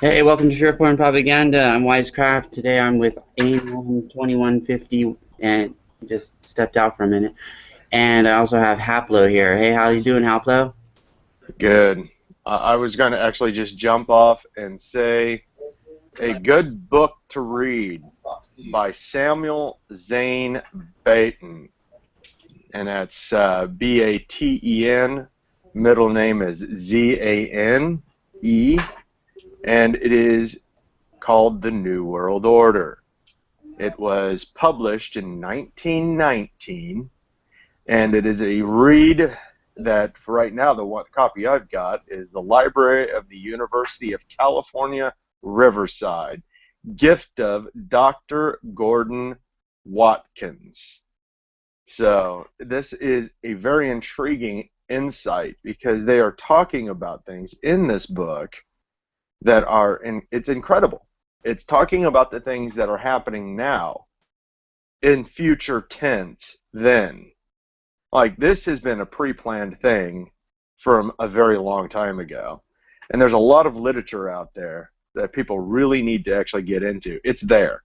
Hey, welcome to Sheriff Propaganda. I'm Wisecraft. Today I'm with AIM 2150 and just stepped out for a minute. And I also have Haplo here. Hey, how you doing, Haplo? Good. I was going to actually just jump off and say a good book to read by Samuel Zane Baten, and that's Baten. Middle name is Zane, and it is called The New World Order. It was published in 1919, and it is a read that for right now, the one copy I've got is the Library of the University of California, Riverside, gift of Dr. Gordon Watkins. So this is a very intriguing insight because they are talking about things in this book that are, it's incredible. It's talking about the things that are happening now in future tense then. Like, this has been a pre-planned thing from a very long time ago. And there's a lot of literature out there that people really need to actually get into. It's there.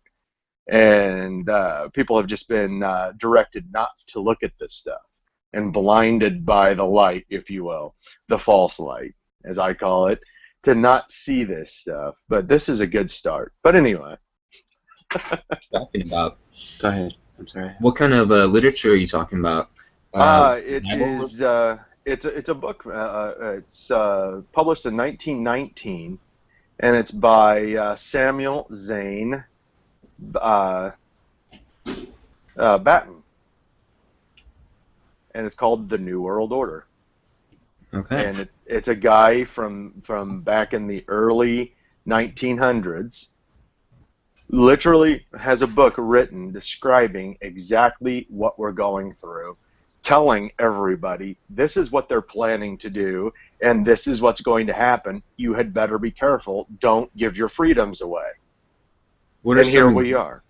And people have just been directed not to look at this stuff and blinded by the light, if you will, the false light, as I call it, to not see this stuff. But this is a good start. But anyway. Talking about? Go ahead. I'm sorry. What kind of literature are you talking about? It's a book. It's published in 1919, and it's by Samuel Zane Batten, and it's called The New World Order. Okay. And it's a guy from back in the early 1900s. Literally has a book written describing exactly what we're going through, telling everybody this is what they're planning to do and this is what's going to happen. You had better be careful. Don't give your freedoms away. And here we are.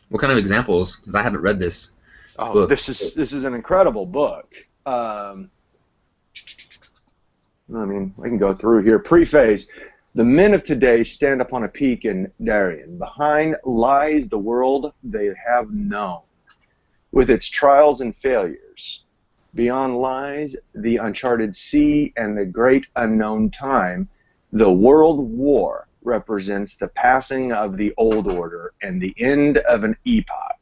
What kind of examples? Because I haven't read this. Oh, book. this is an incredible book. I mean, I can go through here. Preface. The men of today stand upon a peak in Darien. Behind lies the world they have known, with its trials and failures. Beyond lies the uncharted sea and the great unknown time. The world war represents the passing of the old order and the end of an epoch.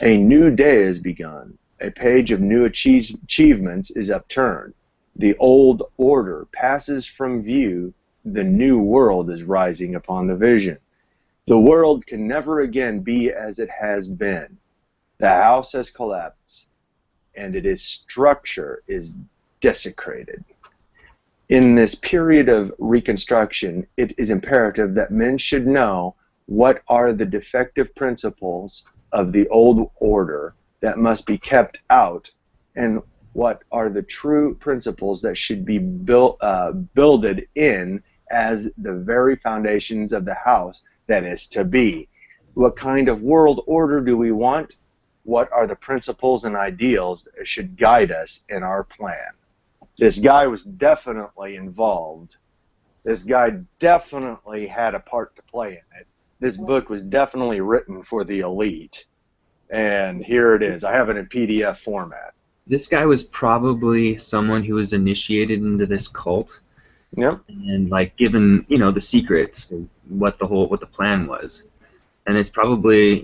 A new day has begun. A page of new achievements is upturned. The old order passes from view. The new world is rising upon the vision. The world can never again be as it has been. The house has collapsed, and its structure is desecrated. In this period of reconstruction, it is imperative that men should know what are the defective principles of the old order that must be kept out, and what are the true principles that should be builded in as the very foundations of the house that is to be. What kind of world order do we want? What are the principles and ideals that should guide us in our plan? This guy was definitely involved. This guy definitely had a part to play in it. This book was definitely written for the elite. And here it is. I have it in PDF format. This guy was probably someone who was initiated into this cult. Yep. And like given, the secrets of what the plan was. And it's probably,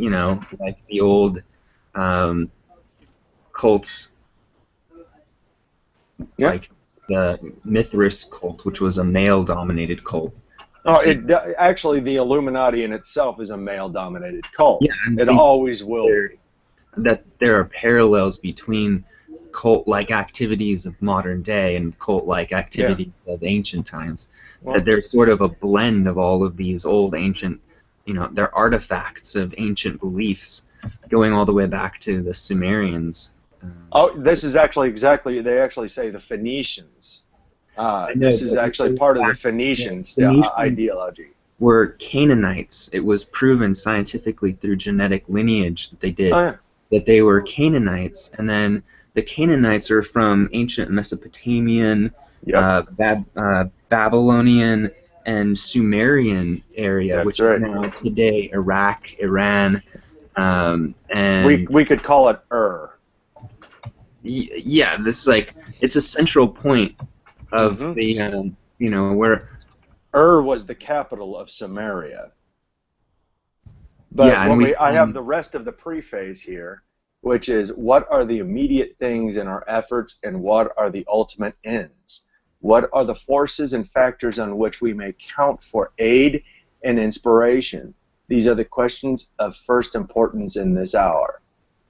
like the old cults, Yep. like the Mithras cult, which was a male-dominated cult. Oh, actually, the Illuminati in itself is a male-dominated cult. Yeah, it always will be. That there are parallels between cult-like activities of modern day and cult-like activities of ancient times. Well, That there's sort of a blend of all of these old ancient, they're artifacts of ancient beliefs going all the way back to the Sumerians. oh, this is actually exactly, they actually say the Phoenicians. This is actually part of the Phoenicians' ideology. Were Canaanites. It was proven scientifically through genetic lineage that they did. Oh, yeah. That they were Canaanites, and then the Canaanites are from ancient Mesopotamian, Yep. Babylonian, and Sumerian area, That's which right. is now today Iraq, Iran, and we could call it yeah, this it's a central point of the where was the capital of Samaria. But yeah, and I have the rest of the preface here, which is what are the immediate things in our efforts and what are the ultimate ends? What are the forces and factors on which we may count for aid and inspiration? These are the questions of first importance in this hour.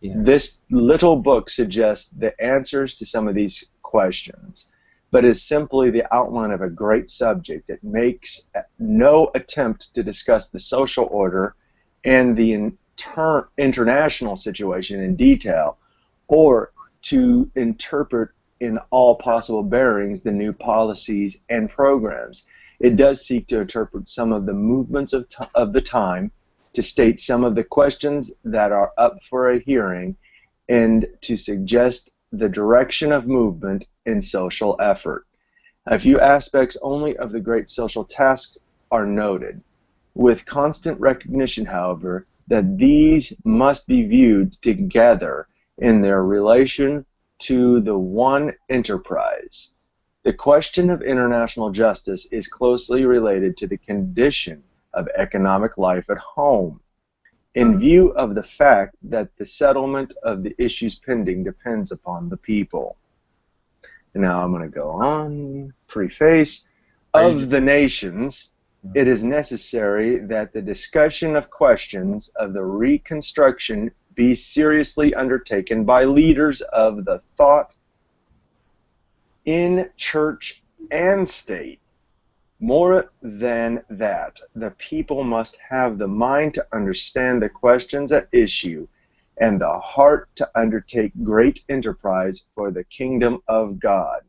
Yeah. This little book suggests the answers to some of these questions, but is simply the outline of a great subject. It makes no attempt to discuss the social order and the international situation in detail, or to interpret in all possible bearings the new policies and programs. It does seek to interpret some of the movements of the time, to state some of the questions that are up for a hearing, and to suggest the direction of movement in social effort. A few aspects only of the great social tasks are noted, with constant recognition, however, that these must be viewed together in their relation to the one enterprise. The question of international justice is closely related to the condition of economic life at home, in view of the fact that the settlement of the issues pending depends upon the people. And now I'm going to go on. Preface. Of the nations, it is necessary that the discussion of questions of the reconstruction be seriously undertaken by leaders of the thought in church and state. More than that, the people must have the mind to understand the questions at issue and the heart to undertake great enterprise for the kingdom of God.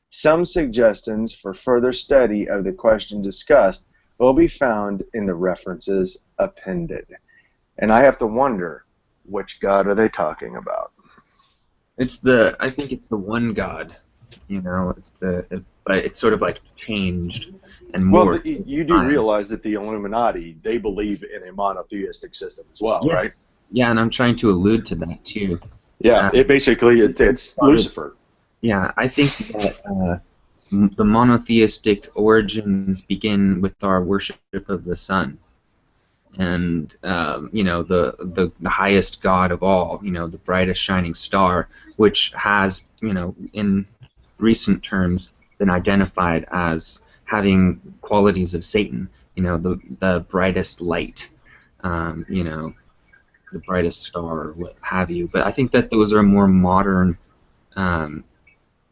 Some suggestions for further study of the question discussed will be found in the references appended. And I have to wonder, which God are they talking about? I think it's the one God. But it's sort of like changed and more. Well, you do realize that the Illuminati, they believe in a monotheistic system as well, yes. Right? Yeah, and I'm trying to allude to that too. Yeah, it's Lucifer. Yeah, I think that the monotheistic origins begin with our worship of the sun, and the highest God of all, the brightest shining star, which has in recent terms been identified as having qualities of Satan, the brightest light, the brightest star, or what have you. But I think that those are more modern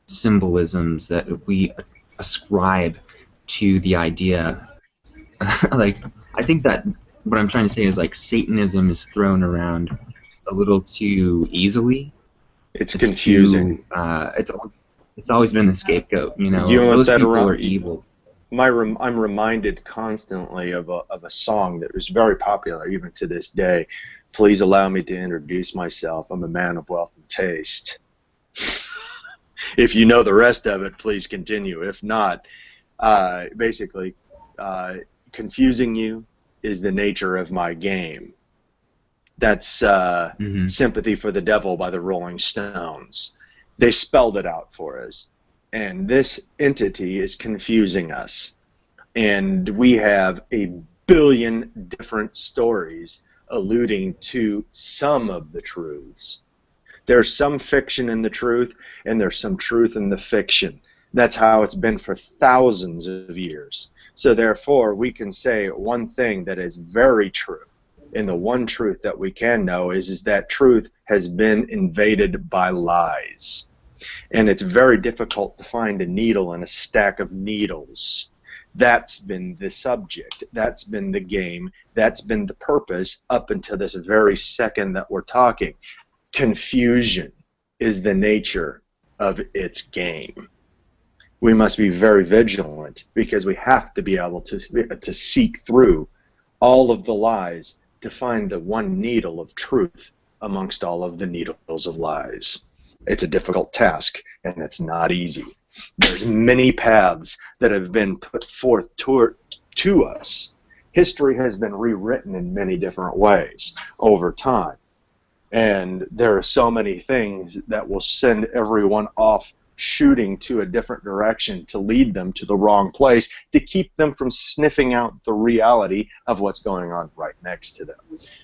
symbolisms that we ascribe to the idea. I think that what I'm trying to say is Satanism is thrown around a little too easily. It's confusing. It's always been the scapegoat. Those people are evil. I'm reminded constantly of a song that was very popular even to this day. Please allow me to introduce myself. I'm a man of wealth and taste. If you know the rest of it, please continue. If not, basically, confusing you is the nature of my game. That's Sympathy for the Devil by the Rolling Stones. They spelled it out for us. And this entity is confusing us. And we have a billion different stories alluding to some of the truths. There's some fiction in the truth, and there's some truth in the fiction. That's how it's been for thousands of years. So therefore, we can say one thing that is very true. And the one truth that we can know is that truth has been invaded by lies. And it's very difficult to find a needle in a stack of needles. That's been the subject. That's been the game. That's been the purpose up until this very second that we're talking. Confusion is the nature of its game. We must be very vigilant because we have to be able to seek through all of the lies to find the one needle of truth amongst all of the needles of lies. It's a difficult task, and it's not easy. There's many paths that have been put forth to us. History has been rewritten in many different ways over time. And there are so many things that will send everyone off shooting to a different direction to lead them to the wrong place, to keep them from sniffing out the reality of what's going on right next to them.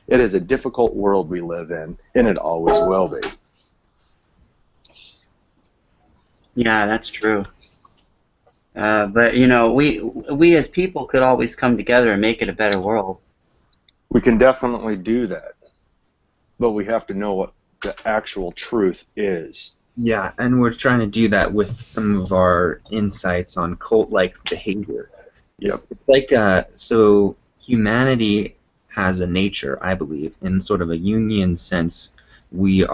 It is a difficult world we live in, and it always will be. Yeah, that's true. But you know, we as people could always come together and make it a better world. We can definitely do that, but we have to know what the actual truth is. Yeah, and we're trying to do that with some of our insights on cult-like behavior. Yep. It's like, so humanity has a nature, I believe, in sort of a Jungian sense. We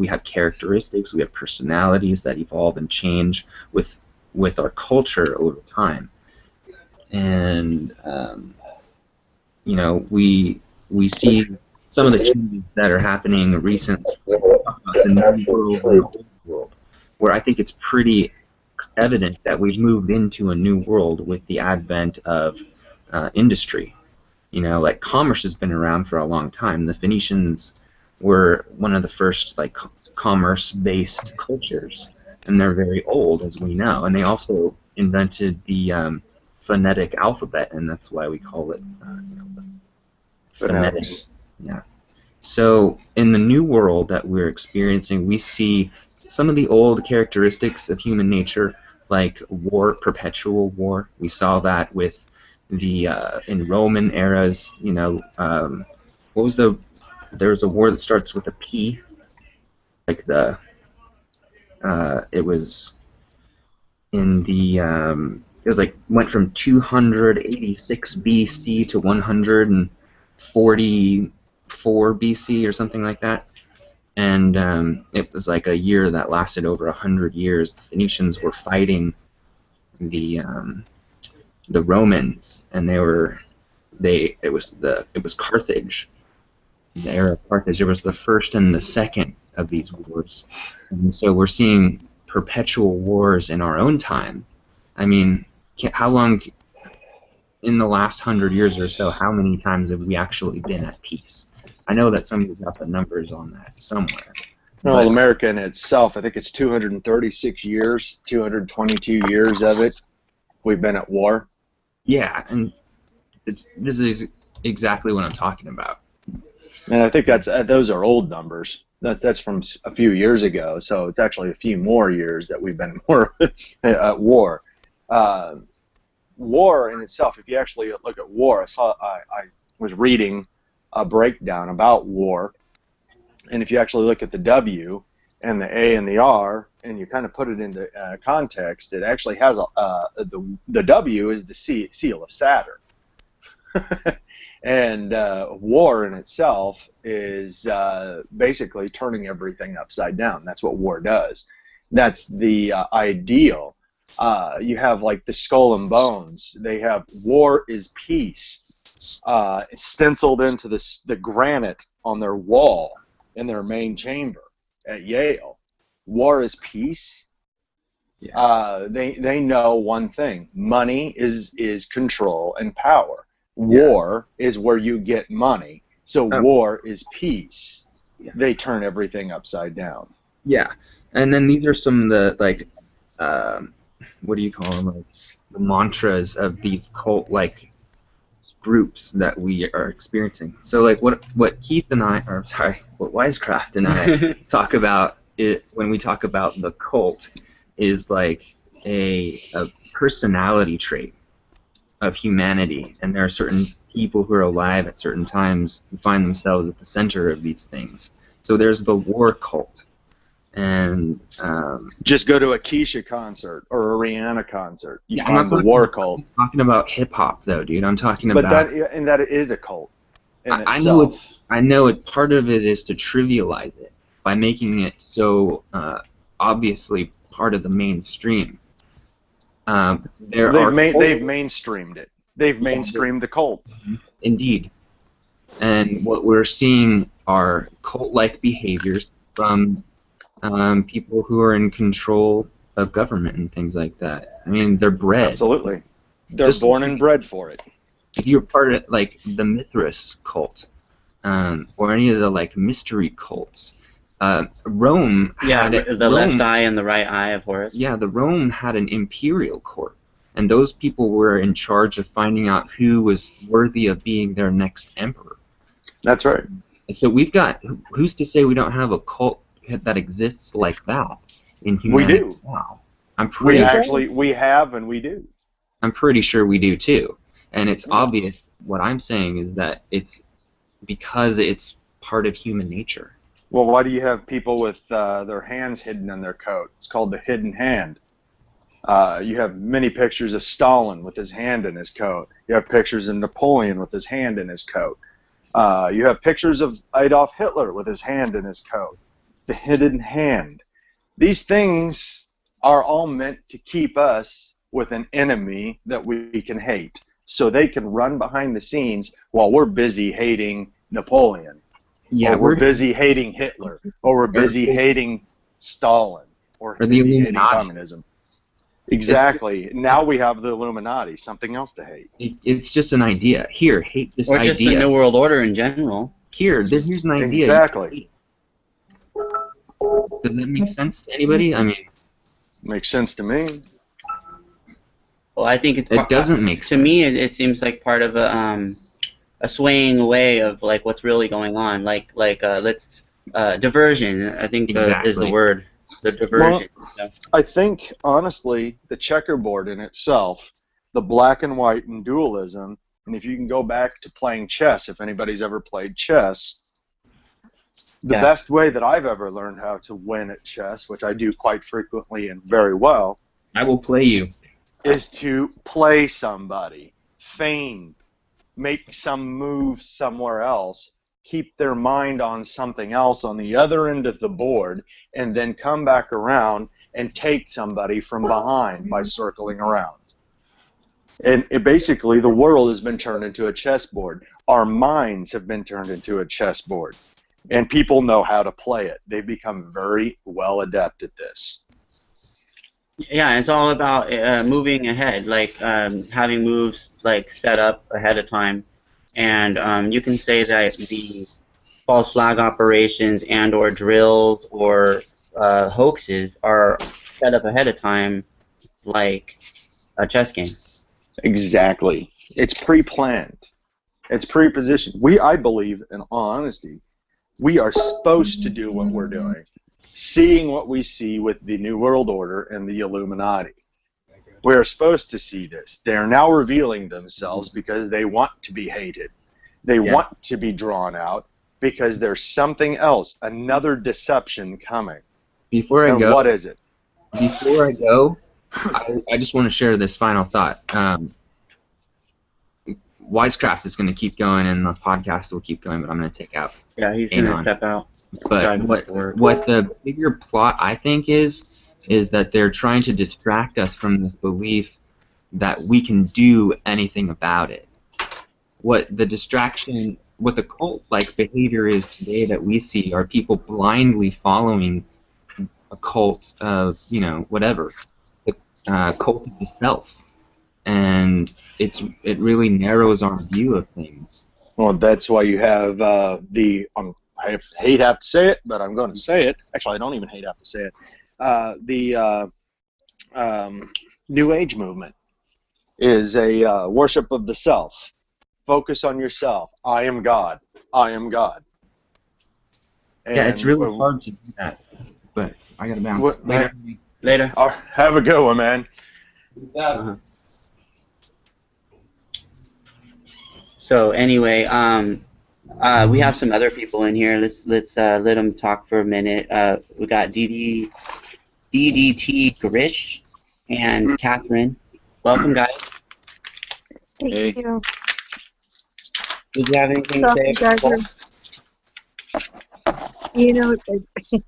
have characteristics, we have personalities that evolve and change with our culture over time. And, you know, we see some of the changes that are happening recently about the new world and the old world, where I think it's pretty evident that we've moved into a new world with the advent of industry. You know, like commerce has been around for a long time. The Phoenicians were one of the first like commerce-based cultures, and they're very old, as we know. And they also invented the phonetic alphabet, and that's why we call it you know, the phonetic. Yeah. So in the new world that we're experiencing, we see some of the old characteristics of human nature, like war, perpetual war. We saw that with the in Roman eras. You know, what was there's a war that starts with a P, like the it was in the it was like went from 286 BC to 144 BC or something like that, and it was like a year that lasted over 100 years. The Phoenicians were fighting the Romans, and it was Carthage. The era of Carthage. It was the first and the second of these wars, and so we're seeing perpetual wars in our own time. I mean, how long in the last 100 years or so? How many times have we actually been at peace? I know that somebody's got the numbers on that somewhere. Well, America in itself, I think it's 236 years, 222 years of it, we've been at war. Yeah, and this is exactly what I'm talking about. And I think those are old numbers. That's from a few years ago, so it's actually a few more years that we've been at war. War in itself, if you actually look at war, I was reading a breakdown about war, and if you actually look at the W and the A and the R, and you kind of put it into context, it actually has the W is the seal of Saturn. And war in itself is basically turning everything upside down. That's what war does. That's the ideal. You have like the skull and bones. They have war is peace stenciled into the granite on their wall in their main chamber at Yale. War is peace. Yeah. They know one thing. Money is control and power. War is where you get money. So war is peace. Yeah. They turn everything upside down. Yeah. And then these are some of the, like, what do you call them? Like, the mantras of these cult-like groups that we are experiencing. So, like, what Keith and I, or sorry, what Wisecraft and I talk about when we talk about the cult is like a personality trait of humanity, and there are certain people who are alive at certain times who find themselves at the center of these things. So there's the war cult, and just go to a Keisha concert or a Rihanna concert. You find the war cult. I'm talking about hip hop, though, dude. I'm talking about. But that is a cult. I know it. Part of it is to trivialize it by making it so obviously part of the mainstream. They've mainstreamed it. They've mainstreamed the cult. Indeed. And what we're seeing are cult-like behaviors from people who are in control of government and things like that. I mean, they're bred. Absolutely. They're born and bred for it. if you're part of like the Mithras cult, or any of the like mystery cults, Rome had the left eye and the right eye of Horus. Yeah, the Rome had an imperial court, and those people were in charge of finding out who was worthy of being their next emperor. That's right. So we've got, who's to say we don't have a cult that exists like that in humanity? We do. Wow. I'm pretty We have and we do. I'm pretty sure we do too. And it's obvious. What I'm saying is that it's because it's part of human nature. Well, why do you have people with their hands hidden in their coat? It's called the hidden hand. You have many pictures of Stalin with his hand in his coat. You have pictures of Napoleon with his hand in his coat. You have pictures of Adolf Hitler with his hand in his coat. The hidden hand. These things are all meant to keep us with an enemy that we can hate, so they can run behind the scenes while we're busy hating Napoleon. Yeah, or we're busy hating Hitler, or we're busy hating Stalin, or the busy hating Illuminati. communism. Exactly. Now we have the Illuminati, something else to hate. It's just an idea. Here, hate this idea. Or just the New World Order in general. Here's an idea. Exactly. Does that make sense to anybody? I mean, makes sense to me. Well, I think it doesn't make sense. To me, it seems like part of a swaying away of like what's really going on, like diversion. I think is the word, the diversion. Well, I think honestly, the checkerboard in itself, the black and white and dualism, and if you can go back to playing chess, if anybody's ever played chess, the best way that I've ever learned how to win at chess, which I do quite frequently and very well, I will play you, is to play somebody, feign, make some move somewhere else, keep their mind on something else on the other end of the board, and then come back around and take somebody from behind by circling around. And basically, the world has been turned into a chessboard. Our minds have been turned into a chessboard. And people know how to play it. They've become very well adept at this. Yeah, it's all about moving ahead, like having moves like set up ahead of time, and you can say that the false flag operations and/or drills or hoaxes are set up ahead of time, like a chess game. Exactly. It's pre-planned. It's pre-positioned. I believe, in all honesty, we are supposed to do what we're doing. Seeing what we see with the New World Order and the Illuminati. We're supposed to see this. They're now revealing themselves because they want to be hated. They want to be drawn out because there's something else, another deception coming. Before I go, what is it? Before I go, I just want to share this final thought. Wisecraft is going to keep going, and the podcast will keep going, but I'm going to take out. Yeah, he's going to step out. But what the bigger plot, I think, is that they're trying to distract us from this belief that we can do anything about it. What the cult-like behavior is today that we see are people blindly following a cult of, whatever, the cult of the self. And it really narrows our view of things. Well, that's why you have I hate to have to say it, but I'm going to say it. Actually, I don't even hate to have to say it. The New Age movement is a worship of the self. Focus on yourself. I am God. I am God. And yeah, it's really hard to do that. But I got to bounce. Later. Have a good one, man. So anyway, we have some other people in here. Let's let them talk for a minute. We got DDT Grish and Catherine. Welcome, guys. Thank you. Did you have anything to say?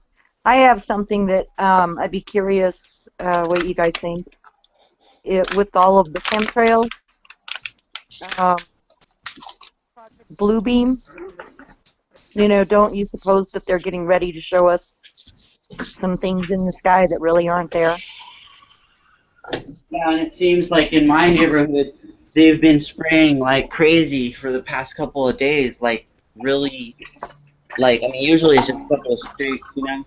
I have something that I'd be curious what you guys think. With all of the chemtrails. Bluebeam, don't you suppose that they're getting ready to show us some things in the sky that really aren't there? Yeah, and it seems like in my neighborhood they've been spraying like crazy for the past couple of days. Like really, like I mean, usually it's just a couple of streaks, you know.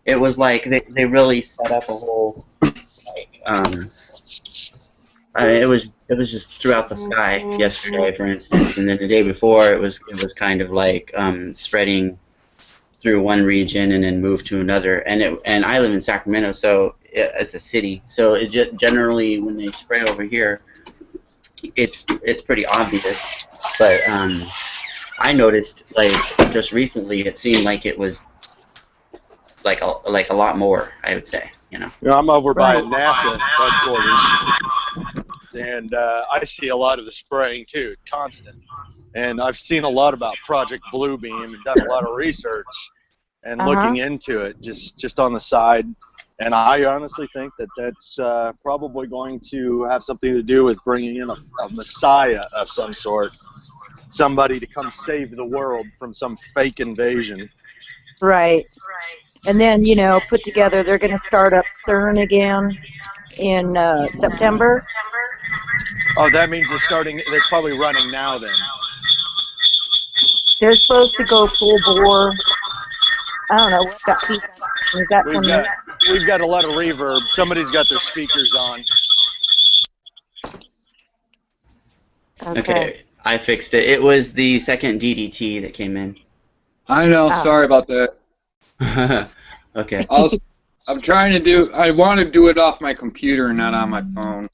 It was like they really set up a whole like it was just throughout the sky yesterday, for instance, and then the day before it was kind of like spreading through one region and then moved to another. And I live in Sacramento, so it's a city. So it generally when they spray over here, it's pretty obvious. But I noticed like just recently, it seemed like it was like a lot more. I would say, you know. You know, I'm over by NASA headquarters, and I see a lot of the spraying too, constant. And I've seen a lot about Project Bluebeam and done a lot of research and looking into it just on the side. And I honestly think that that's probably going to have something to do with bringing in a messiah of some sort, somebody to come save the world from some fake invasion. Right. And then, you know, put together, they're going to start up CERN again in September. Oh, that means they're probably running now then. They're supposed to go full bore. I don't know. What's that feedback? Is that from you? We've got a lot of reverb. Somebody's got their speakers on. Okay, I fixed it. It was the second DDT that came in. I know. Sorry about that. Okay. I'm trying to do. I want to do it off my computer and not on my phone.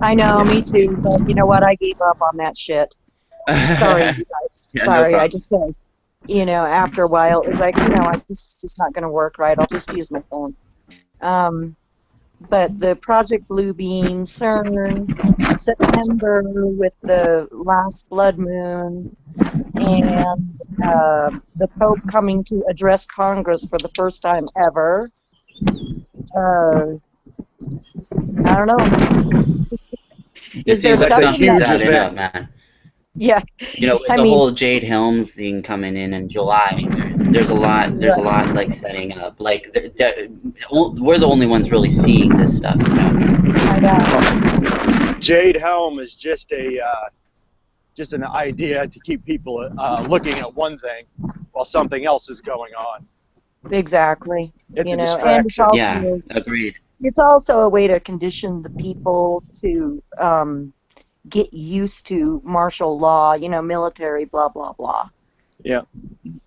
I know, me too. But you know what? I gave up on that shit. Sorry, you guys. Yeah, Sorry, no I just said, you know, after a while, it was like, you know, this is just not going to work right. I'll just use my phone. But the Project Bluebeam, CERN, September with the last blood moon, and the Pope coming to address Congress for the first time ever. I don't know. It seems like something's adding up, man. Yeah. You know, with the whole Jade Helms thing coming in July, there's a lot like setting up. Like we're the only ones really seeing this stuff. You know? I know. Jade Helm is just an idea to keep people looking at one thing while something else is going on. Exactly. It's you a know, distraction. and it's also, Yeah, agreed. It's also a way to condition the people to get used to martial law, you know, military, blah, blah, blah. Yeah.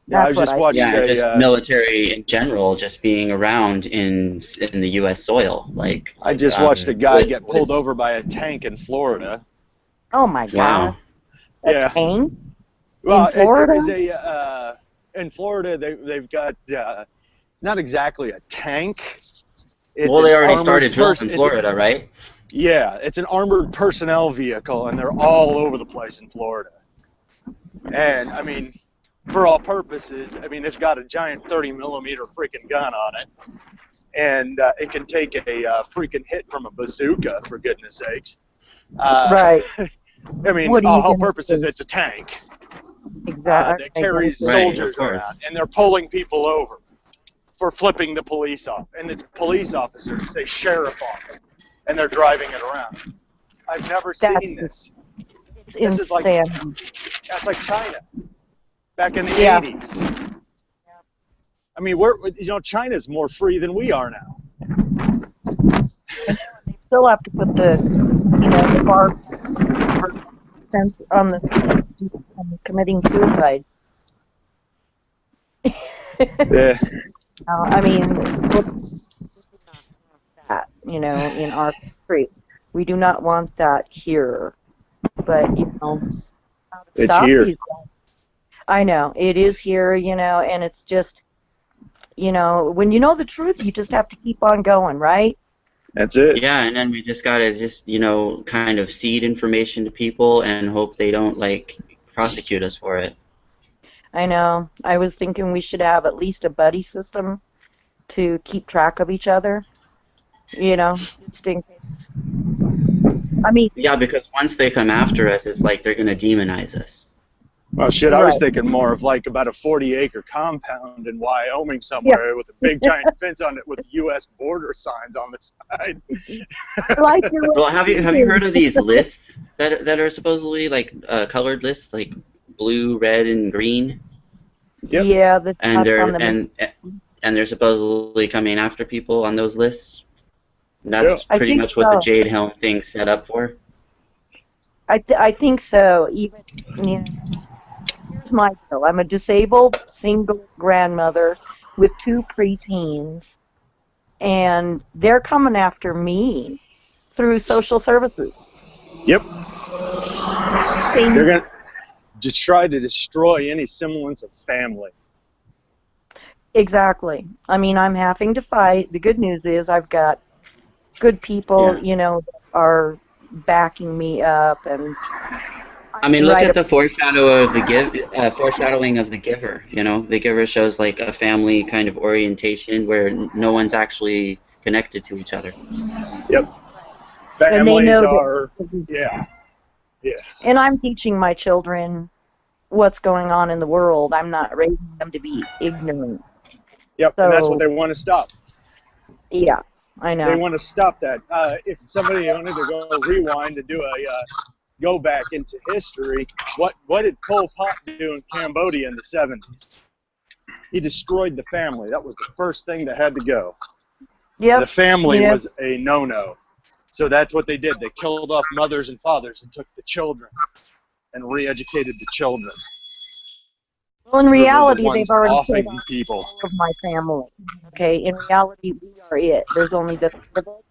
That's what I watched just military in general, just being around in the U.S. soil. Like I just watched a guy get pulled over by a tank in Florida. Oh my God! Wow. A tank? Well, in Florida? It was in Florida, they've got not exactly a tank. It's well, they already started drilling drills in Florida, right? Yeah, it's an armored personnel vehicle, and they're all over the place in Florida. And, I mean, for all purposes, I mean, it's got a giant 30-millimeter freaking gun on it. And it can take a freaking hit from a bazooka, for goodness sakes. Right. I mean, all purposes, it's a tank. Exactly. That carries soldiers around, and they're pulling people over for flipping the police off. And it's police officers, say sheriff on them, and they're driving it around. I've never seen this. It's insane. That's like China, back in the 80s. I mean, China's more free than we are now. They still have to put the bar fence on the committing suicide. Yeah. I mean, that, you know, in our country, we do not want that here. But, you know, it's here. These guys. I know, it is here, you know, and it's just, you know, when you know the truth, you just have to keep on going, right? That's it. Yeah, and then we just gotta you know, kind of seed information to people and hope they don't like prosecute us for it. I know. I was thinking we should have at least a buddy system to keep track of each other. You know, just in case. I mean. Yeah, because once they come after us, it's like they're gonna demonize us. Well, shit, I was Right. thinking more of like about a 40-acre compound in Wyoming somewhere with a big giant fence on it with U.S. border signs on the side. Like you're Well, have you heard of these lists that are supposedly like colored lists, like blue, red, and green, Yep. Yeah, the and dots on they're the. and they're supposedly coming after people on those lists? And Yeah. that's I pretty think much what the so. Jade Helm thing's set up for. I think so. Even, you know, here's my deal. I'm a disabled single grandmother with 2 preteens, and they're coming after me through social services. Yep. Saying, They're going to just try to destroy any semblance of family. exactly. I mean, I'm having to fight. The good news is I've got good people, Yeah. you know, that are backing me up, and I mean, can look write at the foreshadowing of the Giver. You know, the Giver shows like a family kind of orientation where no one's actually connected to each other. Yep. and they Families know are, that. yeah. Yeah. And I'm teaching my children what's going on in the world. I'm not raising them to be ignorant. Yep. So, And that's what they want to stop. yeah, I know. They want to stop that. If somebody wanted to go rewind and do a go back into history, what did Pol Pot do in Cambodia in the 70s? He destroyed the family. That was the first thing that had to go. Yep. The family Yep. was a no-no. So that's what they did. They killed off mothers and fathers and took the children and re-educated the children. Well, in Who were the reality, ones they've already offing killed off people. all of my family. Okay, in reality, we are it. There's only the 3 of us.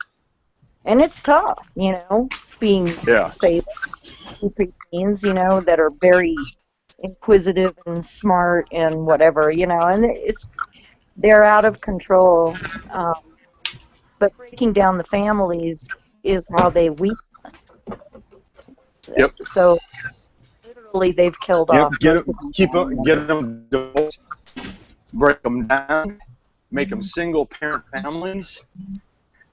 And it's tough, you know, being Yeah. disabled, preteens, you know, that are very inquisitive and smart and whatever, you know, and they're out of control. But breaking down the families is how they weaken us. Yep. So literally, they've killed Yep. off most of them. Get them divorced, break them down, make them single-parent families,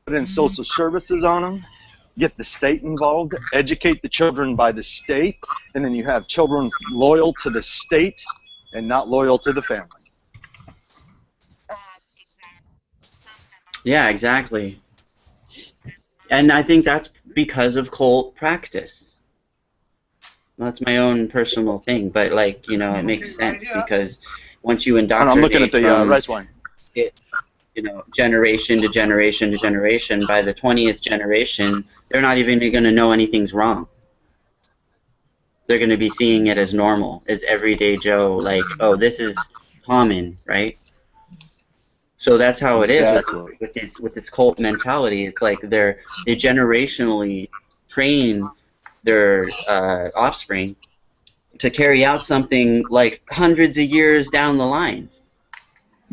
put in social services on them, get the state involved, educate the children by the state, and then you have children loyal to the state and not loyal to the family. Yeah, exactly. And I think that's because of cult practice. That's my own personal thing, but like, you know, it makes sense because once you And indoctrinate I'm looking at the from rice wine. it, you know, generation to generation to generation, by the 20th generation, they're not even going to know anything's wrong. They're going to be seeing it as normal, as everyday Joe, like, oh, this is common, right? So that's how it is Exactly. with this cult mentality. It's like they generationally train their offspring to carry out something like hundreds of years down the line.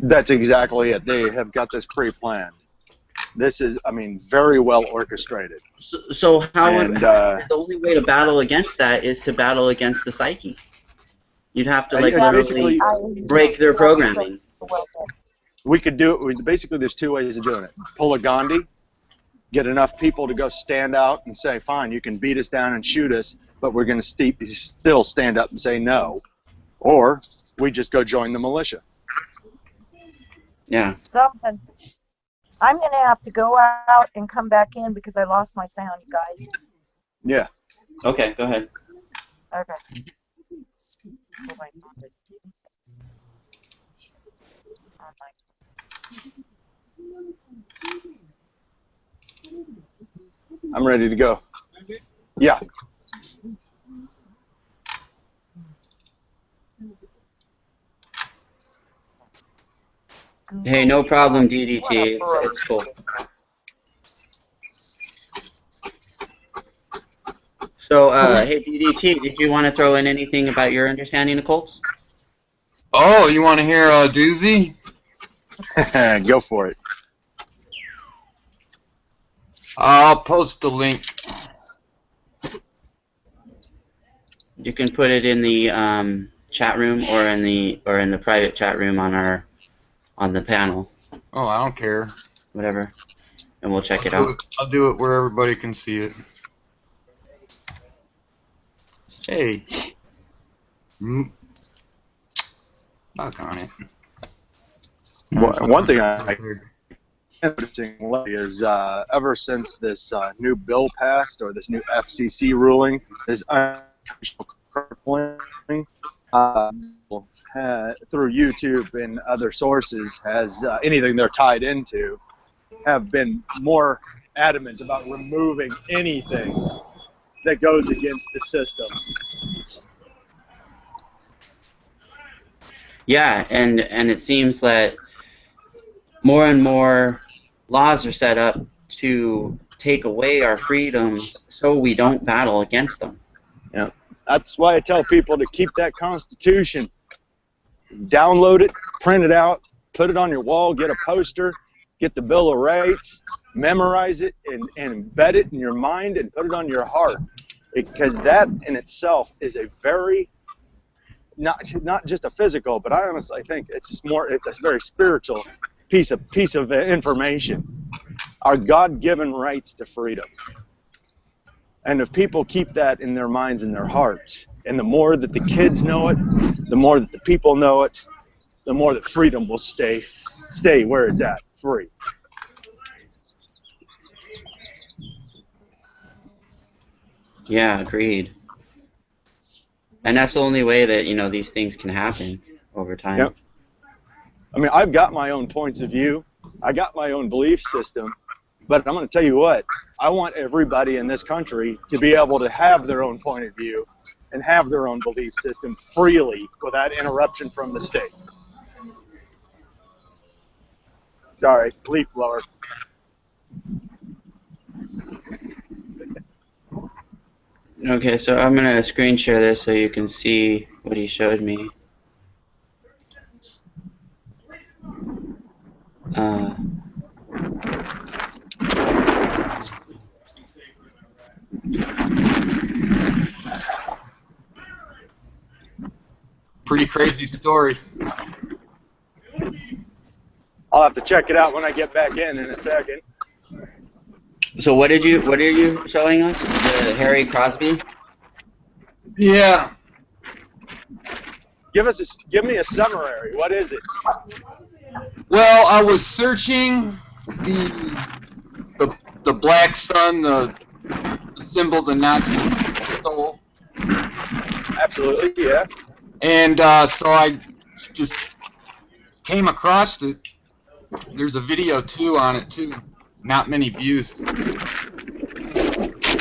That's exactly it. They have got this pre-planned. This is, I mean, very well orchestrated. So how would And, the only way to battle against that is to battle against the psyche. You'd have to like it's literally basically, break their programming. we could do it. Basically, there's 2 ways of doing it. Pull a Gandhi, get enough people to go stand out and say, fine, you can beat us down and shoot us, but we're going to still stand up and say no. Or we just go join the militia. Yeah. Something. I'm going to have to go out and come back in because I lost my sound, you guys. Yeah. Okay, go ahead. Okay. I'm ready to go. Yeah. Hey, no problem, DDT. It's cool. So, hey, DDT, did you want to throw in anything about your understanding of cults? Oh, you want to hear a doozy? Go for it. I'll post the link. You can put it in the chat room or in the private chat room on the panel, Oh, I don't care. whatever, and we'll check it out. I'll do it where everybody can see it. Hey. Fuck on it. One thing I'm noticing is ever since this new bill passed, or this new FCC ruling, this unconstitutional crippling, through YouTube and other sources, has anything they're tied into, have been more adamant about removing anything that goes against the system. Yeah, and it seems that more and more laws are set up to take away our freedoms so we don't battle against them. Yeah, that's why I tell people to keep that Constitution. Download it, print it out, put it on your wall, get a poster, get the Bill of Rights, memorize it, and embed it in your mind and put it on your heart. Because that in itself is a very, not just a physical, but I honestly think it's a very spiritual piece of information. Our God-given rights to freedom. And if people keep that in their minds and their hearts, and the more that the kids know it, the more that the people know it, the more that freedom will stay where it's at, free. Yeah, agreed. And that's the only way that, you know, these things can happen over time. Yep. I mean, I've got my own points of view. I got my own belief system. But I'm going to tell you what, I want everybody in this country to be able to have their own point of view and have their own belief system freely without interruption from the state. Sorry, leaf blower. Okay, so I'm going to screen share this so you can see what he showed me. Pretty crazy story. I'll have to check it out when I get back in a second. So what are you showing us? The Harry Crosby? Yeah. Give me a summary. What is it? Well, I was searching the black sun, the symbol the Nazis stole. Absolutely, yeah. And so I just came across it. There's a video too on it too. Not many views.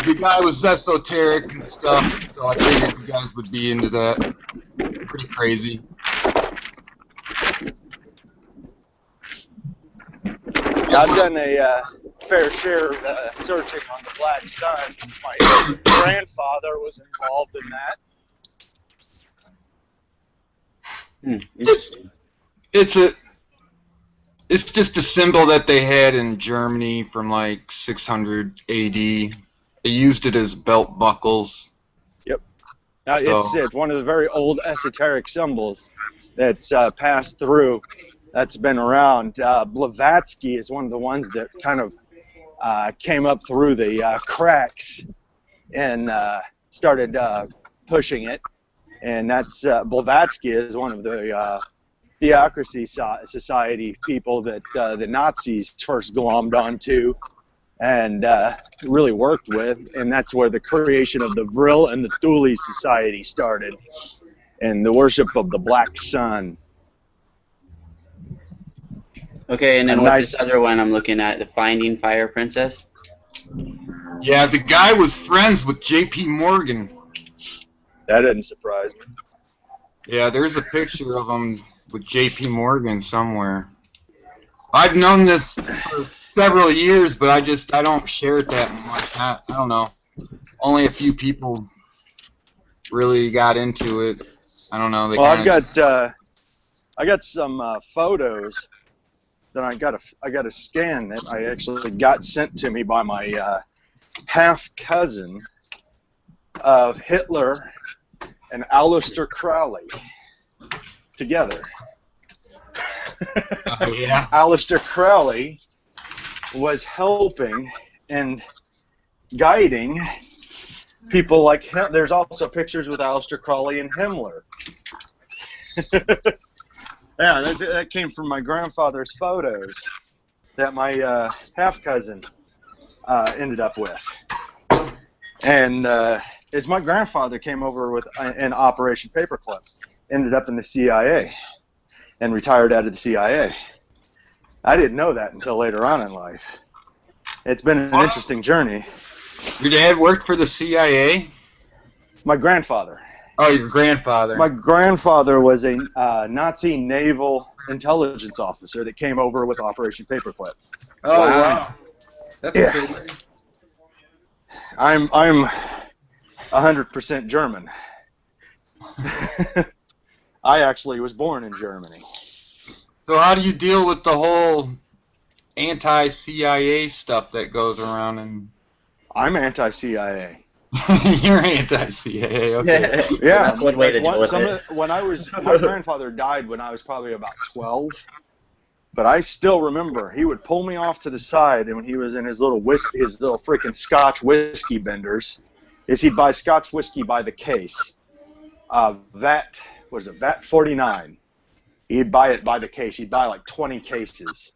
The guy was esoteric and stuff, so I figured you guys would be into that. Pretty crazy. I've done a fair share of searching on the Black Sun. My grandfather was involved in that. Interesting. It's just a symbol that they had in Germany from like 600 AD. They used it as belt buckles. Yep. Now, it's one of the very old esoteric symbols that's passed through, that's been around. Blavatsky is one of the ones that kind of came up through the cracks and started pushing it. And that's Blavatsky is one of the Theocracy Society people that the Nazis first glommed onto and really worked with, and that's where the creation of the Vril and the Thule Society started, and the worship of the Black Sun. Okay, and then what's this other one I'm looking at? The Finding Fire Princess? Yeah, the guy was friends with J.P. Morgan. That didn't surprise me. Yeah, there's a picture of him with J.P. Morgan somewhere. I've known this for several years, but I don't share it that much. I don't know. Only a few people really got into it. I don't know. Well, I got some photos that I got to scan that I actually got sent to me by my half cousin of Hitler and Aleister Crowley together. Yeah. Aleister Crowley was helping and guiding people like him. There's also pictures with Aleister Crowley and Himmler. Yeah, that came from my grandfather's photos that my half cousin ended up with, and as my grandfather came over with an Operation Paperclip, ended up in the CIA, and retired out of the CIA. I didn't know that until later on in life. It's been an interesting journey. Your dad worked for the CIA? My grandfather. Oh, your grandfather. My grandfather was a Nazi naval intelligence officer that came over with Operation Paperclip. Oh, wow. That's Yeah. a big... I'm 100% German. I actually was born in Germany. So how do you deal with the whole anti-CIA stuff that goes around? And I'm anti-CIA. you're anti-CIA, okay. Yeah, That's one way to deal with it. My grandfather died when I was probably about 12, but I still remember he would pull me off to the side, and when he was in his little freaking Scotch whiskey benders, he'd buy Scotch whiskey by the case. VAT 49. He'd buy it by the case. He'd buy like 20 cases.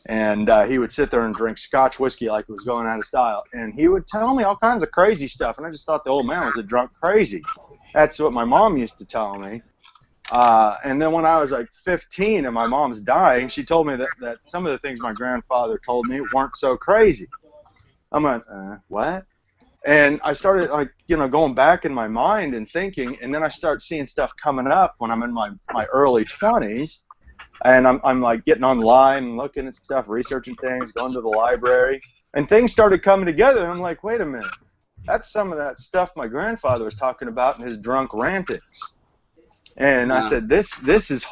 And he would sit there and drink Scotch whiskey like it was going out of style. And he would tell me all kinds of crazy stuff. And I just thought the old man was a drunk crazy. That's what my mom used to tell me. And then when I was like 15 and my mom's dying, she told me that some of the things my grandfather told me weren't so crazy. I'm like, what? And I started going back in my mind and thinking, and then I start seeing stuff coming up when I'm in my early 20s. And I'm like getting online and looking at stuff, researching things, going to the library, and things started coming together. And I'm like, wait a minute, that's some of that stuff my grandfather was talking about in his drunk rantings. And I said, this is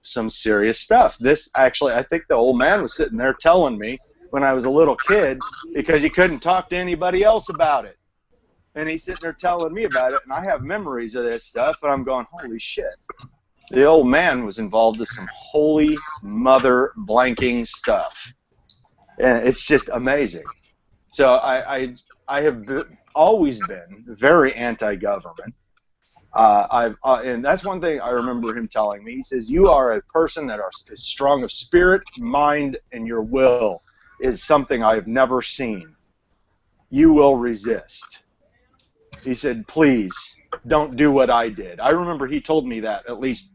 some serious stuff. This actually, I think the old man was sitting there telling me when I was a little kid because he couldn't talk to anybody else about it. And he's sitting there telling me about it, and I have memories of this stuff, and I'm going, holy shit. The old man was involved in some holy mother blanking stuff, and it's just amazing. So I have always been very anti-government. And that's one thing I remember him telling me. He says, you are a person that is strong of spirit, mind, and your will is something I have never seen. You will resist. He said, please don't do what I did. I remember he told me that at least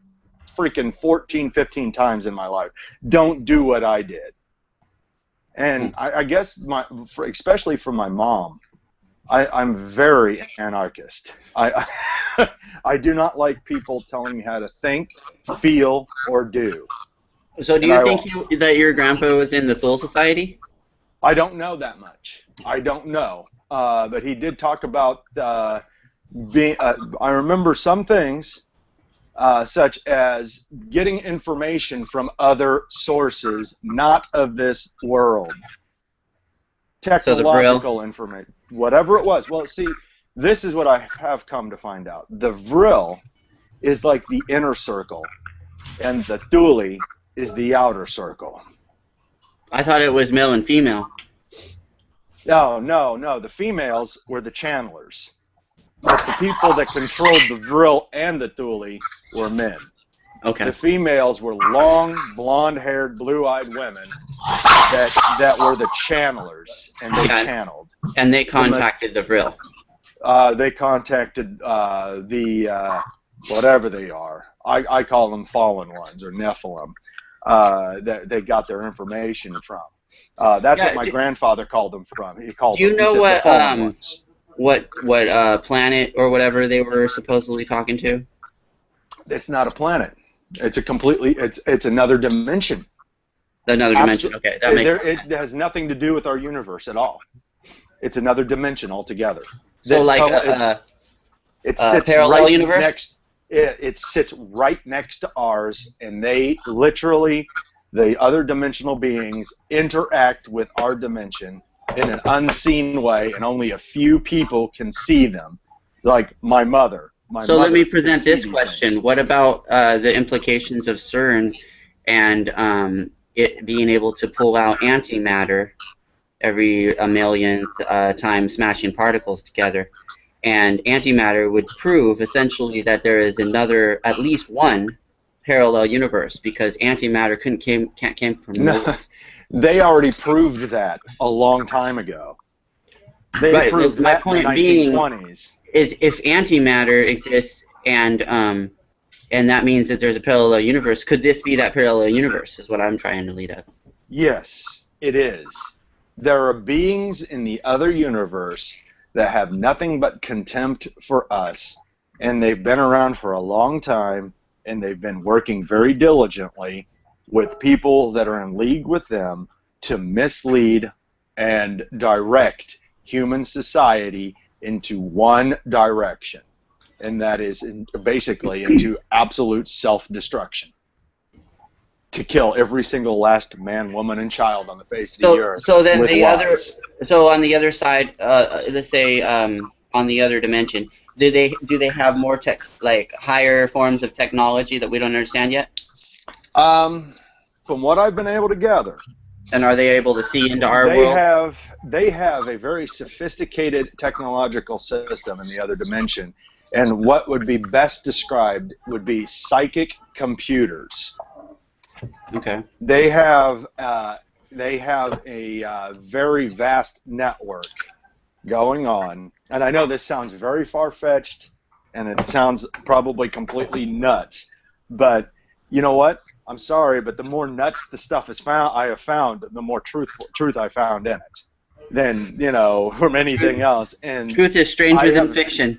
freaking 14, 15 times in my life. Don't do what I did. And I guess, especially from my mom, I'm very anarchist. I do not like people telling me how to think, feel, or do. So do you think that your grandpa was in the Thule Society? I don't know that much. I don't know. But he did talk about being. I remember some things, such as getting information from other sources, not of this world. Technological information, whatever it was. Well, see, this is what I have come to find out. The Vril is like the inner circle, and the Thule is the outer circle. I thought it was male and female. No. The females were the channelers. But the people that controlled the Vril and the Thule were men. Okay. The females were long, blonde-haired, blue-eyed women that were the channelers, and they channeled. And they contacted the Vril. They contacted the whatever they are. I call them fallen ones or Nephilim. That they got their information from. That's what my grandfather called them from. He called. Do you know what planet or whatever they were supposedly talking to? It's not a planet. It's a completely. It's another dimension. Another dimension. Okay, that makes sense. It has nothing to do with our universe at all. It's another dimension altogether. So like it sits parallel right universe. Next. It sits right next to ours, and they literally, the other dimensional beings, interact with our dimension in an unseen way, and only a few people can see them, like my mother. So let me present this question. Things. What about the implications of CERN and it being able to pull out antimatter every 1 millionth time, smashing particles together? and antimatter would prove essentially that there is another, at least one, parallel universe, because antimatter can't came from nowhere. They already proved that a long time ago. They Right. proved My that in the point being 1920s. is if antimatter exists and that means that there's a parallel universe, could this be that parallel universe? Is what I'm trying to lead at. Yes, it is. There are beings in the other universe that have nothing but contempt for us, and they've been around for a long time, and they've been working very diligently with people that are in league with them to mislead and direct human society into one direction, and that is basically into absolute self-destruction, to kill every single last man, woman, and child on the face of the earth. So then with the lies. so on the other side, let's say on the other dimension, do they have more like higher forms of technology that we don't understand yet? From what I've been able to gather, and are they able to see into our world? They have a very sophisticated technological system in the other dimension, and what would be best described would be psychic computers. Okay. They have a very vast network going on, and I know this sounds very far-fetched, and it sounds probably completely nuts, but you know what? I'm sorry, but the more nuts the stuff I have found, the more truth I found in it than, from anything else. And truth is stranger than fiction.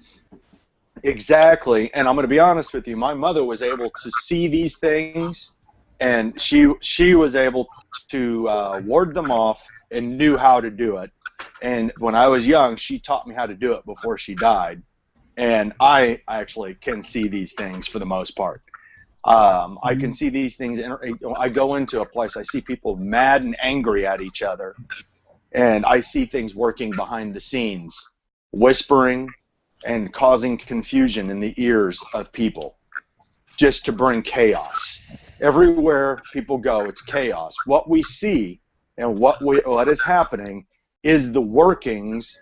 Exactly, and I'm going to be honest with you. My mother was able to see these things, and she was able to ward them off and knew how to do it. And when I was young, she taught me how to do it before she died. And I actually can see these things for the most part. I can see these things. I go into a place, I see people mad and angry at each other, and I see things working behind the scenes, whispering and causing confusion in the ears of people, just to bring chaos. Everywhere people go, it's chaos. What we see and what is happening is the workings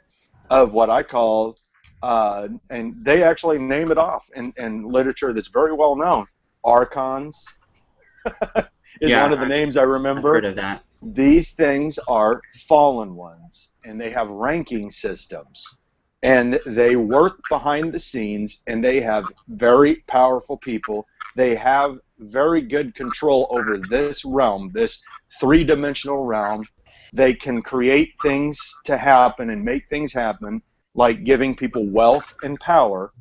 of what I call, and they actually name it off in literature that's very well known, archons is one of the names I remember. I've heard of that. These things are fallen ones, and they have ranking systems, and they work behind the scenes, and they have very powerful people. They have very good control over this realm, this three-dimensional realm. They can create things to happen and make things happen, like giving people wealth and power,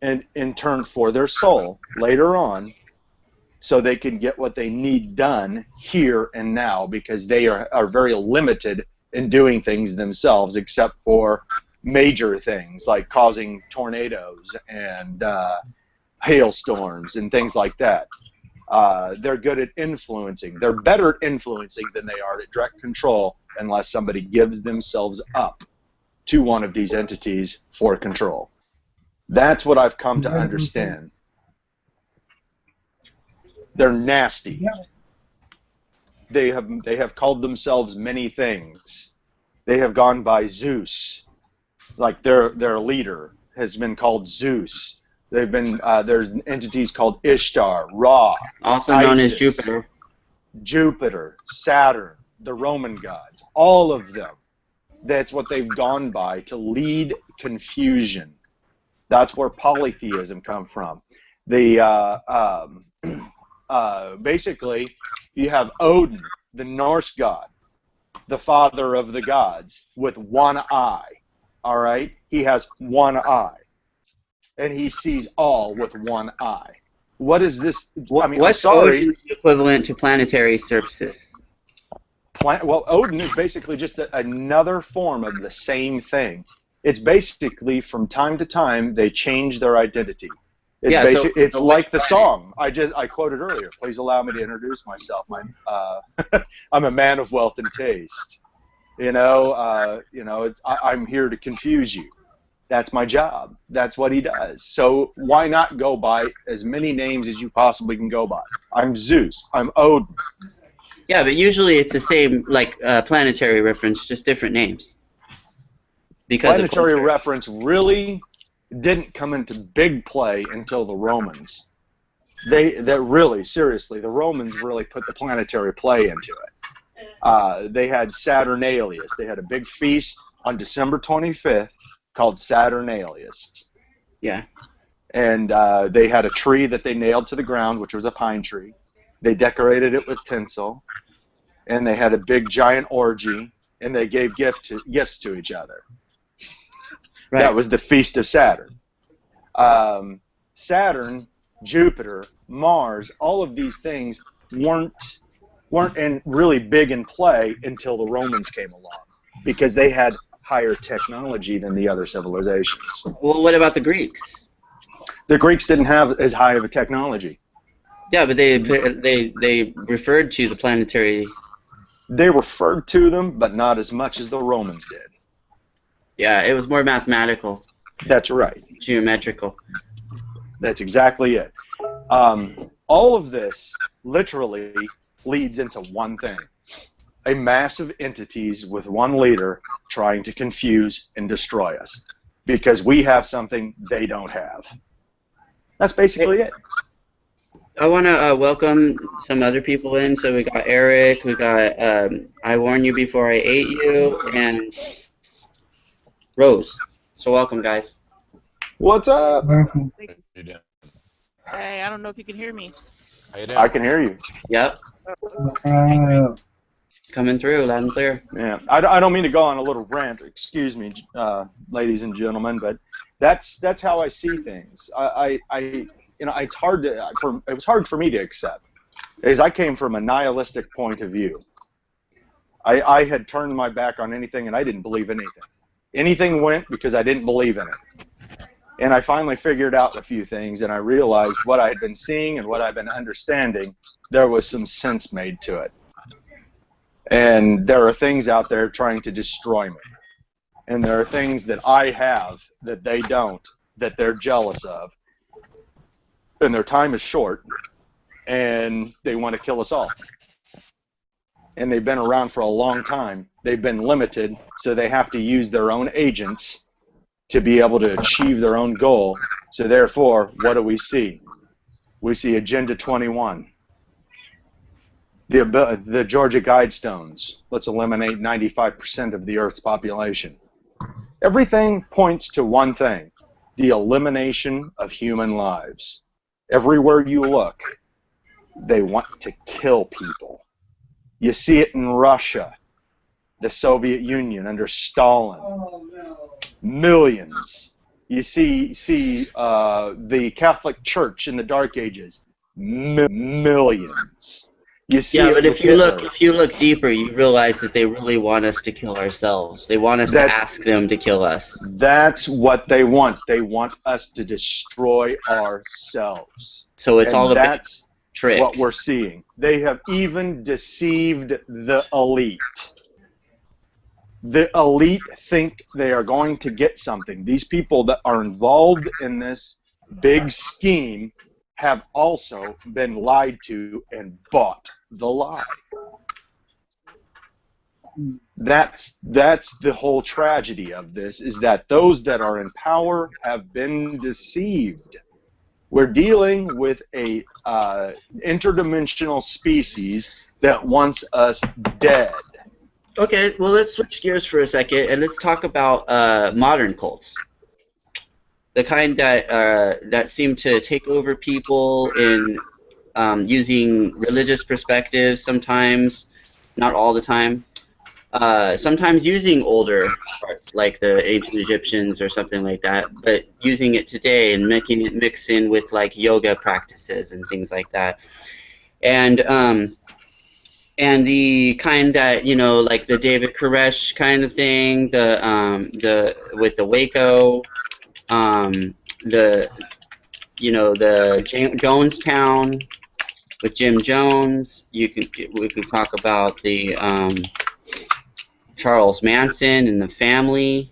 and in turn for their soul later on, so they can get what they need done here and now, because they are very limited in doing things themselves, except for major things like causing tornadoes and hailstorms and things like that. They're good at influencing. They're better at influencing than they are at direct control, unless somebody gives themselves up to one of these entities for control. That's what I've come to understand. They're nasty. They have called themselves many things. They have gone by Zeus, like their leader has been called Zeus. They've been there's entities called Ishtar, Ra, also Isis, known as Jupiter. Jupiter, Saturn, the Roman gods, all of them. That's what they've gone by to lead confusion. That's where polytheism comes from. Basically, you have Odin, the Norse god, the father of the gods, with one eye. All right, he has one eye, and he sees all with one eye. What is this? I mean, what's Odin's equivalent to planetary surfaces? Well, Odin is basically just another form of the same thing. It's basically from time to time they change their identity. It's it's like the song I quoted earlier. Please allow me to introduce myself. I'm a man of wealth and taste. I'm here to confuse you. That's my job. That's what he does. So why not go by as many names as you possibly can go by? I'm Zeus. I'm Odin. Yeah, but usually it's the same, like planetary reference, just different names. because of Planetary culture. reference really didn't come into big play until the Romans. Seriously, the Romans really put the planetary play into it. They had Saturnalius. They had a big feast on December 25th called Saturnalius. Yeah. And they had a tree that they nailed to the ground, which was a pine tree. They decorated it with tinsel, and they had a big giant orgy, and they gave gifts to each other. Right. That was the Feast of Saturn. Saturn, Jupiter, Mars, all of these things weren't really big in play until the Romans came along, because they had higher technology than the other civilizations. Well, what about the Greeks? The Greeks didn't have as high of a technology. Yeah, but they referred to the planetary. They referred to them, but not as much as the Romans did. Yeah, it was more mathematical, That's right. geometrical. That's exactly it. All of this literally leads into one thing: a massive entities with one leader trying to confuse and destroy us because we have something they don't have. That's basically it. I want to welcome some other people in. So we got Eric, we got I Warned You Before I Ate You, and Rose. So welcome, guys. What's up? How you doing? Hey, I don't know if you can hear me. How you doing? I can hear you. Yep, coming through loud and clear. Yeah, I don't mean to go on a little rant. Excuse me, ladies and gentlemen, but that's how I see things. It's hard to it was hard for me to accept, as I came from a nihilistic point of view. I had turned my back on anything, and I didn't believe anything. Anything went because I didn't believe in it. And I finally figured out a few things, and I realized what I had been seeing and what I've been understanding, there was some sense made to it. And there are things out there trying to destroy me. And there are things that I have that they don't, that they're jealous of. And their time is short, and they want to kill us all. And they've been around for a long time. They've been limited, so they have to use their own agents to be able to achieve their own goal. So therefore, what do we see? We see Agenda 21. The Georgia Guidestones. Let's eliminate 95% of the Earth's population. Everything points to one thing: the elimination of human lives. Everywhere you look, they want to kill people. You see it in Russia, the Soviet Union under Stalin. Millions. You see the Catholic Church in the Dark Ages. Millions. You see Yeah, it but with if you look deeper, you realize that they really want us to kill ourselves. They want us to ask them to kill us. That's what they want. They want us to destroy ourselves. So it's all a big trick. What we're seeing. They have even deceived the elite. The elite think they are going to get something. These people that are involved in this big scheme have also been lied to and bought the lie. That's the whole tragedy of this, is that those that are in power have been deceived. We're dealing with a interdimensional species that wants us dead. Okay, well, let's switch gears for a second and let's talk about modern cults. The kind that seem to take over people in using religious perspectives sometimes, not all the time. Sometimes using older parts like the ancient Egyptians or something like that, but using it today and making it mix in with like yoga practices and things like that. And the kind that, you know, like the David Koresh kind of thing, the with the Waco, the Jonestown with Jim Jones. We could talk about the Charles Manson and the family,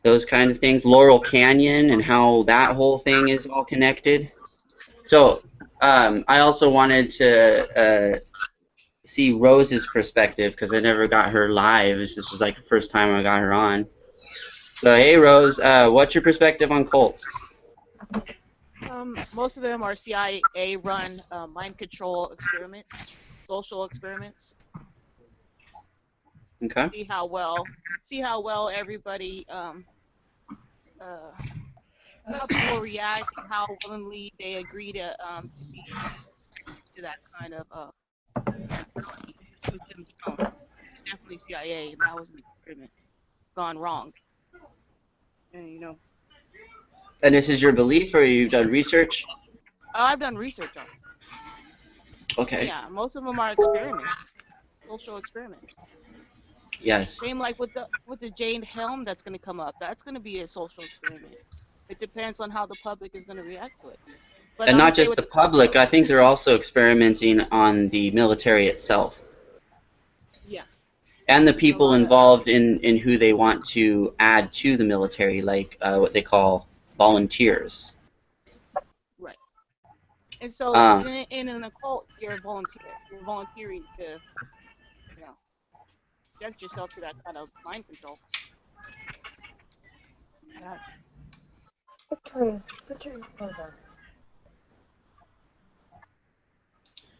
those kind of things. Laurel Canyon and how that whole thing is all connected. So I also wanted to see Rose's perspective because I never got her live. This is like the first time I got her on. So, hey, Rose, what's your perspective on cults? Most of them are CIA-run mind control experiments, social experiments. Okay. See how well everybody, how people react, how willingly they agree to be to that kind of mentality. Prove them wrong. It's definitely CIA, and that was an experiment gone wrong. And And this is your belief, or you've done research? I've done research on it. Okay. Yeah, most of them are experiments, social experiments. Yes. Same like with the Jane Helm that's going to come up. That's going to be a social experiment. It depends on how the public is going to react to it. But And I'm gonna not say just with the public, I think they're also experimenting on the military itself. yeah, And the a people lot of involved in who they want to add to the military, like what they call volunteers. right. And so in an occult, you're a volunteer. You're volunteering to, subject yourself to that kind of mind control. Yeah. Victoria, put your phone down.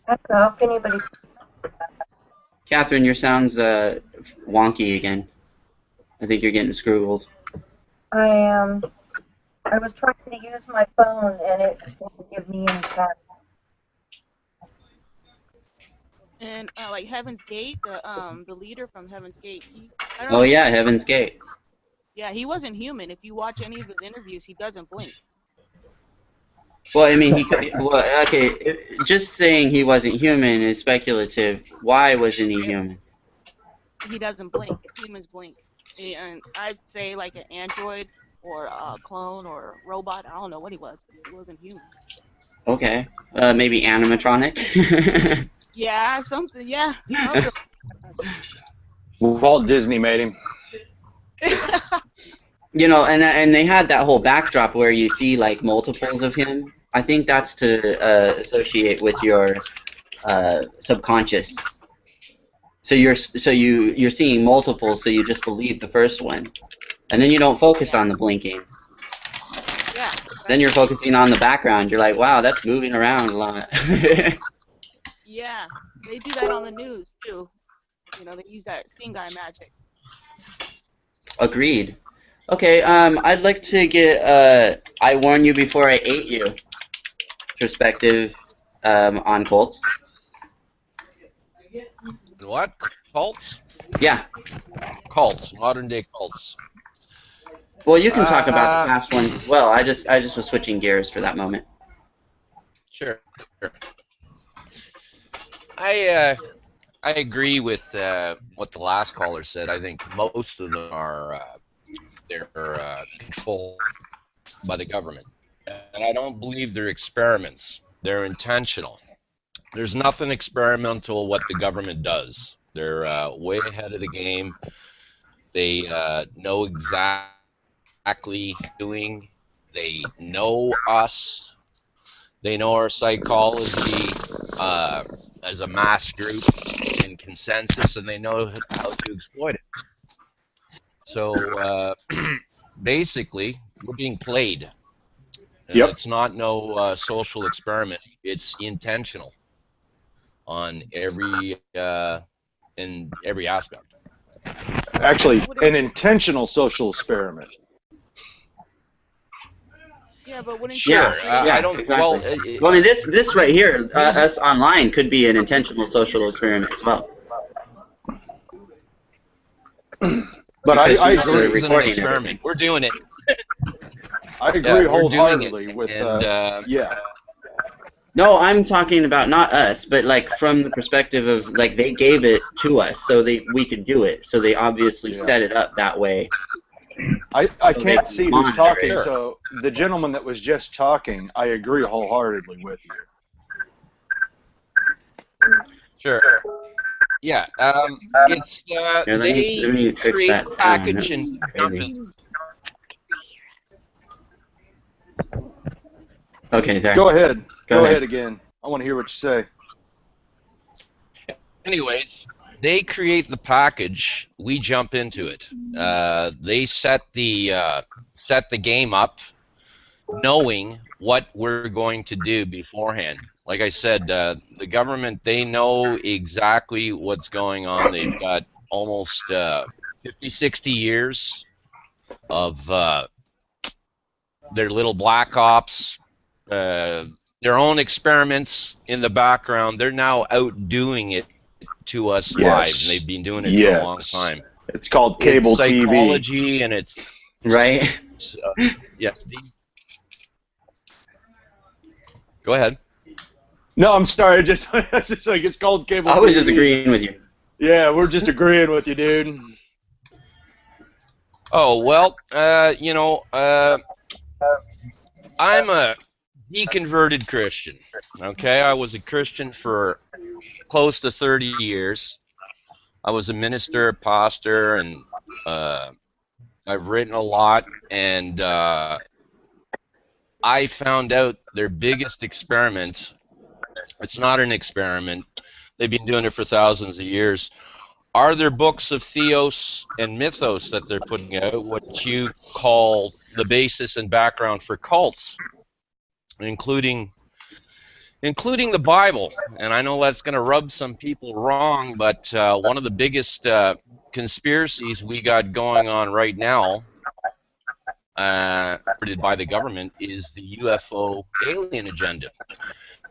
I don't know if anybody. Catherine, your sound's wonky again. I think you're getting screwed. I was trying to use my phone and it won't give me any sound. And like Heaven's Gate, the leader from Heaven's Gate, I don't Oh know. yeah, Heaven's Gate. Yeah, he wasn't human. If you watch any of his interviews, he doesn't blink. Well, I mean, he could. Well, okay, just saying he wasn't human is speculative. Why wasn't he human? He doesn't blink. Humans blink. And I'd say like an android or a clone or a robot. I don't know what he was, but he wasn't human. Okay, maybe animatronic. Yeah, something. Yeah. Walt Disney made him. You know, and they had that whole backdrop where you see like multiples of him. I think that's to associate with your subconscious. So you're seeing multiples, so you just believe the first one, and then you don't focus on the blinking. Yeah. Then you're focusing on the background. You're like, wow, that's moving around a lot. Yeah, they do that on the news too. They use that seeing guy magic. Agreed. Okay, I'd like to get I warn you before I ate you perspective on cults. What? Cults? Yeah. Cults. Modern day cults. Well, you can talk about the past ones as well. I just was switching gears for that moment. Sure. I agree with what the last caller said. I think most of them are they're controlled by the government, and I don't believe they're experiments. They're intentional. There's nothing experimental what the government does. They're way ahead of the game. They know exactly what they're doing. They know us. They know our psychology as a mass group in consensus, and they know how to exploit it. So basically, we're being played. And it's not no social experiment. It's intentional on in every aspect. Actually, an intentional social experiment. Yeah, but wouldn't Yeah, I don't. Exactly. Well, I mean, this right here, us online, could be an intentional social experiment as well. But I agree. It's an experiment. We're doing it. I agree wholeheartedly with yeah. No, I'm talking about not us, but like from the perspective of like they gave it to us so we could do it. So they obviously set it up that way. I can't see who's talking, so the gentleman that was just talking, I agree wholeheartedly with you. Sure. Yeah. It's they create the package and dump it. Okay, there. Go ahead. Go ahead again. I want to hear what you say. Anyways, they create the package, we jump into it. They set the game up, knowing what we're going to do beforehand. Like I said, the government, they know exactly what's going on. They've got almost 50, 60 years of their little black ops, their own experiments in the background. They're now outdoing it to us live, and they've been doing it for a long time. It's called cable it's psychology, TV. And it's right. Yeah, Steve. Go ahead. No, I'm sorry. Just like it's called cable TV. I was just agreeing with you. Yeah, we're just agreeing with you, dude. Oh well, you know, I'm a deconverted Christian. Okay, I was a Christian for close to 30 years. I was a minister, pastor, and I've written a lot, and I found out their biggest experiment, it's not an experiment, they've been doing it for thousands of years, are their books of theos and mythos that they're putting out, what you call the basis and background for cults, including the Bible. And I know that's going to rub some people wrong, but one of the biggest conspiracies we got going on right now, by the government, is the UFO alien agenda.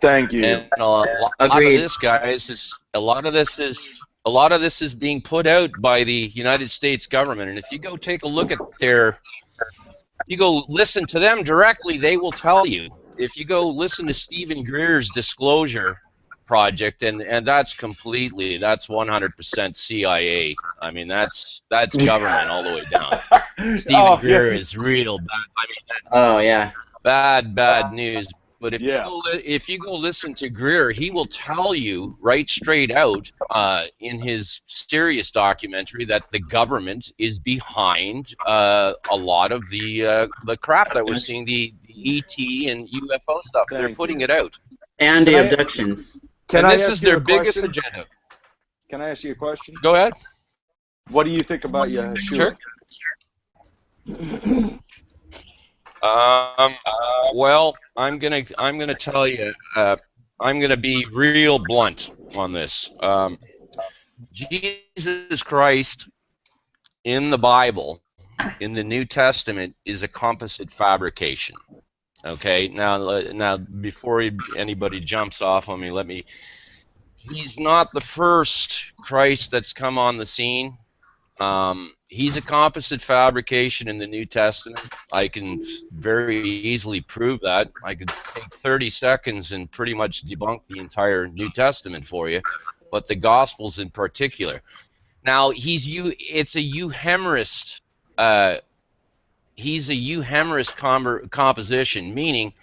Thank you. And a lot of this, guys, a lot of this is being put out by the United States government. And if you go take a look at you go listen to them directly, they will tell you. If you go listen to Stephen Greer's Disclosure Project, and that's 100% CIA. I mean, that's government all the way down. Stephen Greer is real bad. I mean, bad news. But if you go listen to Greer, he will tell you right straight out in his serious documentary that the government is behind a lot of the crap that we're seeing, the ET and UFO stuff. They're putting it out. And the abductions. And this is their biggest agenda. Can I ask you a question? Go ahead. What do you think about Yeshua? Sure. Well, I'm gonna tell you. I'm gonna be real blunt on this. Jesus Christ in the Bible, in the New Testament, is a composite fabrication. Okay. Now, before anybody jumps off on me, he's not the first Christ that's come on the scene. He's a composite fabrication in the New Testament. I can very easily prove that. I could take 30 seconds and pretty much debunk the entire New Testament for you, but the Gospels in particular. Now, it's a euhemerist. He's a euhemerist composition, meaning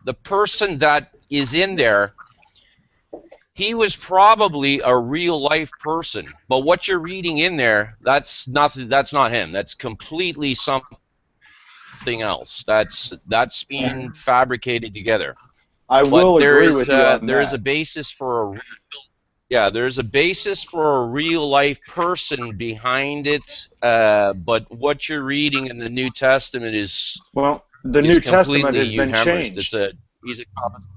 the person that is in there, he was probably a real life person, but what you're reading in there, that's nothing. That's not him. That's completely something else. That's being fabricated together. I will agree with you on that. There is a basis for there's a basis for a real life person behind it. But what you're reading in the New Testament is the New Testament has been changed. He's a composite.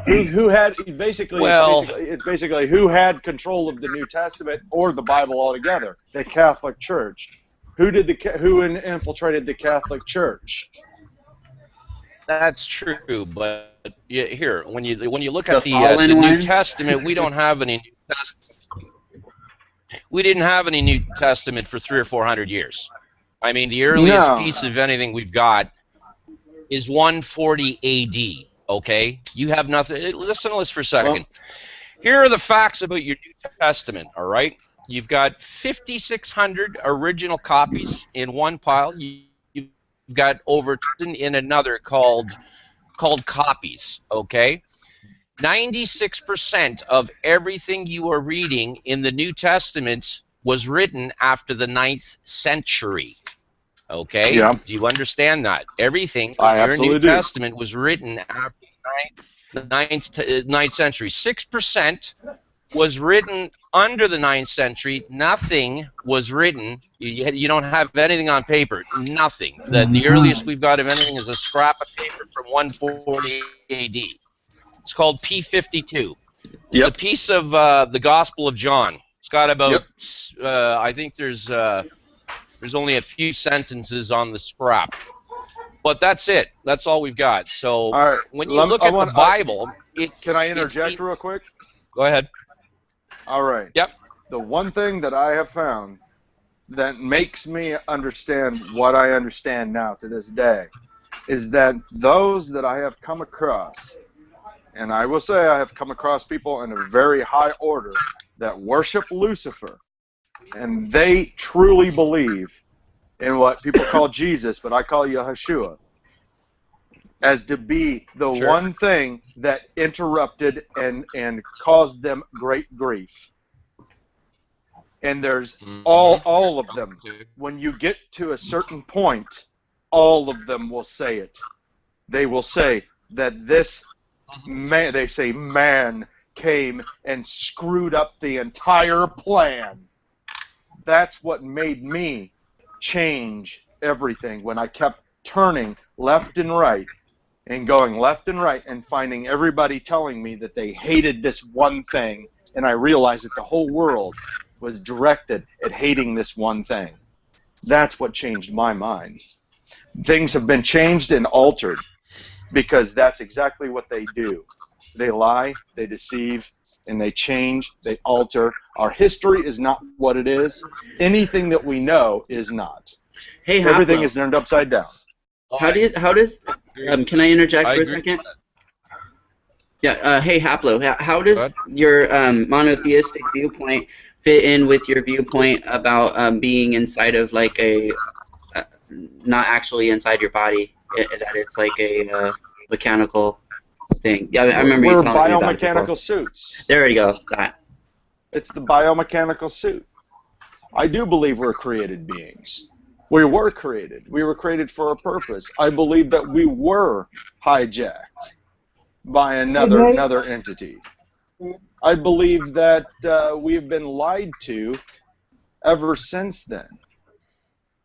Who had it's basically who had control of the New Testament or the Bible altogether? The Catholic Church. Who infiltrated the Catholic Church? That's true, but here when you look at the New Testament, we don't have any New Testament. We didn't have any New Testament for 300 or 400 years. I mean, the earliest piece of anything we've got is 140 A.D. Okay, you have nothing. Listen to this for a second. Here are the facts about your New Testament. All right, you've got 5,600 original copies in one pile. You've got over 2,000 in another called copies. Okay, 96% of everything you are reading in the New Testament was written after the 9th century. Okay? Yeah. Do you understand that? Everything I in your New do. Testament was written after the 9th century. 6% was written under the 9th century. Nothing was written. You don't have anything on paper. Nothing. The earliest we've got of anything is a scrap of paper from 140 A.D. It's called P-52. It's a piece of the Gospel of John. It's got about, I think there's only a few sentences on the scrap. But that's it. That's all we've got. So when you look at the Bible, can I interject real quick? Go ahead. All right. Yep. The one thing that I have found that makes me understand what I understand now to this day is that those that I have come across, and I will say I have come across people in a very high order that worship Lucifer, and they truly believe in what people call Jesus, but I call Yeshua, as to be the one thing that interrupted and caused them great grief. And there's all of them. When you get to a certain point, all of them will say it. They will say that this man, they say man came and screwed up the entire plan. That's what made me change everything when I kept turning left and right and going left and right and finding everybody telling me that they hated this one thing, and I realized that the whole world was directed at hating this one thing. That's what changed my mind. Things have been changed and altered because that's exactly what they do. They lie, they deceive, and they change, they alter. Our history is not what it is. Anything that we know is not. Hey, everything is turned upside down. How does can I interject for a second? Yeah, hey Haplo, how does your monotheistic viewpoint fit in with your viewpoint about being inside of like a not actually inside your body, that it's like a mechanical thing? Yeah, I remember you telling me about it before. Biomechanical suits. There you go. That. It's the biomechanical suit. I do believe we're created beings. We were created. We were created for a purpose. I believe that we were hijacked by another entity. I believe that we've been lied to ever since then.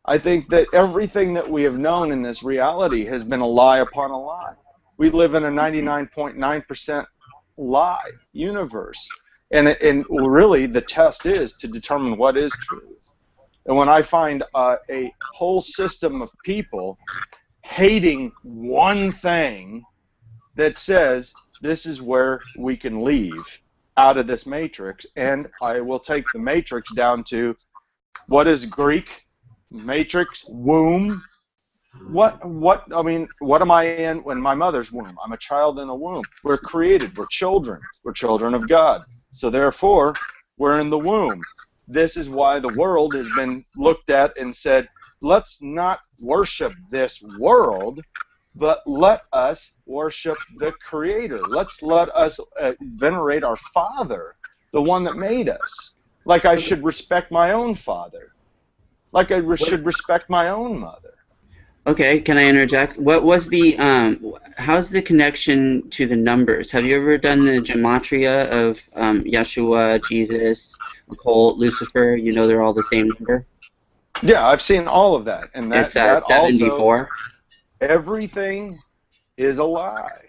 I think that everything that we have known in this reality has been a lie upon a lie. We live in a 99.9% lie universe. And really the test is to determine what is truth. And when I find a whole system of people hating one thing that says this is where we can leave out of this matrix, and I will take the matrix down to what is Greek matrix, womb. What am I in when my mother's womb? I'm a child in a womb. We're created. We're children. We're children of God. So therefore, we're in the womb. This is why the world has been looked at and said, let's not worship this world, but let us worship the Creator. Let us venerate our Father, the one that made us. Like I should respect my own father. Like I should respect my own mother. Okay, can I interject? What was the how's the connection to the numbers? Have you ever done the gematria of Yeshua, Jesus, Occult, Lucifer? You know they're all the same number. Yeah, I've seen all of that, and it's 74. Also, everything is a lie.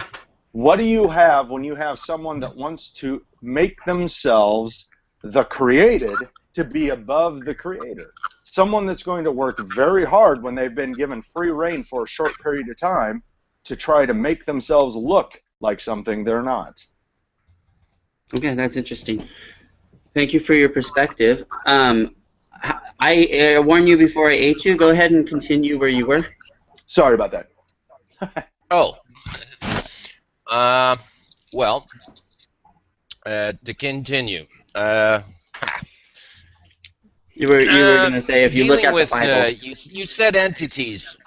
What do you have when you have someone that wants to make themselves the created to be above the Creator? Someone that's going to work very hard when they've been given free rein for a short period of time to try to make themselves look like something they're not. Okay, that's interesting. Thank you for your perspective. I warned you before I ate you. Go ahead and continue where you were. Sorry about that. Well, to continue. You were going to say if you look at the Bible. You said entities.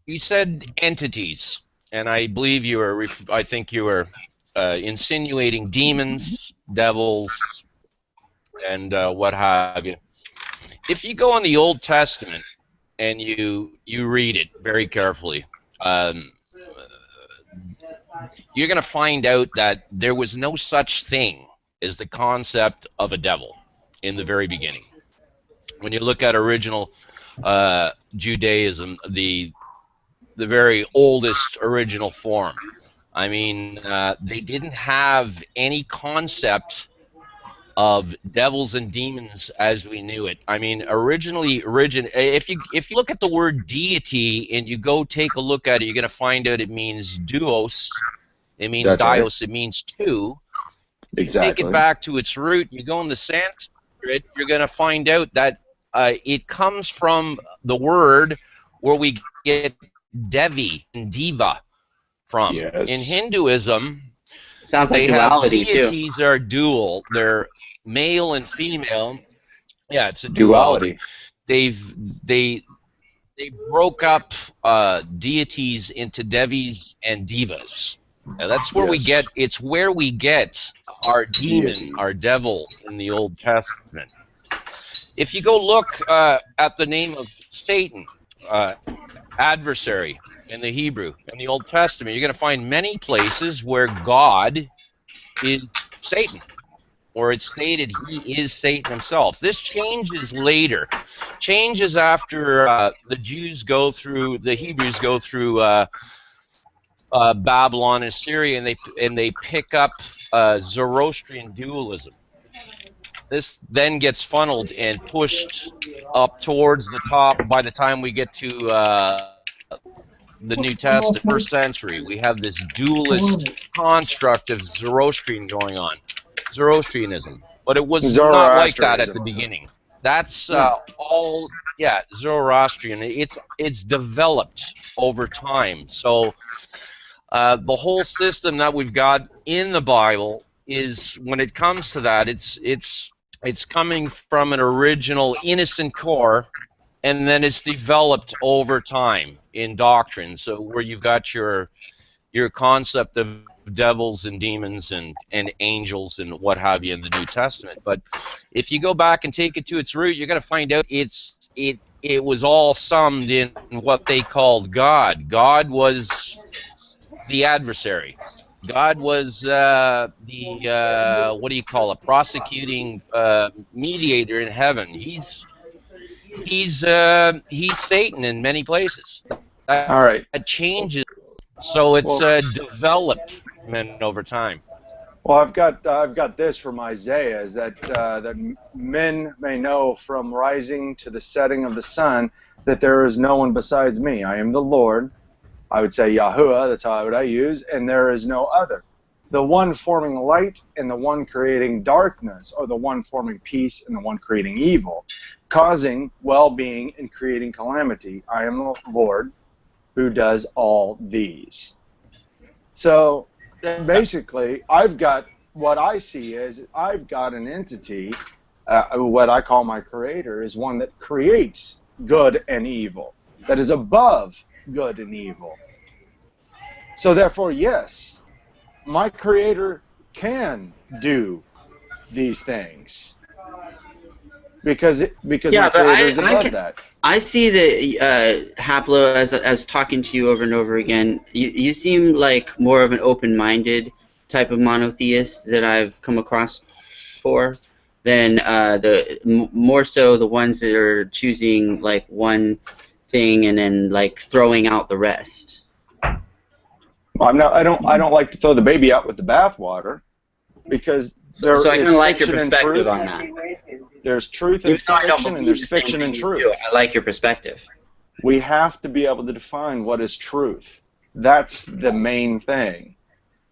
You said entities, and I believe you were. I think you were insinuating demons, devils, and what have you. If you go in the Old Testament and you read it very carefully, you're going to find out that there was no such thing is the concept of a devil in the very beginning. When you look at original Judaism, the very oldest original form, I mean, they didn't have any concept of devils and demons as we knew it. I mean, if you look at the word deity and you go take a look at it, you're going to find out it means duos. It means That's right. dios. It means two. Exactly. You take it back to its root. You go in the Sanskrit, you're going to find out that it comes from the word where we get Devi and Diva from. Yes. In Hinduism, Sounds like they have duality too. deities are dual. They're male and female. Yeah, it's a duality. They broke up deities into devis and divas. Now, that's where we get. It's where we get our demon, Deity. our devil in the Old Testament. If you go look at the name of Satan, adversary in the Hebrew, in the Old Testament, you're going to find many places where God is Satan, or it's stated he is Satan himself. This changes later. Changes after the Hebrews go through Babylon and Assyria, and they pick up Zoroastrian dualism. This then gets funneled and pushed up towards the top. By the time we get to the New Testament, first century, we have this dualist construct of Zoroastrian going on, Zoroastrianism. But it was not like that at the beginning. That's all, Zoroastrian. It's developed over time. So the whole system that we've got in the Bible is, when it comes to that, it's coming from an original innocent core, and then it's developed over time in doctrine. So where you've got your concept of devils and demons and angels and what have you in the New Testament. But if you go back and take it to its root, you're going to find out it was all summed in what they called God. God was the adversary. God was the what do you call it? Prosecuting mediator in heaven. He's Satan in many places. All right. That changes. So it's development over time. Well, I've got this from Isaiah, is that men may know from rising to the setting of the sun that there is no one besides me. I am the Lord. I would say Yahuwah, that's how I use, and there is no other. The one forming light and the one creating darkness, or the one forming peace and the one creating evil, causing well-being and creating calamity. I am the Lord who does all these. So basically, what I see is I've got an entity, what I call my creator, is one that creates good and evil, that is above good and evil. So therefore, yes, my creator can do these things because my creator is above that. I see that Haplo, as talking to you over and over again, you seem like more of an open-minded type of monotheist that I've come across for than more so the ones that are choosing like one thing and then like throwing out the rest. Well, I don't like to throw the baby out with the bathwater, because there is I like your fiction and perspective truth. on that. There's truth and fiction, and there's fiction and truth. I like your perspective. We have to be able to define what is truth. That's the main thing.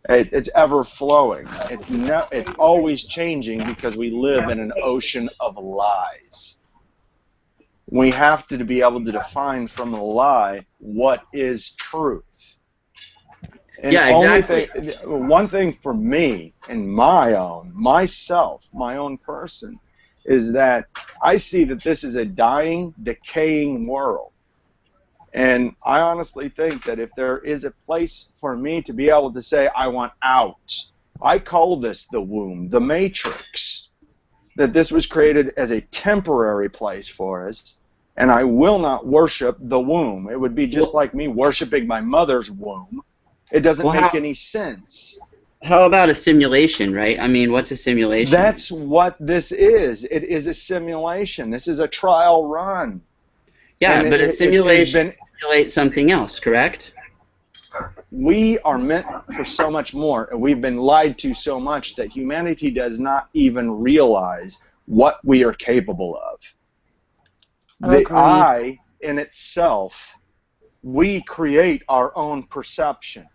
It's ever flowing. It's always changing, because we live in an ocean of lies. We have to be able to define from a lie what is truth. And yeah, exactly. One thing for me, and my own person, is that I see that this is a dying, decaying world. And I honestly think that if there is a place for me to be able to say, I want out, I call this the womb, the matrix, that this was created as a temporary place for us, and I will not worship the womb. It would be just like me worshiping my mother's womb. It doesn't make any sense. how about a simulation, right? I mean, what's a simulation? That's what this is. It is a simulation. This is a trial run. Yeah, And but a simulation been, simulates something else, correct? we are meant for so much more, and we've been lied to so much that humanity does not even realize what we are capable of. The Agreed. I in itself, we create our own perception.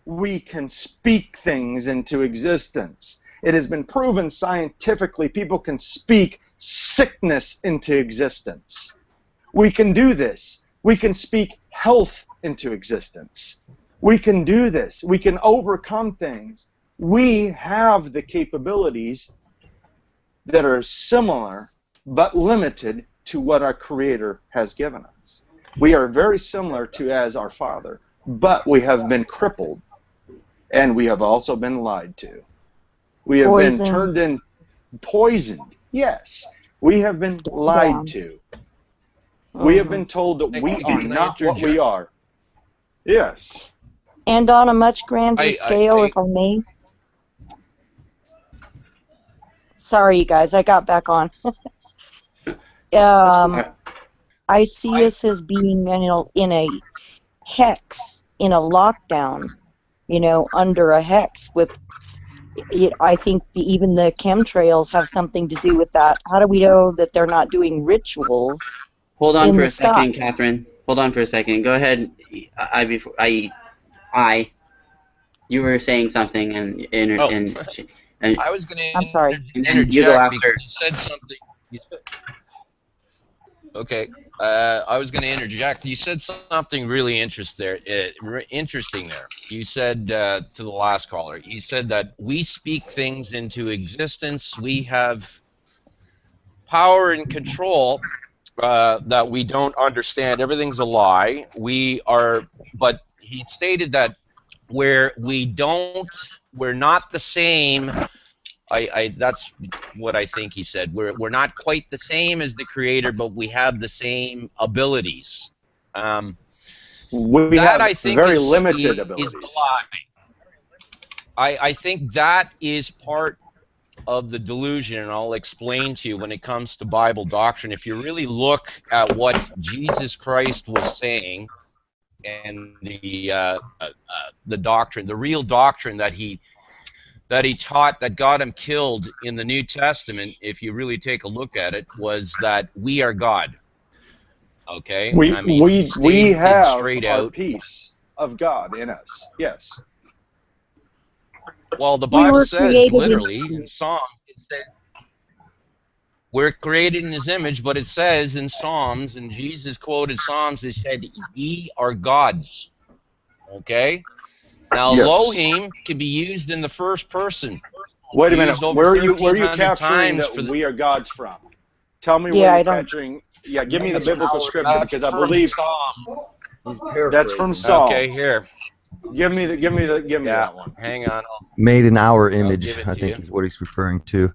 We can speak things into existence. It has been proven scientifically people can speak sickness into existence. We can do this. We can speak health into existence. We can do this. We can overcome things. We have the capabilities that are similar but limited to what our Creator has given us. We are very similar to as our Father, but we have been crippled, and we have also been lied to. We have been turned in, poisoned. Yes, we have been lied to. We have been told that we are not what we are. Yes. And on a much grander scale, if I may. Sorry, you guys, I got back on. I see us as being, in a hex, in a lockdown, under a hex with, I think even the chemtrails have something to do with that. How do we know that they're not doing rituals? Hold on for a second, Catherine. Hold on for a second. Go ahead. You were saying something, and I was going to. I'm sorry. Interject You go after. because you said something. Okay. I was going to interject. You said something really interesting there. You said to the last caller. You said that we speak things into existence. We have power and control that we don't understand. Everything's a lie. But he stated that we're not the same. That's what I think he said. We're not quite the same as the Creator, but we have the same abilities. We have very limited abilities. Is the lie. I think that is part of the delusion, and I'll explain to you when it comes to Bible doctrine. If you really look at what Jesus Christ was saying and the doctrine, the real doctrine that he taught that got him killed in the New Testament, if you really take a look at it, was that we are God. Okay? We have straight our out. piece of God in us. Yes. Well, the Bible says literally in Psalm, it says we're created in His image, but it says in Psalms, and Jesus quoted Psalms, it said, "Ye are gods." Okay. Now, yes. Elohim can be used in the first person. Wait a minute. Where are you capturing that we are gods from? Tell me where you're capturing. Yeah, give me the biblical scripture because I believe that's from Psalms. Okay, here. Give me that one. Hang on. Made in our image, I think is what he's referring to.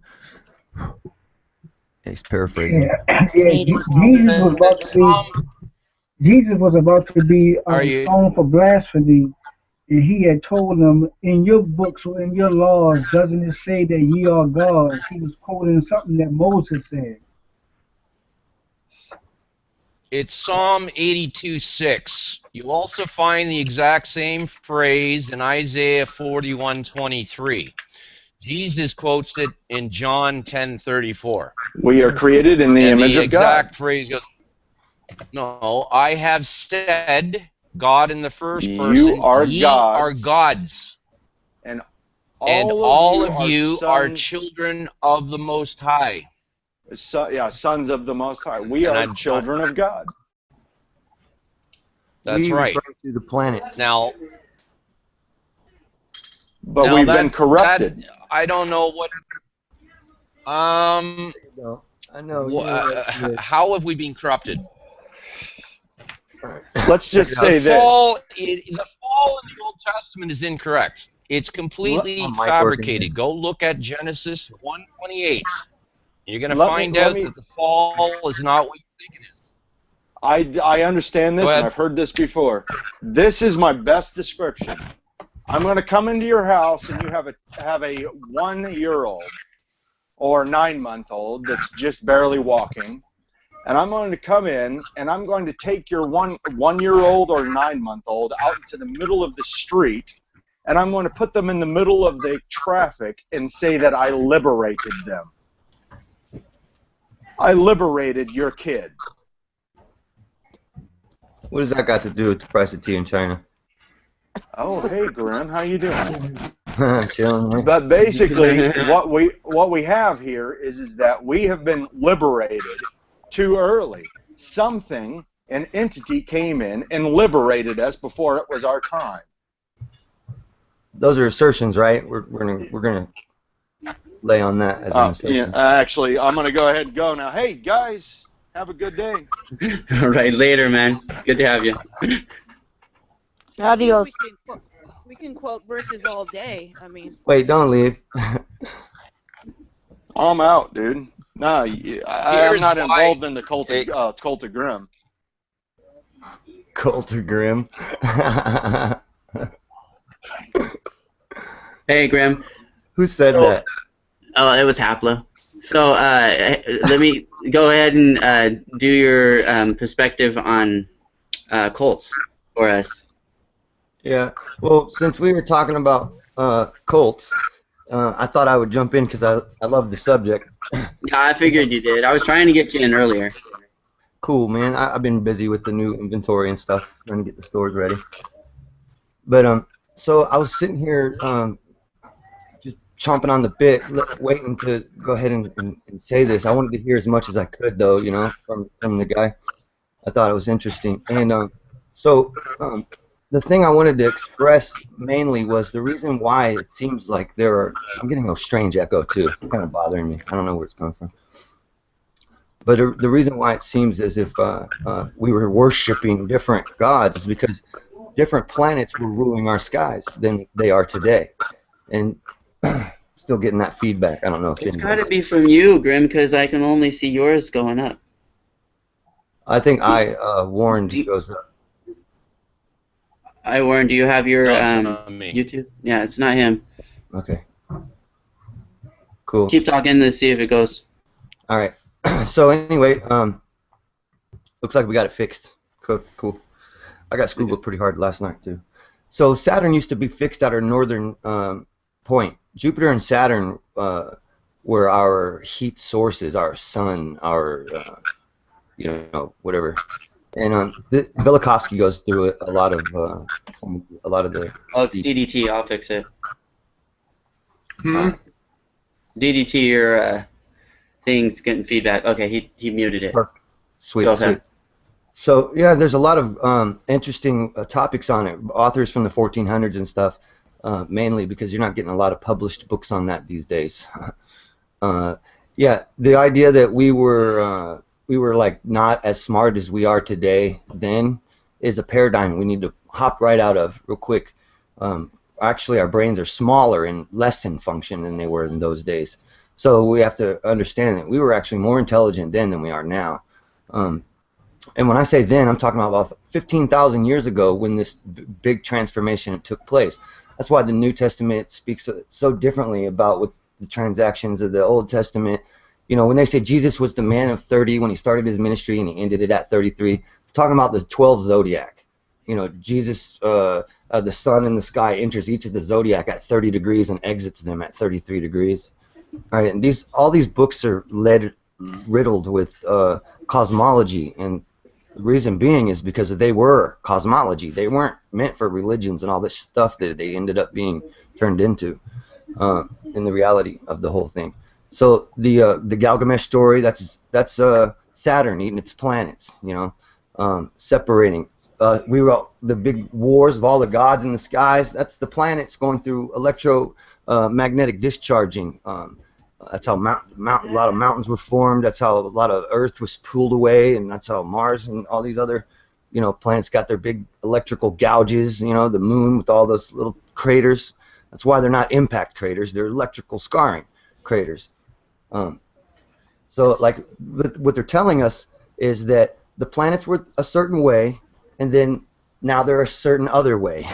He's paraphrasing. Yeah, Jesus was about to be stoned for blasphemy, and he had told them, in your books or in your laws, doesn't it say that ye are gods? He was quoting something that Moses said. It's Psalm 82:6. You also find the exact same phrase in Isaiah 41:23. Jesus quotes it in John 10:34. We are created in the image of God. The exact phrase goes, no, I have said, God in the first person, ye are gods. And all of you are children of the Most High. Sons of the Most High. We are children of God. That's right. To the planets. Now, but we've been corrupted. I don't know what. I know. How have we been corrupted? Let's just say this. The fall in the Old Testament is incorrect. It's completely fabricated. Go look at Genesis 1:28. You're going to find out that the fall is not what you think it is. I understand this, and I've heard this before. This is my best description. I'm going to come into your house and you have a 1-year-old or 9-month-old that's just barely walking, and I'm going to come in and I'm going to take your 1-year-old or 9-month-old out into the middle of the street, and I'm going to put them in the middle of the traffic and say that I liberated them. I liberated your kid. What does that got to do with the price of tea in China? Oh, hey, Grim, how you doing? Chilling, man. But basically, what we have here is that we have been liberated too early. Something, an entity came in and liberated us before it was our time. Those are assertions, right? We're gonna lay on that as an assertion. Yeah, actually, I'm gonna go ahead and go now. Hey, guys, have a good day. All right, later, man. Good to have you. Adios. We can quote verses all day. I mean. Wait, don't leave. I'm out, dude. No, I'm not involved in the cult of Grim. Cult of Grim. Hey, Grim. Who said that? Oh, it was Hapla. So let me go ahead and do your perspective on cults for us. Yeah. Well, since we were talking about cults, I thought I would jump in because I love the subject. Yeah, I figured you did. I was trying to get you in earlier. Cool, man. I've been busy with the new inventory and stuff, trying to get the stores ready. But so I was sitting here just chomping on the bit, waiting to go ahead and say this. I wanted to hear as much as I could, though, you know, from the guy. I thought it was interesting. And so the thing I wanted to express mainly was the reason why it seems like I'm getting a strange echo too. It's kind of bothering me. I don't know where it's coming from. But the reason why it seems as if we were worshiping different gods is because different planets were ruling our skies than they are today. And still getting that feedback. I don't know if it's got to be from you, Grim, because I can only see yours going up. I think I warned goes up. I warned. Do you have your No, me. YouTube? Yeah, it's not him. Okay. Cool. Keep talking to see if it goes. All right. So anyway, looks like we got it fixed. Cool. I got screwed up pretty hard last night too. So Saturn used to be fixed at our northern point. Jupiter and Saturn were our heat sources, our sun, our whatever. And Velikovsky goes through a lot of the. Oh, it's DDT. I'll fix it. Hmm? DDT, your thing's getting feedback. Okay, he muted it. Perfect. Sweet. Go ahead. So yeah, there's a lot of interesting topics on it. Authors from the 1400s and stuff, mainly because you're not getting a lot of published books on that these days. Yeah, the idea that we were like not as smart as we are today then is a paradigm we need to hop right out of real quick. Actually, our brains are smaller and less in function than they were in those days. So we have to understand that we were actually more intelligent then than we are now. And when I say then, I'm talking about 15,000 years ago when this big transformation took place. That's why the New Testament speaks so differently about what the transactions of the Old Testament. You know, when they say Jesus was the man of 30 when he started his ministry and he ended it at 33, we're talking about the 12 zodiac. You know, Jesus, the sun in the sky enters each of the zodiac at 30 degrees and exits them at 33 degrees. All right, and all these books are riddled with cosmology, and the reason being is because they were cosmology. They weren't meant for religions and all this stuff that they ended up being turned into in the reality of the whole thing. So the Gilgamesh story, that's Saturn eating its planets, you know, separating. We wrote the big wars of all the gods in the skies. That's the planets going through electromagnetic discharging. That's how a lot of mountains were formed. That's how a lot of Earth was pulled away, and that's how Mars and all these other, you know, planets got their big electrical gouges. You know, the Moon with all those little craters. That's why they're not impact craters. They're electrical scarring craters. So, like, what they're telling us is that the planets were a certain way, and then now they're a certain other way.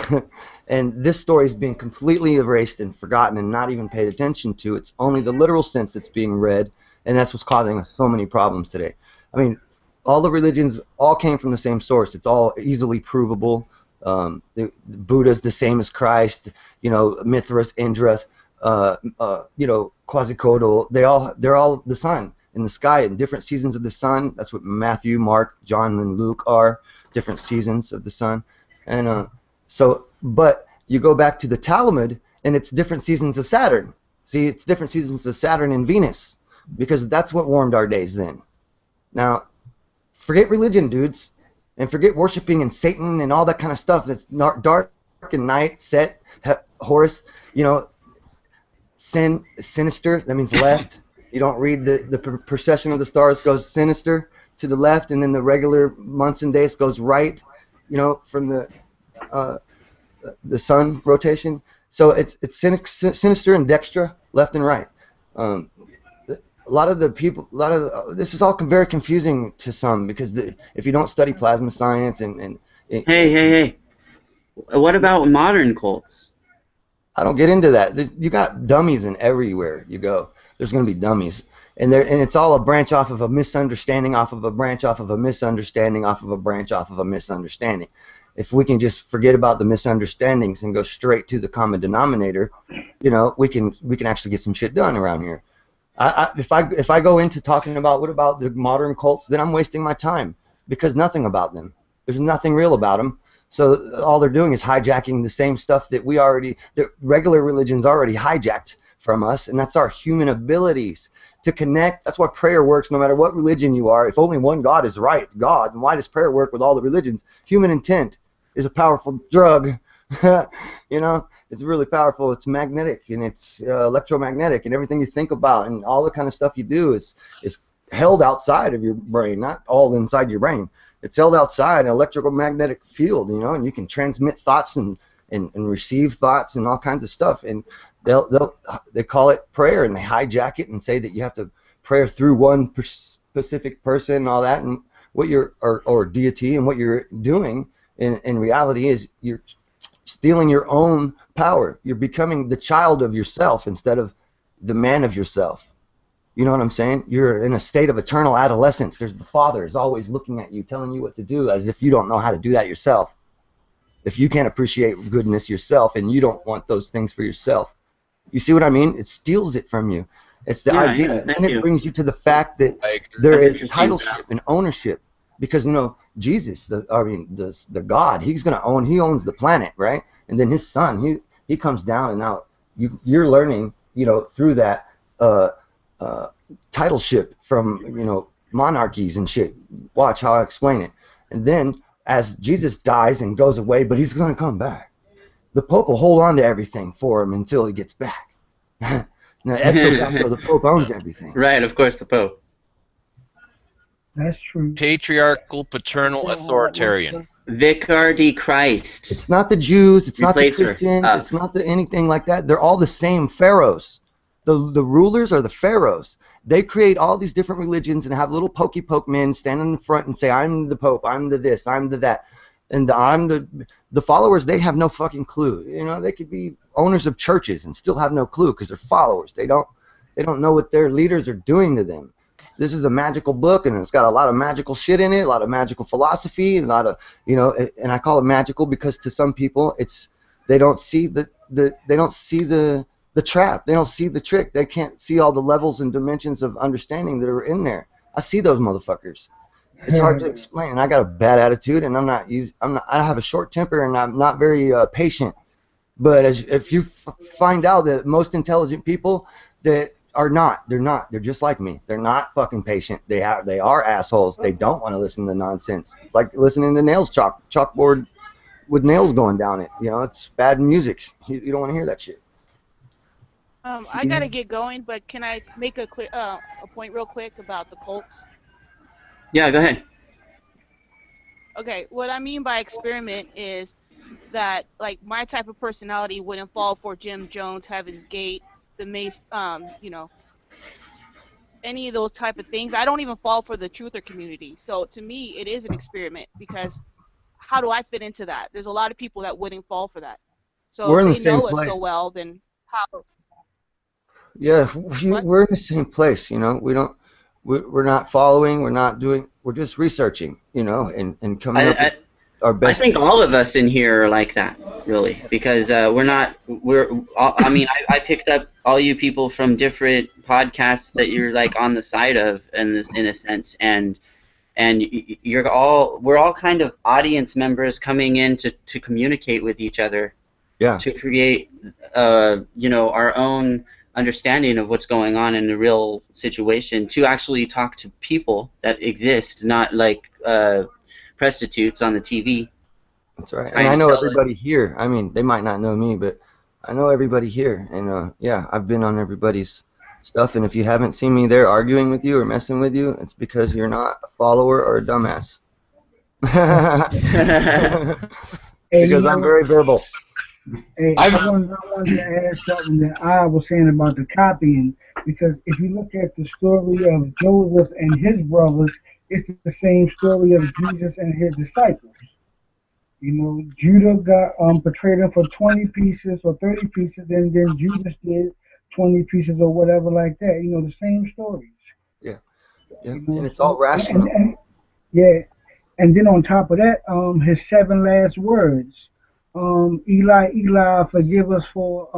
And this story is being completely erased and forgotten and not even paid attention to. It's only the literal sense that's being read, and that's what's causing us so many problems today. I mean, all the religions all came from the same source. It's all easily provable. Buddha's the same as Christ. You know, Mithras, Indra, you know, Quetzalcoatl. They're all the sun in the sky in different seasons of the sun. That's what Matthew, Mark, John, and Luke are. Different seasons of the sun. And but you go back to the Talmud, and it's different seasons of Saturn. See, it's different seasons of Saturn and Venus, because that's what warmed our days then. Now, forget religion, dudes, and forget worshiping and Satan and all that kind of stuff. That's dark and night, set, Horus, you know, sinister, that means left. You don't read the procession of the stars goes sinister to the left, and then the regular months and days goes right, you know, from the sun rotation. So it's sinister and dextra, left and right. A lot of this is all very confusing to some, because if you don't study plasma science Hey, what about modern cults? I don't get into that. You got dummies in everywhere you go. There's going to be dummies, and it's all a branch off of a misunderstanding, off of a branch off of a misunderstanding, off of a branch off of a misunderstanding. If we can just forget about the misunderstandings and go straight to the common denominator, you know, we can actually get some shit done around here. If I go into talking about what about the modern cults, then I'm wasting my time, because nothing about them. There's nothing real about them. So all they're doing is hijacking the same stuff that the regular religions already hijacked from us, and that's our human abilities to connect. That's why prayer works no matter what religion you are. If only one God is right, God, then why does prayer work with all the religions? Human intent is a powerful drug. You know, it's really powerful. It's magnetic, and it's electromagnetic, and everything you think about and all the kind of stuff you do is held outside of your brain, not all inside your brain. It's held outside an electromagnetic field, you know, and you can transmit thoughts and receive thoughts and all kinds of stuff. And they call it prayer, and they hijack it and say that you have to pray through one specific person and all that, and what you're or deity, and what you're doing in reality is you're stealing your own power. You're becoming the child of yourself instead of the man of yourself. You know what I'm saying? You're in a state of eternal adolescence. There's the Father is always looking at you, telling you what to do, as if you don't know how to do that yourself. If you can't appreciate goodness yourself, and you don't want those things for yourself. You see what I mean? It steals it from you. It's the idea, and it brings you to the fact that there is titleship and ownership, because, you know, Jesus, the God, he owns the planet, right? And then his son, he comes down, and now you're learning, you know, through that titleship from, you know, monarchies and shit. Watch how I explain it. And then as Jesus dies and goes away, but he's going to come back, the Pope will hold on to everything for him until he gets back. Now, ipso facto, the Pope owns everything. Right, of course, the Pope. That's true. Patriarchal, paternal, authoritarian. Vicar de Christ. It's not the Jews, it's not the Replacer. Christians, it's not anything like that. They're all the same pharaohs. The rulers are the pharaohs. They create all these different religions and have little pokey poke men stand in the front and say, I'm the Pope, I'm the this, I'm the that. And the followers, they have no fucking clue. You know, they could be owners of churches and still have no clue, because they're followers. They don't know what their leaders are doing to them. This is a magical book, and it's got a lot of magical shit in it, a lot of magical philosophy, a lot of, you know, and I call it magical because to some people they don't see the trap. They don't see the trick. They can't see all the levels and dimensions of understanding that are in there. I see those motherfuckers. It's hard to explain. And I got a bad attitude, and I have a short temper, and I'm not very patient. But if you find out that most intelligent people that they're just like me. They're not fucking patient. They are assholes. They don't want to listen to nonsense. It's like listening to nails chalkboard with nails going down it. You know, it's bad music. You don't want to hear that shit. I gotta get going, but can I make a point real quick about the cults? Yeah, go ahead. Okay, what I mean by experiment is that, like, my type of personality wouldn't fall for Jim Jones, Heaven's Gate, the Mace, you know, any of those type of things. I don't even fall for the truther community. So to me, it is an experiment, because how do I fit into that? There's a lot of people that wouldn't fall for that. So We're if in the they same know us place. so well, then how? Yeah, What? we're in the same place. We're not following. We're not doing. We're just researching. And coming up with I, our I best. think all of us in here are like that, really, because we're not. I mean, I picked up all you people from different podcasts that you're like on the side of, in a sense, and we're all kind of audience members coming in to communicate with each other, Yeah. to create, our own understanding of what's going on in the real situation, to actually talk to people that exist, not like prostitutes on the TV. That's right. And Trying I to know tell it. everybody here. I mean, they might not know me, but I know everybody here. And yeah, I've been on everybody's stuff. And if you haven't seen me there arguing with you or messing with you, it's because you're not a follower or a dumbass. Hey, Because I'm very verbal. Hey, I wanted to add something that I was saying about the copying, because if you look at the story of Joseph and his brothers, it's the same story of Jesus and his disciples. Judah got portrayed him for 20 pieces or 30 pieces, and then Judas did 20 pieces or whatever like that. The same stories. Yeah. Yeah. You know, And it's all so rational. yeah, and then on top of that, his 7 last words. Eli, Eli, forgive us for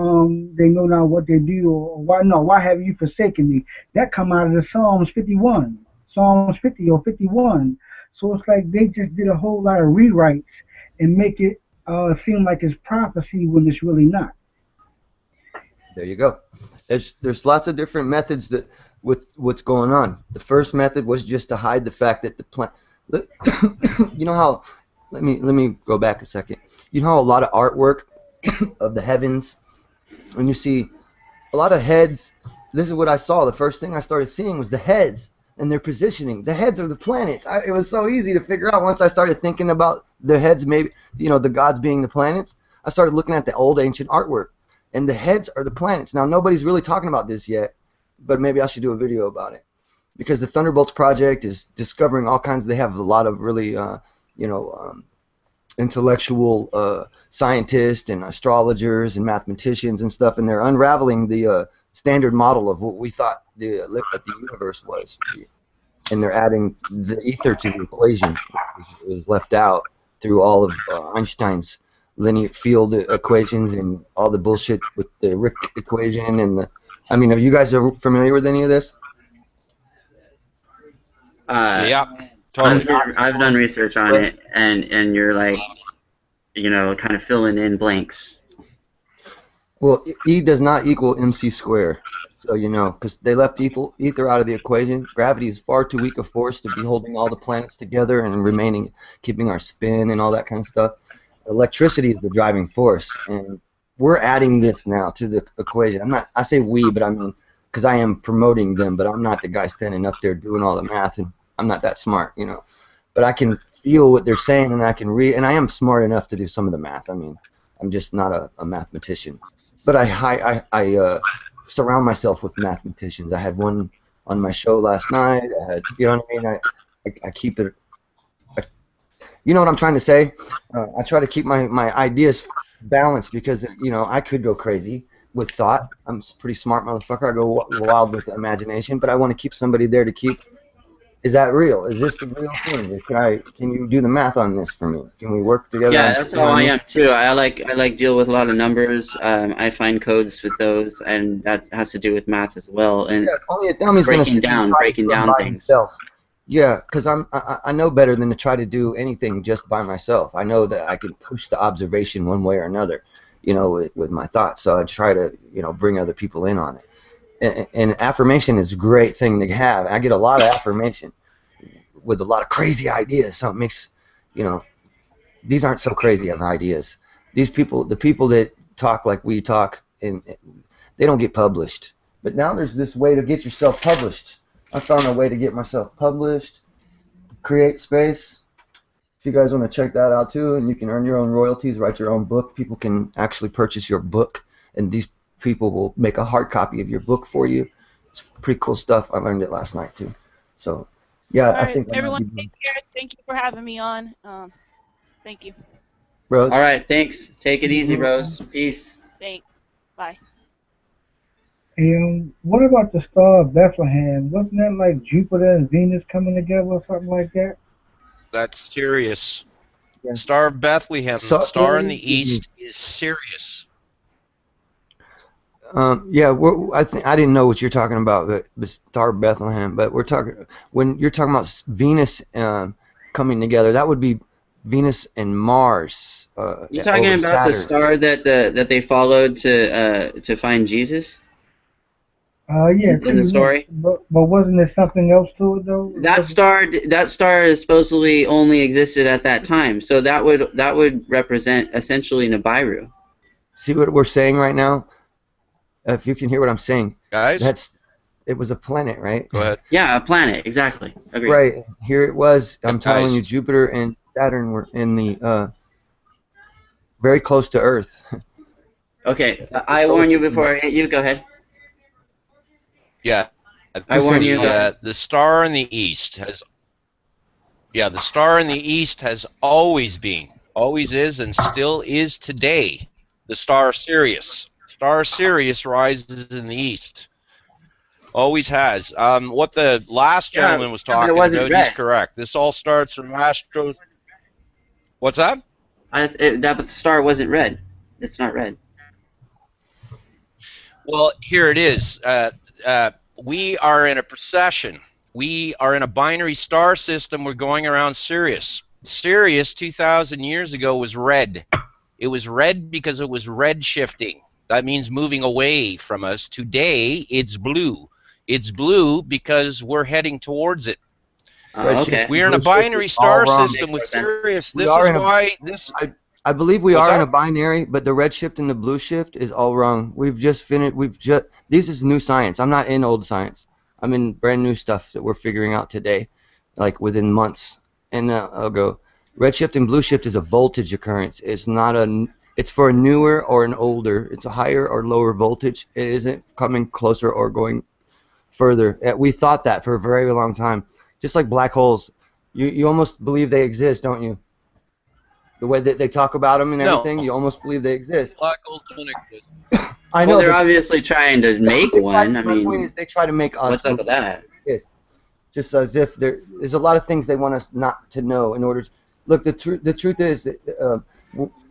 they know not what they do, or why have you forsaken me? That come out of the Psalms 51, Psalms 50 or 51. So it's like they just did a whole lot of rewrites and make it seem like it's prophecy when it's really not. There you go. There's lots of different methods that with what's going on. The first method was just to hide the fact that the plant. You know how? Let me go back a second. You know how a lot of artwork of the heavens, when you see a lot of heads. This is what I saw. The first thing I started seeing was the heads and their positioning. The heads are the planets. It was so easy to figure out once I started thinking about the heads, maybe the gods being the planets. I started looking at the old ancient artwork, and the heads are the planets. Now nobody's really talking about this yet, but maybe I should do a video about it, because the Thunderbolts project is discovering all kinds. They have a lot of really intellectual scientists and astrologers and mathematicians and stuff, and they're unraveling the standard model of what we thought the universe was, and they're adding the ether to the equation. It was left out through all of Einstein's linear field equations and all the bullshit with the Rick equation and I mean, are you guys familiar with any of this? Yeah, totally. I've done research on it, and you're like, kind of filling in blanks. Well, E does not equal mc squared, so because they left ether out of the equation. Gravity is far too weak a force to be holding all the planets together and keeping our spin and all that kind of stuff. Electricity is the driving force, and we're adding this now to the equation. I say we, but I mean, because I am promoting them, but I'm not the guy standing up there doing all the math, and I'm not that smart, But I can feel what they're saying, and I can read, and I am smart enough to do some of the math. I mean, I'm just not a mathematician. But I surround myself with mathematicians. I had one on my show last night. I had, what I mean? I keep it. You know what I'm trying to say? I try to keep my ideas balanced, because I could go crazy with thought. I'm a pretty smart motherfucker. I go wild with the imagination, but I want to keep somebody there to keep. Is that real? Is this the real thing? Can you do the math on this for me? Can we work together? Yeah, that's how I am too. I like deal with a lot of numbers. I find codes with those, and that has to do with math as well. And yeah, only a dummy's breaking down things. Himself. Yeah, because I know better than to try to do anything just by myself. I know that I can push the observation one way or another, with my thoughts. So I try to bring other people in on it. And affirmation is a great thing to have. I get a lot of affirmation with a lot of crazy ideas. So it makes, these aren't so crazy of ideas. The people that talk like we talk, and they don't get published. But now there's this way to get yourself published. I found a way to get myself published, create space. If you guys want to check that out too, and you can earn your own royalties, write your own book. People can actually purchase your book, and these people will make a hard copy of your book for you. It's pretty cool stuff. I learned it last night too. So, yeah, All right, I think everyone, take care. Thank you for having me on. Thank you. Rose. All right, thanks. Take it easy, Rose. Peace. Thanks. Bye. And what about the star of Bethlehem? Wasn't that like Jupiter and Venus coming together or something like that? That's Sirius. Yeah. Star of Bethlehem, So- star in the east is Sirius. Yeah, I didn't know what you're talking about, the Star of Bethlehem, but we're talking when you're talking about Venus coming together. That would be Venus and Mars. You talking over about the Saturn. star that they followed to find Jesus Yeah. in the story? But wasn't there something else to it though? That star is supposedly only existed at that time, so that would represent essentially Nibiru. See what we're saying right now? If you can hear what I'm saying, Guys? It was a planet, right? Go ahead. Yeah, a planet, exactly. Agreed. Right. Here it was. I'm telling Guys. you, Jupiter and Saturn were in the very close to Earth. Okay, I warn you before you go ahead. Yeah. I warn you. The star in the east has. Yeah, the star in the east has always been, always is, and still is today. The star Sirius. Star Sirius rises in the east. Always has. What the last gentleman was talking about, he's correct. This all starts from astros. What's that? But the star wasn't red. It's not red. Well, here it is. We are in a precession. We are in a binary star system. We're going around Sirius. Sirius 2,000 years ago was red. It was red because it was red shifting. That means moving away from us. Today, it's blue. It's blue because we're heading towards it. Okay. We're in a binary star system with Sirius. This is why this. I believe we are in a binary, but the red shift and the blue shift is all wrong. We've just finished. This is new science. I'm not in old science. I'm in brand new stuff that we're figuring out today, like within months. And I'll go. Red shift and blue shift is a voltage occurrence. It's not a. It's for a newer or an older. It's a higher or lower voltage. It isn't coming closer or going further. We thought that for a very long time. Just like black holes, you almost believe they exist, don't you? The way that they talk about them and everything, you almost believe they exist. Black holes don't exist. I know. Well, they're obviously trying to make one. I mean, my point is they try to make us. What's up with that? Yes. Just as if there's a lot of things they want us not to know in order to look. The truth is that,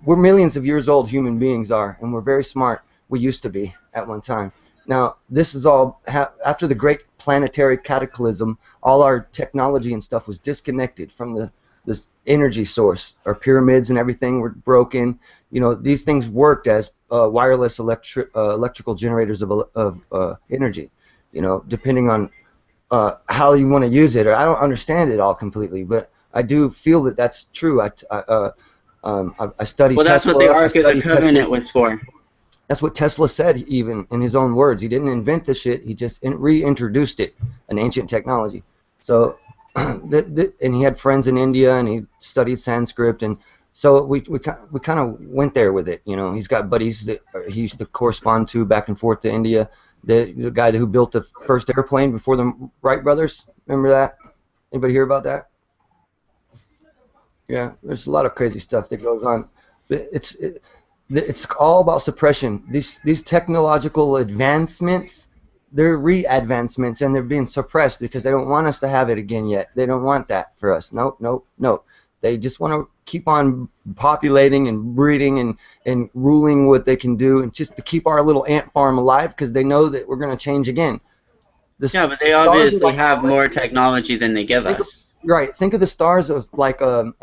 we're millions of years old. Human beings are, and we're very smart. We used to be at one time. Now, this is all after the great planetary cataclysm. All our technology and stuff was disconnected from this energy source. Our pyramids and everything were broken. You know, these things worked as wireless electrical generators of energy. You know, depending on how you want to use it. Or I don't understand it all completely, but I do feel that that's true. I studied. Well, that's Tesla, what the Ark of the Covenant Tesla. was for. That's what Tesla said, even in his own words. He didn't invent the shit. He just reintroduced it, an ancient technology. So, and he had friends in India, and he studied Sanskrit, and so we kind of went there with it. You know, he's got buddies that he used to correspond to back and forth to India. The guy who built the first airplane before the Wright brothers. Remember that? Anybody hear about that? Yeah, there's a lot of crazy stuff that goes on. It's all about suppression. These technological advancements, they're re-advancements, and they're being suppressed because they don't want us to have it again yet. They don't want that for us. Nope. They just want to keep on populating and breeding and ruling what they can do, and just to keep our little ant farm alive because they know that we're going to change again. Yeah, but they obviously have more technology than they give us. Right. Think of the stars as like an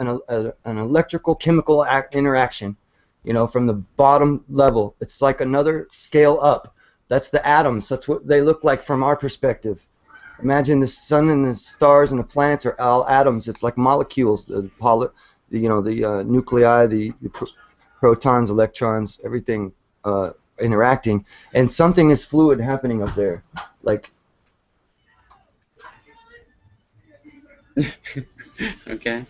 electrical chemical interaction. You know, from the bottom level, it's like another scale up. That's the atoms. That's what they look like from our perspective. Imagine the sun and the stars and the planets are all atoms. It's like molecules. The nuclei, the protons, electrons, everything interacting, and something is fluid happening up there, like. Okay.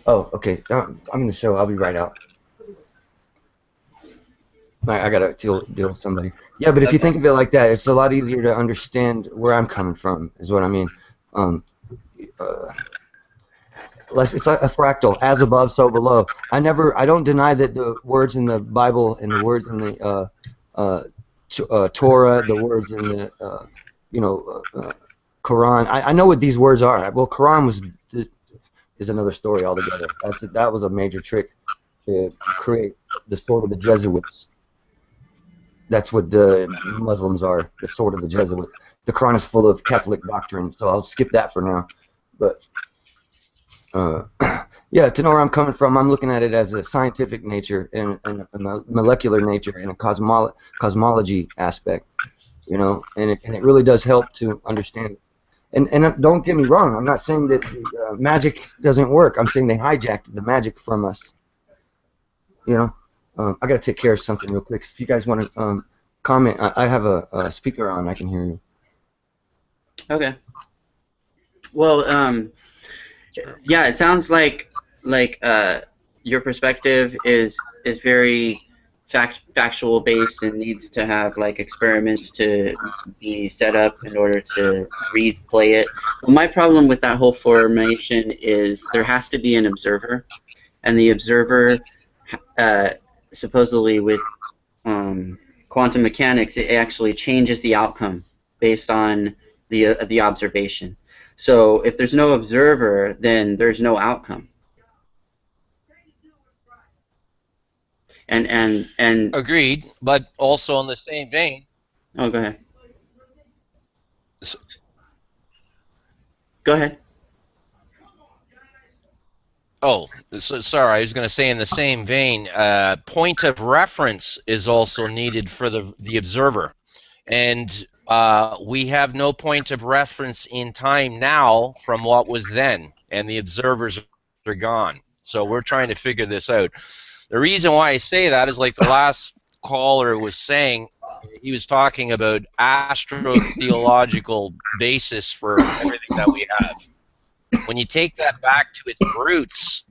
Oh, okay. I'm in the show. I'll be right out. I gotta deal with somebody. Yeah, but if you think of it like that, it's a lot easier to understand where I'm coming from. Is what I mean. It's a fractal, as above, so below. I don't deny that the words in the Bible and the words in the Torah, the words in the Quran. I know what these words are. Well, Quran is another story altogether. That was a major trick to create the sword of the Jesuits. That's what the Muslims are, the sword of the Jesuits. The Quran is full of Catholic doctrine, so I'll skip that for now. But yeah, to know where I'm coming from, I'm looking at it as a scientific nature and a molecular nature and a cosmology aspect, you know, and it really does help to understand. And don't get me wrong, I'm not saying that magic doesn't work. I'm saying they hijacked the magic from us, you know. I got to take care of something real quick. If you guys want to comment, I have a speaker on. I can hear you. Okay. Well, yeah, it sounds like your perspective is very factual based and needs to have like experiments to be set up in order to replay it. Well, my problem with that whole formation is there has to be an observer, and the observer supposedly with quantum mechanics, it actually changes the outcome based on the observation. So if there's no observer, then there's no outcome. And agreed, but also in the same vein. Oh, go ahead. Go ahead. Oh, so, sorry, I was going to say in the same vein, point of reference is also needed for the observer. And we have no point of reference in time now from what was then, and the observers are gone. So we're trying to figure this out. The reason why I say that is like the last caller was saying, he was talking about astrotheological basis for everything that we have. When you take that back to its roots,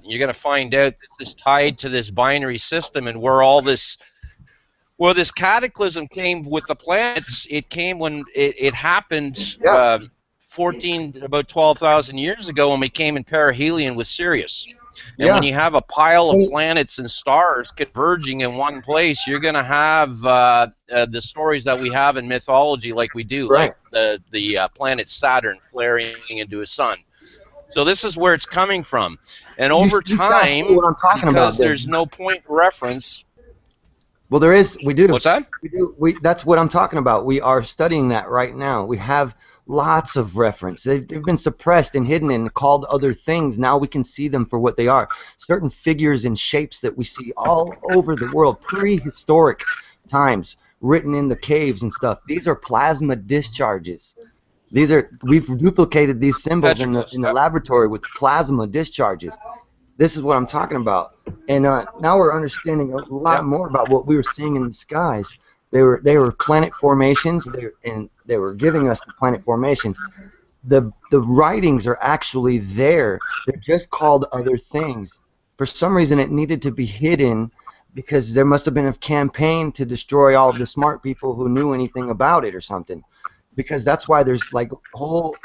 you're going to find out this is tied to this binary system, and where all this, well, this cataclysm came with the planets. It came when it happened about 12,000 years ago when we came in perihelion with Sirius. And when you have a pile of planets and stars converging in one place, you're going to have the stories that we have in mythology like we do, like the planet Saturn flaring into a sun. So this is where it's coming from. And over time, because there's no point reference. Well, there is. We do. What's that? We do. That's what I'm talking about. We are studying that right now. We have lots of reference. They've been suppressed and hidden and called other things. Now we can see them for what they are. Certain figures and shapes that we see all over the world, prehistoric times, written in the caves and stuff. These are plasma discharges. We've duplicated these symbols in the laboratory with plasma discharges. This is what I'm talking about. And now we're understanding a lot more about what we were seeing in the skies. They were planet formations, and they were giving us the planet formations. The writings are actually there. They're just called other things. For some reason, it needed to be hidden because there must have been a campaign to destroy all of the smart people who knew anything about it or something. Because that's why there's like whole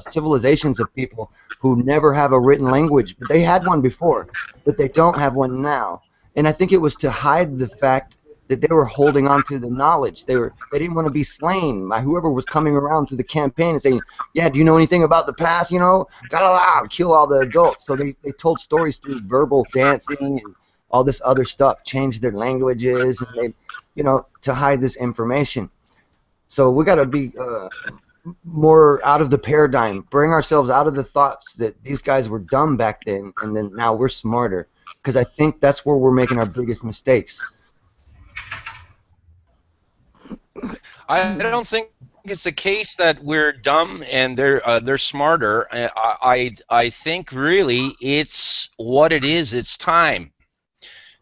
civilizations of people who never have a written language. But they had one before, but they don't have one now. And I think it was to hide the fact that they were holding on to the knowledge. They didn't want to be slain by whoever was coming around to the campaign and saying, yeah, do you know anything about the past? You know, gotta kill all the adults. So they told stories through verbal dancing and all this other stuff, changed their languages, and they, you know, to hide this information. So we got to be more out of the paradigm, bring ourselves out of the thoughts that these guys were dumb back then, and then now we're smarter. Because I think that's where we're making our biggest mistakes. I don't think it's the case that we're dumb and they're smarter. I think really it's what it is. It's time.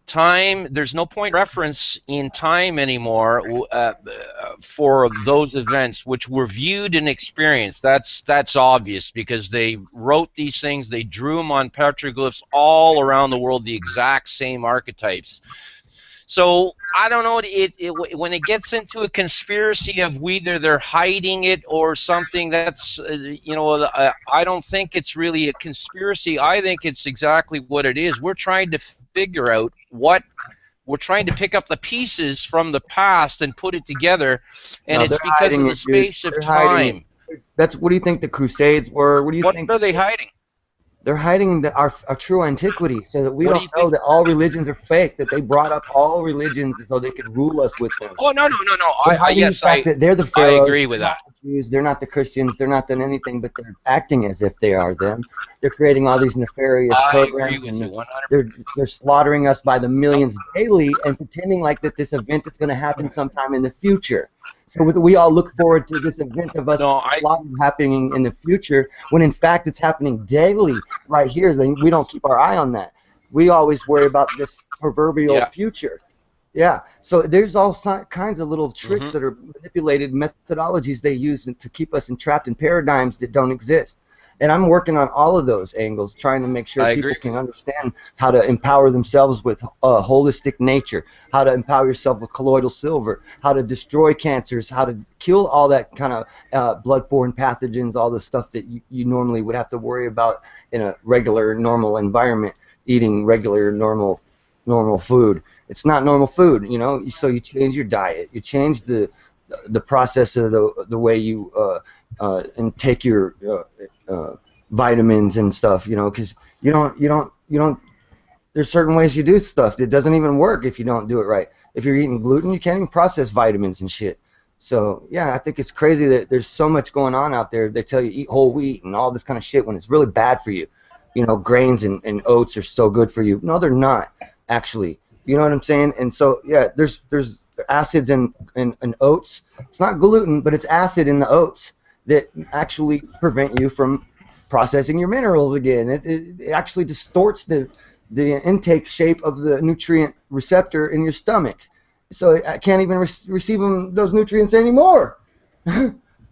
Time. There's no point reference in time anymore for those events which were viewed and experienced. That's obvious because they wrote these things. They drew them on petroglyphs all around the world, the exact same archetypes. So I don't know. When it gets into a conspiracy of whether they're hiding it or something, that's I don't think it's really a conspiracy. I think it's exactly what it is. We're trying to figure out what. We're trying to pick up the pieces from the past and put it together, and No, it's they're because of hiding the it, dude. space of They're hiding time. it. That's what do you think the Crusades were? What do you What think? are they hiding? They're hiding our true antiquity so that we What do don't you know think? that all religions are fake, that they brought up all religions so they could rule us with them. Oh, no. They're hiding the fact that they're the pharaohs, agree with they're that. not the Jews, they're not the Christians, they're not the anything, but they're acting as if they are them. They're creating all these nefarious I agree programs, with you and 100%. they're slaughtering us by the millions daily and pretending like that this event is going to happen sometime in the future. So we all look forward to this event of us happening in the future, when in fact it's happening daily right here. We don't keep our eye on that. We always worry about this proverbial future. Yeah. So there's all kinds of little tricks that are manipulated methodologies they use to keep us entrapped in paradigms that don't exist. And I'm working on all of those angles, trying to make sure people can understand how to empower themselves with holistic nature, how to empower yourself with colloidal silver, how to destroy cancers, how to kill all that kind of bloodborne pathogens, all the stuff that you normally would have to worry about in a regular, normal environment, eating regular, normal food. It's not normal food, you know. So you change your diet, you change the process of the way you and take your vitamins and stuff, you know, because you don't. There's certain ways you do stuff that doesn't even work if you don't do it right. If you're eating gluten, you can't even process vitamins and shit. So yeah, I think it's crazy that there's so much going on out there. They tell you eat whole wheat and all this kind of shit when it's really bad for you. You know, grains and oats are so good for you. No, they're not actually. You know what I'm saying? And so yeah, there's acids in oats. It's not gluten, but it's acid in the oats that actually prevent you from processing your minerals again. It actually distorts the intake shape of the nutrient receptor in your stomach, so I can't even receive those nutrients anymore.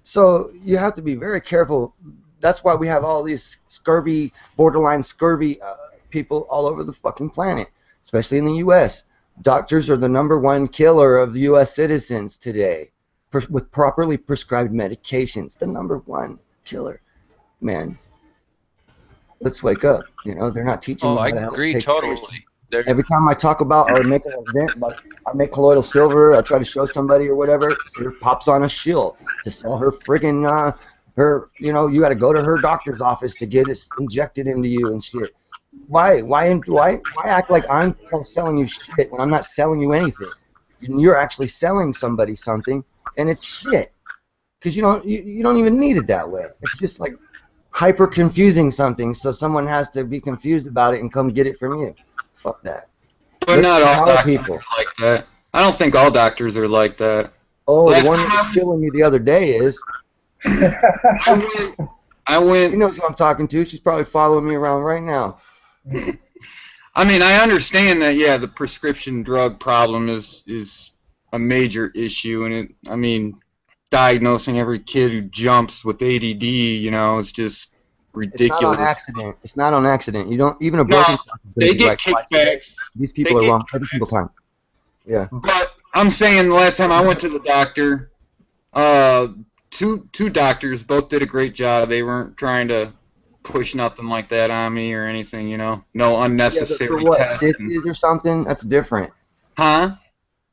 So you have to be very careful. That's why we have all these scurvy, borderline scurvy people all over the fucking planet, especially in the U.S. Doctors are the #1 killer of the U.S. citizens today, with properly prescribed medications. The #1 killer, man. Let's wake up. You know, they're not teaching you how to help take care. Every time I talk about or make an event, like I make colloidal silver, I try to show somebody or whatever, so it pops on a shill to sell her friggin' her. You know, you got to go to her doctor's office to get it injected into you and shit. Why act like I'm selling you shit when I'm not selling you anything? You're actually selling somebody something, and it's shit because you don't even need it that way. It's just like hyper confusing something, so someone has to be confused about it and come get it from you. Fuck that. But not all doctors are like that. I don't think all doctors are like that. Oh, the one that was killing me the other day is. I went. She knows who I'm talking to. She's probably following me around right now. I mean, I understand that. Yeah, the prescription drug problem is a major issue, and I mean, diagnosing every kid who jumps with ADD, you know, is just ridiculous. It's not on accident. It's not on accident. You don't even a broken. No, they get kickbacks. These people are wrong every single time. Yeah. But I'm saying the last time I went to the doctor, two doctors both did a great job. They weren't trying to push nothing like that on me or anything, you know. No unnecessary tests. Stitches or something? That's different. Huh?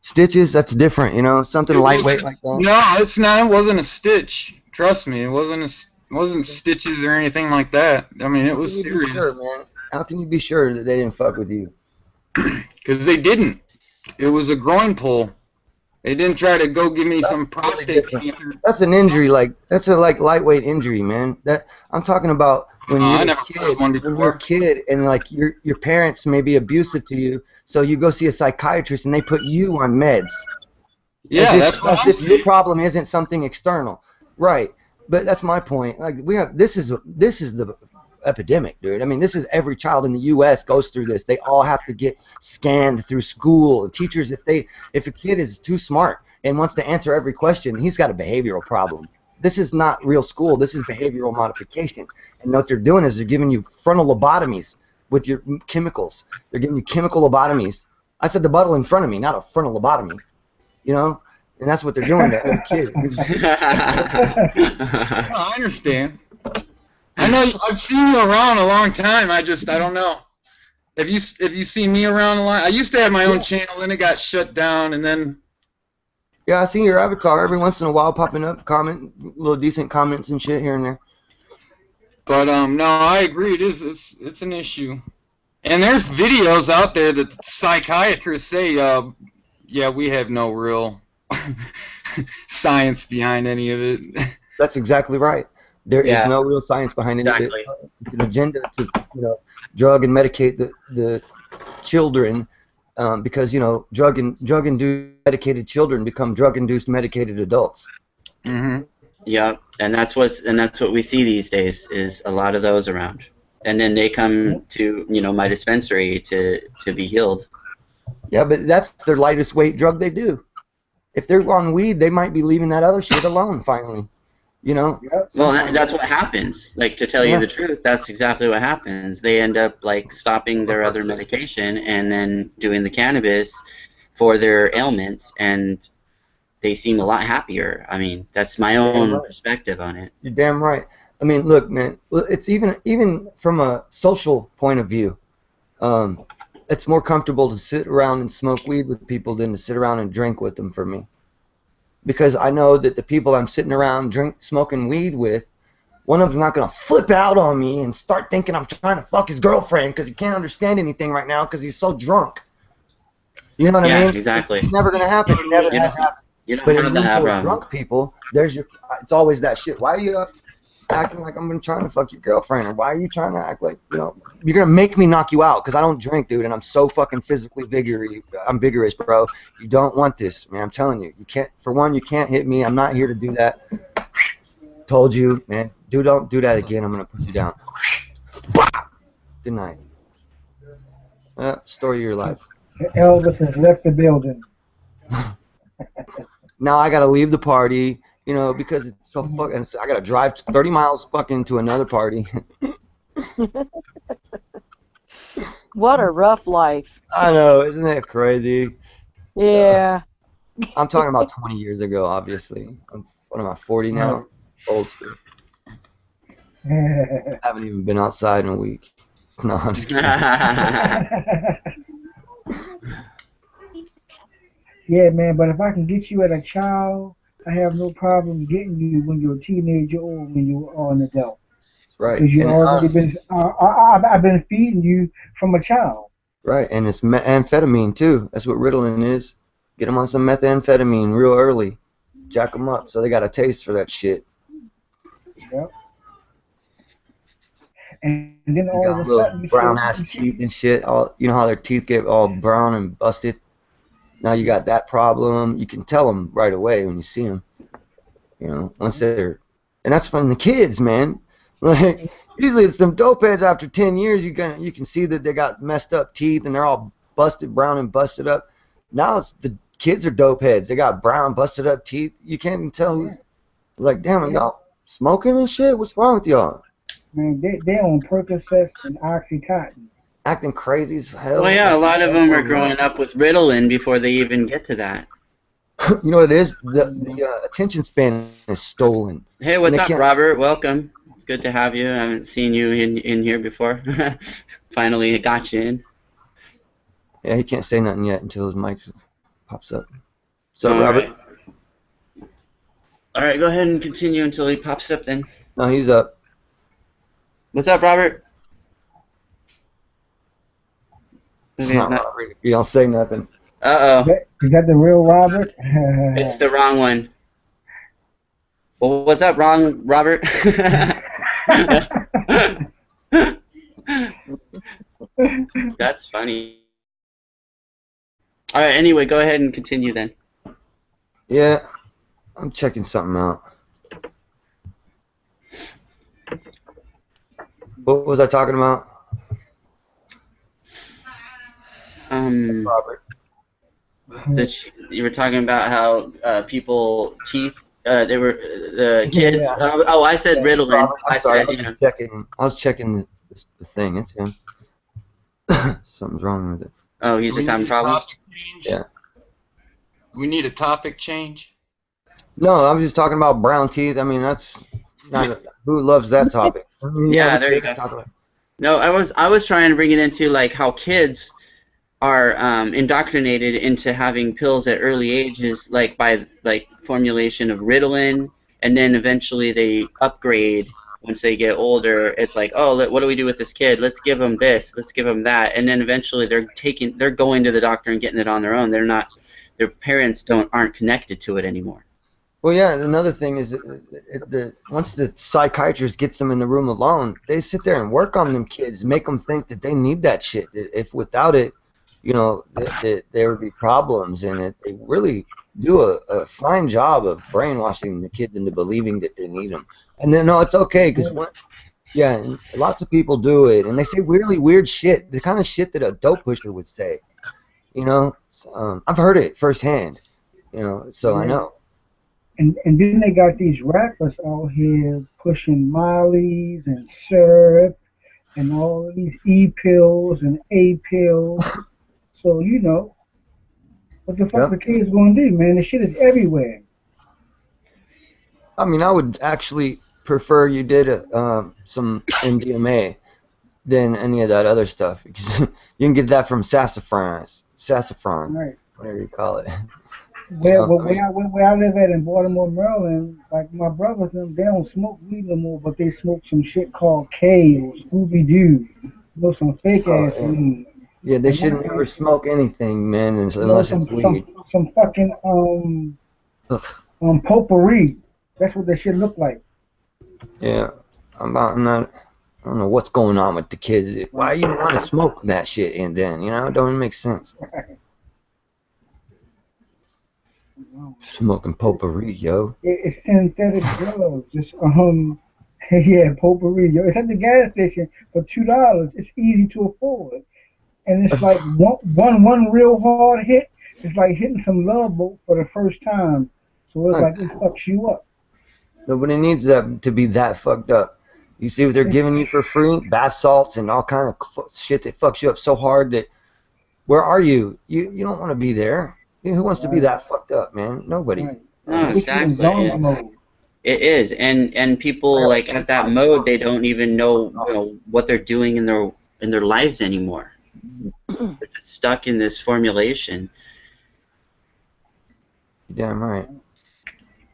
Stitches? That's different, you know. Something lightweight like that. No, it's not. It wasn't a stitch. Trust me, it wasn't stitches or anything like that. I mean, it was serious. Sure, man? How can you be sure that they didn't fuck with you? Because they didn't. It was a groin pull. They didn't try to go give me some prostate cancer. That's an injury, that's a lightweight injury, man. That I'm talking about when you're a kid and like your parents may be abusive to you, so you go see a psychiatrist and they put you on meds. Yeah, that's what I'm saying. Your problem isn't something external, right? But that's my point. Like this is the epidemic, dude. I mean, this is every child in the U.S. goes through this. They all have to get scanned through school. And teachers, if a kid is too smart and wants to answer every question, he's got a behavioral problem. This is not real school. This is behavioral modification. And what they're doing is they're giving you frontal lobotomies with your chemicals. They're giving you chemical lobotomies I said the bottle in front of me, not a frontal lobotomy. You know, and that's what they're doing to every kid. No, I understand. I know I've seen you around a long time. I don't know. Have you seen me around a lot? I used to have my own channel, then it got shut down, and then. Yeah, I see your avatar every once in a while popping up, little decent comments and shit here and there. But no, I agree. It's an issue. And there's videos out there that psychiatrists say, yeah, we have no real science behind any of it. That's exactly right. There is no real science behind any of it. It's an agenda to, drug and medicate the children, because drug-induced medicated children become drug-induced medicated adults. Mm-hmm. Yeah, and that's what we see these days is a lot of those around, and then they come to my dispensary to be healed. Yeah, but that's their lightest weight drug they do. If they're on weed, they might be leaving that other shit alone finally. Well, that's what happens. Like, to tell you the truth, that's exactly what happens. They end up like stopping their other medication and then doing the cannabis for their ailments, and they seem a lot happier. I mean, that's my own perspective on it. You're damn right. I mean, look, man, it's even from a social point of view, it's more comfortable to sit around and smoke weed with people than to sit around and drink with them for me. Because I know that the people I'm sitting around smoking weed with, one of them's not going to flip out on me and start thinking I'm trying to fuck his girlfriend because he can't understand anything right now because he's so drunk. You know what I mean? Yeah, exactly. It's never going to happen. It never has happened. But in drunk people, it's always that shit. Why are you acting like I'm trying to fuck your girlfriend? Or why are you trying to act like, you're going to make me knock you out because I don't drink, dude, and I'm so fucking physically vigorous, bro. You don't want this, man. I'm telling you. You can't, for one, you can't hit me. I'm not here to do that. Told you, man. Dude, don't do that again. I'm going to put you down. Good night. Story of your life. Elvis has left the building. Now I gotta leave the party, because it's so fucking. I gotta drive 30 miles fucking to another party. What a rough life. I know, isn't that crazy? Yeah. I'm talking about 20 years ago, obviously. What am I, 40 now? Old school. Haven't even been outside in a week. No, I'm just kidding. Yeah, man, but if I can get you as a child, I have no problem getting you when you're a teenager or when you are an adult. Right. Because you've already been, I've been feeding you from a child. Right, and it's amphetamine too. That's what Ritalin is. Get them on some methamphetamine real early. Jack them up so they got a taste for that shit. Yep. And then all of a sudden, brown ass teeth and shit. You know how their teeth get all brown and busted? Now you got that problem. You can tell them right away when you see them. Once they're, and that's from the kids, man. Like usually it's them dope heads. After 10 years, you can see that they got messed up teeth and they're all busted, brown and busted up. Now it's the kids are dope heads. They got brown, busted up teeth. You can't even tell who's. Like, damn, y'all smoking and shit. What's wrong with y'all? Man, they on Percocets and OxyContin. Acting crazy as hell. Well, yeah, a lot of them are growing up with Ritalin before they even get to that. You know what it is? The attention span is stolen. Hey, what's up, Robert? Welcome. It's good to have you. I haven't seen you in here before. Finally, got you in. Yeah, he can't say nothing yet until his mic pops up. So, Robert? All right, go ahead and continue until he pops up then. No, he's up. What's up, Robert? It's not Robert. You don't say nothing. Uh-oh. Is that the real Robert? It's the wrong one. Well, what's up, wrong Robert? That's funny. All right, anyway, go ahead and continue then. Yeah, I'm checking something out. What was I talking about? Robert. You were talking about how people teeth. They were the kids. Yeah. Oh, I said Ritalin. Robert, I'm sorry, I was checking the thing. It's him. Something's wrong with it. Oh, he's Do we just having need a problems? topic change? Yeah. We need a topic change. No, I was just talking about brown teeth. I mean, that's not who loves that topic. I mean, Yeah, we there you can go. talk about. No, I was trying to bring it into like how kids are indoctrinated into having pills at early ages, like by like formulation of Ritalin, and then eventually they upgrade once they get older. It's like, oh, what do we do with this kid? Let's give them this, let's give them that, and then eventually they're going to the doctor and getting it on their own. They're not, their parents aren't connected to it anymore. Well, yeah, another thing is once the psychiatrist gets them in the room alone, they sit there and work on them kids, make them think that they need that shit. If without it, you know, there would be problems, and they really do a fine job of brainwashing the kids into believing that they need them. And then, no, it's okay, because yeah, and lots of people do it, and they say really weird shit, the kind of shit that a dope pusher would say. You know, I've heard it firsthand, you know, so I know. And then they got these rappers out here pushing Molly's and syrup and all these E-pills and A-pills. So, you know, what the fuck the kids gonna do, man? The shit is everywhere. I mean, I would actually prefer you did some MDMA than any of that other stuff, because you can get that from sassafras, Right. whatever you call it. Where I live at in Baltimore, Maryland, like my brothers, they don't smoke weed no more, but they smoke some shit called K or Scooby-Doo. You know, some fake-ass weed. Yeah, they shouldn't ever smoke anything, man, unless it's weed. Some fucking potpourri. That's what that shit look like. Yeah, I don't know what's going on with the kids. Why you want to smoke that shit and then, you know, it don't even make sense. Smoking potpourri, yo. It's synthetic drugs. It's yeah, potpourri, yo. It's at the gas station for $2. It's easy to afford, and it's like one real hard hit. It's like hitting some love boat for the first time. So it's like it fucks you up. Nobody needs that to be that fucked up. You see what they're giving you for free? Bath salts and all kind of shit that fucks you up so hard that where are you? You don't want to be there. Who wants to be that fucked up, man? Nobody. No, exactly. It is, and people like at that mode, they don't even know, you know, what they're doing in their lives anymore. They're just stuck in this formulation. Damn right.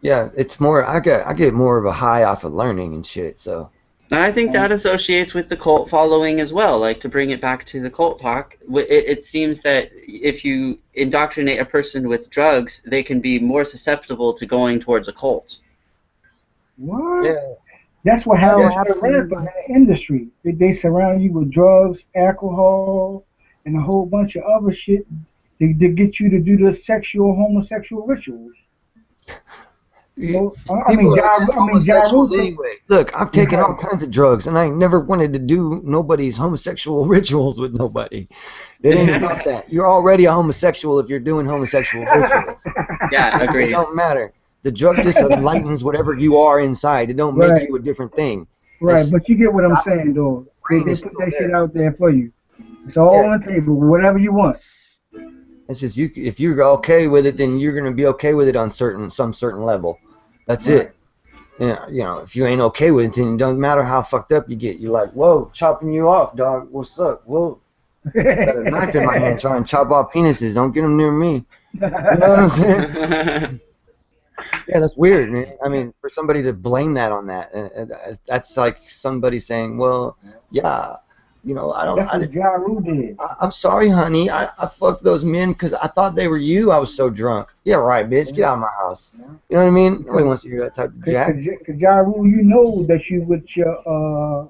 Yeah, it's more. I get more of a high off of learning and shit. So. I think that associates with the cult following as well. Like, to bring it back to the cult talk, it seems that if you indoctrinate a person with drugs, they can be more susceptible to going towards a cult. What? Yeah. That's what happens in the industry. They surround you with drugs, alcohol, and a whole bunch of other shit to get you to do the homosexual rituals. Well, anyway. Look, I've taken all kinds of drugs, and I never wanted to do nobody's homosexual rituals with nobody. It ain't about that. You're already a homosexual if you're doing homosexual rituals. Yeah, agreed. It don't matter. The drug just enlightens whatever you are inside. It don't make you a different thing. Right, but you get what I'm saying, though. They put that shit out there for you. It's all on the table, whatever you want. It's just you. If you're okay with it, then you're gonna be okay with it on some certain level. That's it. Yeah, you know, if you ain't okay with it, then it doesn't matter how fucked up you get. You're like, whoa, chopping you off, dog. What's up? Whoa. I got a knife in my hand trying to chop off penises. Don't get them near me. You know what I'm saying? Yeah, that's weird, man. I mean, for somebody to blame that on that, that's like somebody saying, well, yeah, you know, That's what Ja Rule did. I'm sorry, honey. I fucked those men because I thought they were you. I was so drunk. Yeah, right, bitch. Get out of my house. You know what I mean? Nobody wants to hear that type of jack. Because Ja Rule, you know that you with your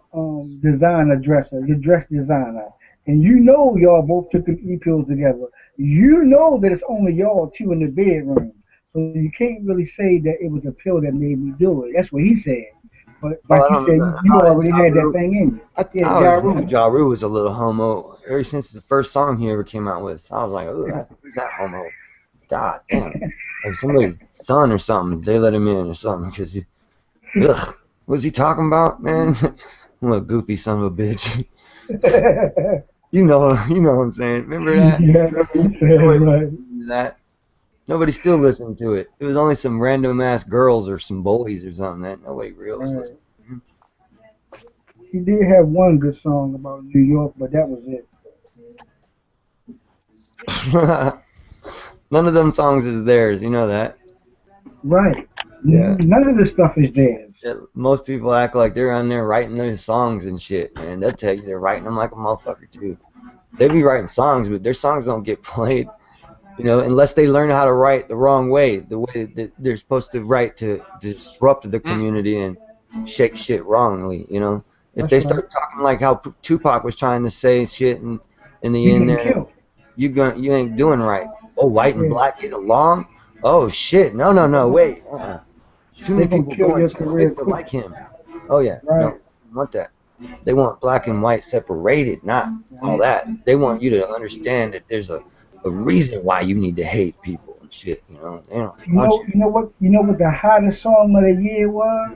designer dresser, your dress designer, and you know y'all both took the E-pills together. You know that it's only y'all two in the bedroom. So you can't really say that it was a pill that made me do it. That's what he said. But like you said, you already had that thing in you. I always knew Ja Rule was a little homo. Ever since the first song he ever came out with, I was like, oh, who's that homo? God damn. Like somebody's son or something, they let him in or something. Because what was he talking about, man? I'm a goofy son of a bitch. You know what I'm saying. Remember that? Yeah, you said right. That nobody still listened to it. It was only some random ass girls or some boys or something that nobody real was Right. listening. He did have one good song about New York, but that was it. None of them songs is theirs. You know that. Right. Yeah. None of this stuff is theirs. Yeah, most people act like they're on there writing those songs and shit, man. They'll tell you they're writing them like a motherfucker too. They be writing songs, but their songs don't get played, unless they learn how to write the wrong way, the way that they're supposed to write to disrupt the community and shake shit wrongly, If That's they right. start talking like how Tupac was trying to say shit in the You end get there, killed. you ain't doing right. Oh, white and Yeah. black get along? Oh shit, no, wait. Too They many gonna people kill going your too career quick to quick. like him. Oh yeah, Right. no, I want that. They want black and white separated, not all that. They want you to understand that there's a reason why you need to hate people and shit. They don't want you. You know what the hottest song of the year was?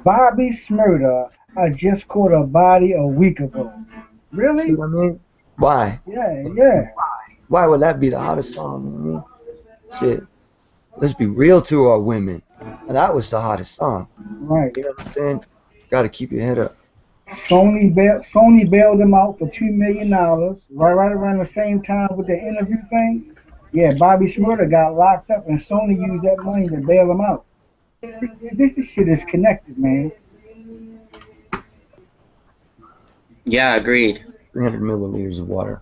Bobby Smurda. I just caught a body a week ago. See Really? what I mean? Why? Yeah. Why would that be the hottest song? Shit. Let's be real to our women. And that was the hottest song. Right. You know what I'm saying? Got to keep your head up. Sony bailed him out for $2 million, right around the same time with the interview thing. Yeah, Bobby Shmurda got locked up, and Sony used that money to bail him out. This shit is connected, man. Yeah, agreed. 300 milliliters of water.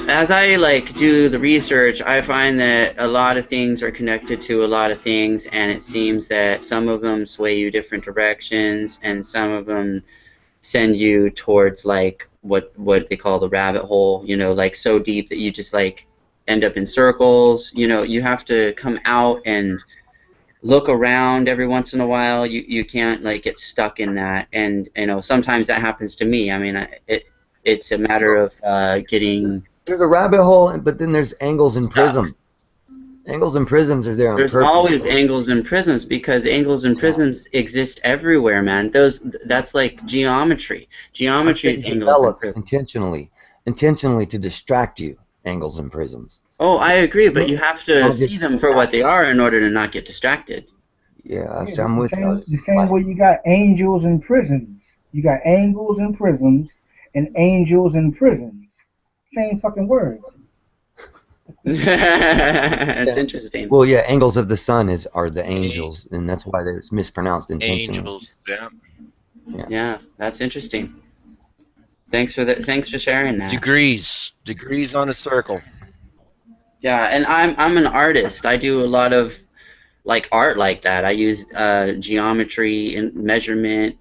As I do the research, I find that a lot of things are connected to a lot of things, and it seems that some of them sway you different directions, and some of them send you towards what they call the rabbit hole. So deep that you just end up in circles. You have to come out and look around every once in a while. You can't get stuck in that, and sometimes that happens to me. I mean, it's a matter of getting. There's a rabbit hole, but then there's angles and prisms. Angles and prisms are there on There's purpose. always angles and prisms because angles and prisms exist everywhere, man. That's like geometry. Geometry is angles and prisms. Intentionally to distract you. Angles and prisms. Oh, I agree, but you have to see them for what they are in order to not get distracted. Yeah, I'm with you. The same way you got angels and prisons. You got angles and prisms and angels and prisons. Same fucking word. That's interesting. Well, yeah, angles of the sun are the angels, and that's why it's mispronounced intentionally. Angels, yeah. Yeah, that's interesting. Thanks for sharing that. Degrees on a circle. Yeah, and I'm an artist. I do a lot of art like that. I use geometry and measurement,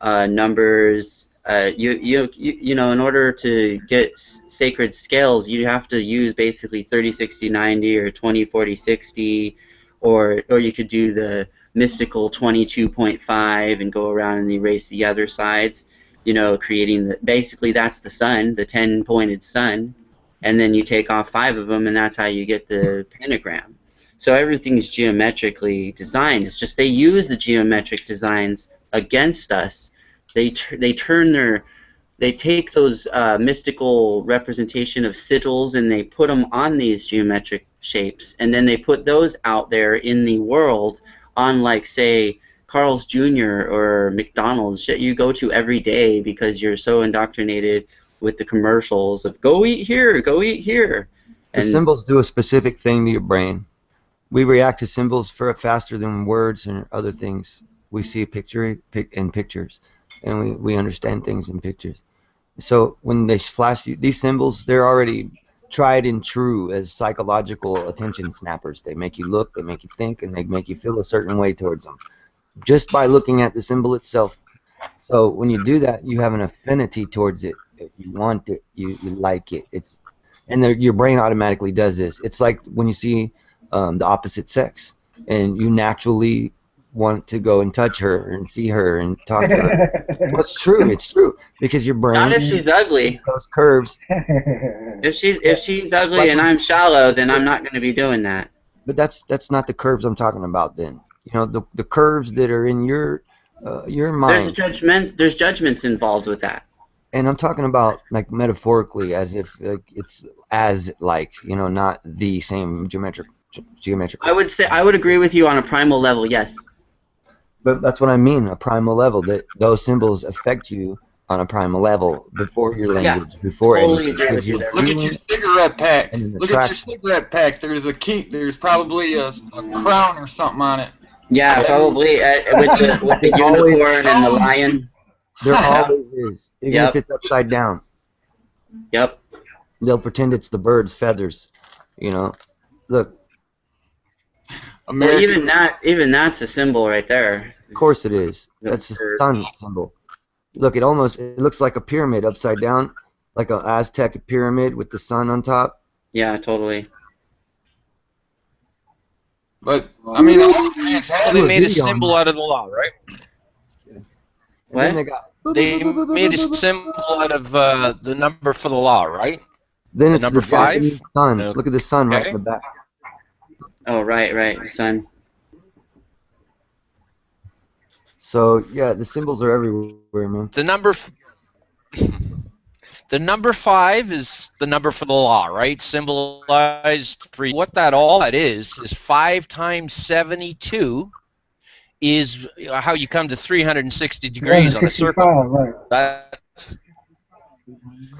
numbers. In order to get sacred scales, you have to use basically 30-60-90 or 20-40-60, or you could do the mystical 22.5 and go around and erase the other sides. Creating basically that's the sun, the 10-pointed sun, and then you take off 5 of them, and that's how you get the pentagram. So everything's geometrically designed. It's just they use the geometric designs against us. They take those mystical representation of sigils and they put them on these geometric shapes, and then they put those out there in the world on say Carl's Jr. or McDonald's, shit you go to every day because you're so indoctrinated with the commercials of go eat here, go eat here. The symbols do a specific thing to your brain. We react to symbols faster than words and other things. We see a picture in pictures, and we understand things in pictures. So when they flash you, these symbols, they're already tried and true as psychological attention snappers. They make you look, they make you think, and they make you feel a certain way towards them, just by looking at the symbol itself. So when you do that, you have an affinity towards it. You want it, you like it. Your brain automatically does this. It's like when you see the opposite sex, and you naturally want to go and touch her and see her and talk to her. Well, it's true. It's true because your brain. Not if she's ugly. Those curves. If she's ugly and I'm shallow, then I'm not going to be doing that. But that's not the curves I'm talking about. Then the curves that are in your mind. There's judgments involved with that. And I'm talking about like metaphorically, as if like it's as like, you know, not the same geometrical. I would agree with you on a primal level, yes. But that's what I mean, a primal level, that those symbols affect you on a primal level before your language, before totally anything. agree with you there. Look at your cigarette pack. And Look at your cigarette pack. There's a key. There's probably a crown or something on it. Yeah, probably with the unicorn and the lion. There always is, even Yep. if it's upside down. Yep. They'll pretend it's the bird's feathers, you know. Look. Well, even that's a symbol right there. Of course it is. That's the sun symbol. Look, it looks like a pyramid upside down, like an Aztec pyramid with the sun on top. Yeah, totally. But I mean, they made a symbol out of the law, right? What? They made a symbol out of the number for the law, right? Then it's number the 5. Japanese sun. Look at the sun right in the back. Oh, right, the sun. So yeah, the symbols are everywhere, man. The number. The number 5 is the number for the law, right? Symbolized for what all that is 5 times 72 is how you come to 360 degrees on a circle. Right. That's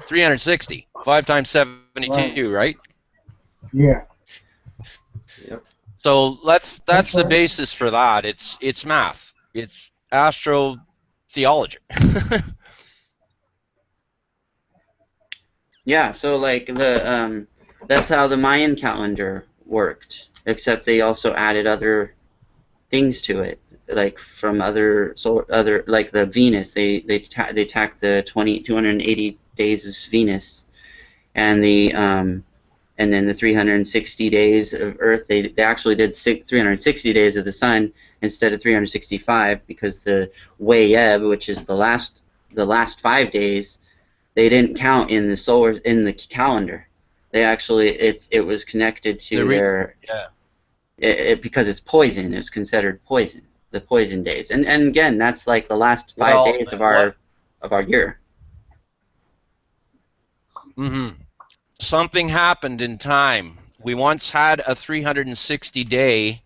360. 5 times 72, right? Yeah. Yep. So that's the basis for that. It's math. It's astrotheology. Yeah, so like that's how the Mayan calendar worked, except they also added other things to it, like from other like the Venus. They tacked the 280 days of Venus, and then the 360 days of Earth. They actually did 360 days of the Sun instead of 365 because the Wayeb, which is the last 5 days, they didn't count in the calendar. They actually it was connected to because it's poison. It's considered poison. The poison days, and again, that's like the last 5 days of our year. Mm-hmm. Something happened in time. We once had a 360-day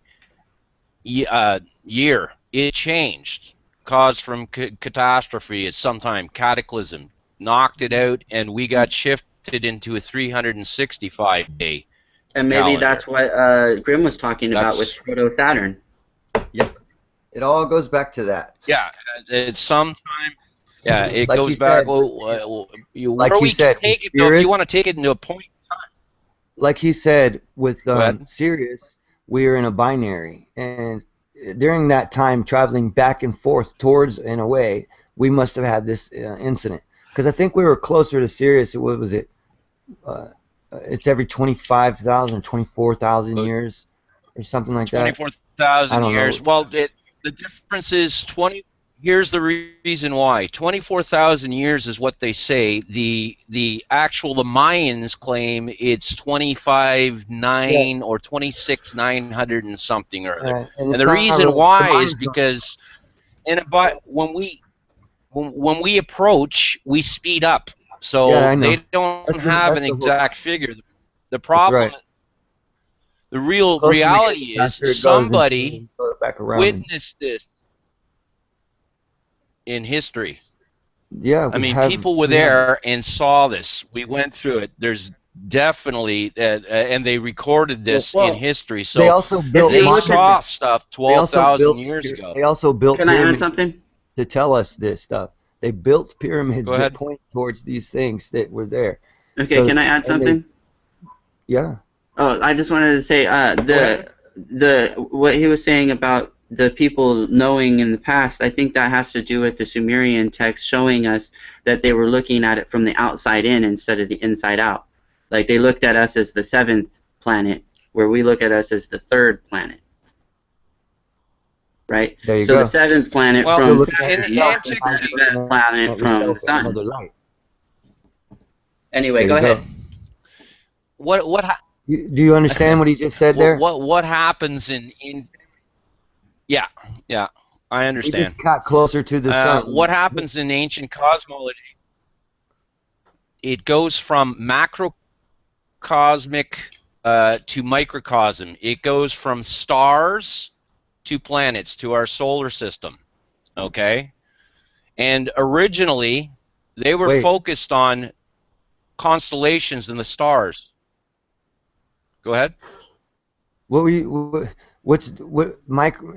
year. It changed, caused from catastrophe at some time, cataclysm, knocked it out, and we got shifted into a 365-day. And maybe calendar. that's what Grim was talking about with Proto-Saturn. Yep. It all goes back to that. Yeah, it's sometime. Yeah, it Like goes you back. said, Like you said, take it though, if you want to take it into a point. Like he said, with Sirius, we are in a binary, and during that time, traveling back and forth towards and away, we must have had this incident. Because I think we were closer to Sirius. What was it? It's every 25,000, 24,000 years, or something like that. 24,000 years. Know. Well, the difference is 20. Here's the reason why. 24,000 years is what they say. The Mayans claim it's 25,900 or 26,900 and something or other. And the reason really, why is because when we approach, we speed up. So they don't have an exact figure. The problem, the real reality is somebody witnessed this in history. Yeah, I mean, people were there and saw this. We went through it. There's definitely, and they recorded this in history. So they saw stuff 12,000 years ago. They also built. Can I add something? To tell us this stuff. They built pyramids Go ahead. that point towards these things that were there. Okay, so, can I add something? Yeah. Oh, I just wanted to say what he was saying about the people knowing in the past, I think that has to do with the Sumerian text showing us that they were looking at it from the outside in instead of the inside out. Like they looked at us as the 7th planet, where we look at us as the 3rd planet. Right? There you so go. the 7th planet from Saturn, not the 7th planet from the Sun. Anyway, go ahead. Do you understand what he just said there? What happens in Yeah, I understand. He just got closer to the sun. What happens in ancient cosmology? it goes from macrocosmic to microcosm. It goes from stars to planets, to our solar system. Okay? And originally, they were focused on constellations and the stars. Go ahead. What were you? What micro?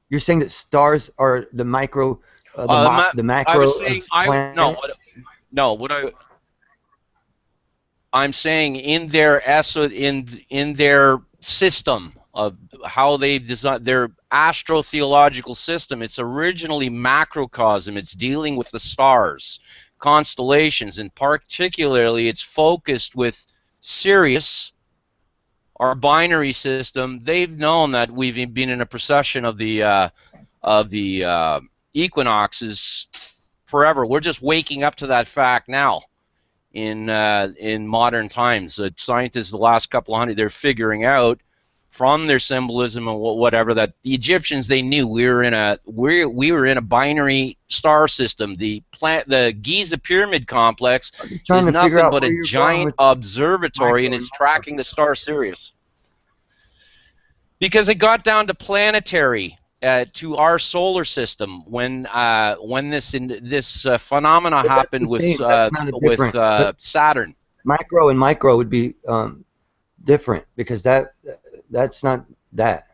You're saying that stars are the micro, the macro I was saying, planets? I'm saying in their in their system of how they've designed their astrotheological system, it's originally macrocosm. It's dealing with the stars, constellations, and particularly it's focused with Sirius, our binary system. They've known that we've been in a procession of the equinoxes forever. We're just waking up to that fact now in modern times. Scientists the last couple of hundred, they're figuring out from their symbolism and whatever that the Egyptians, they knew we were in a binary star system. The Giza pyramid complex is nothing but a giant observatory, and it's tracking the star Sirius. Because it got down to planetary, to our solar system when this phenomena happened with Saturn. Macro and micro would be different, because that's not that.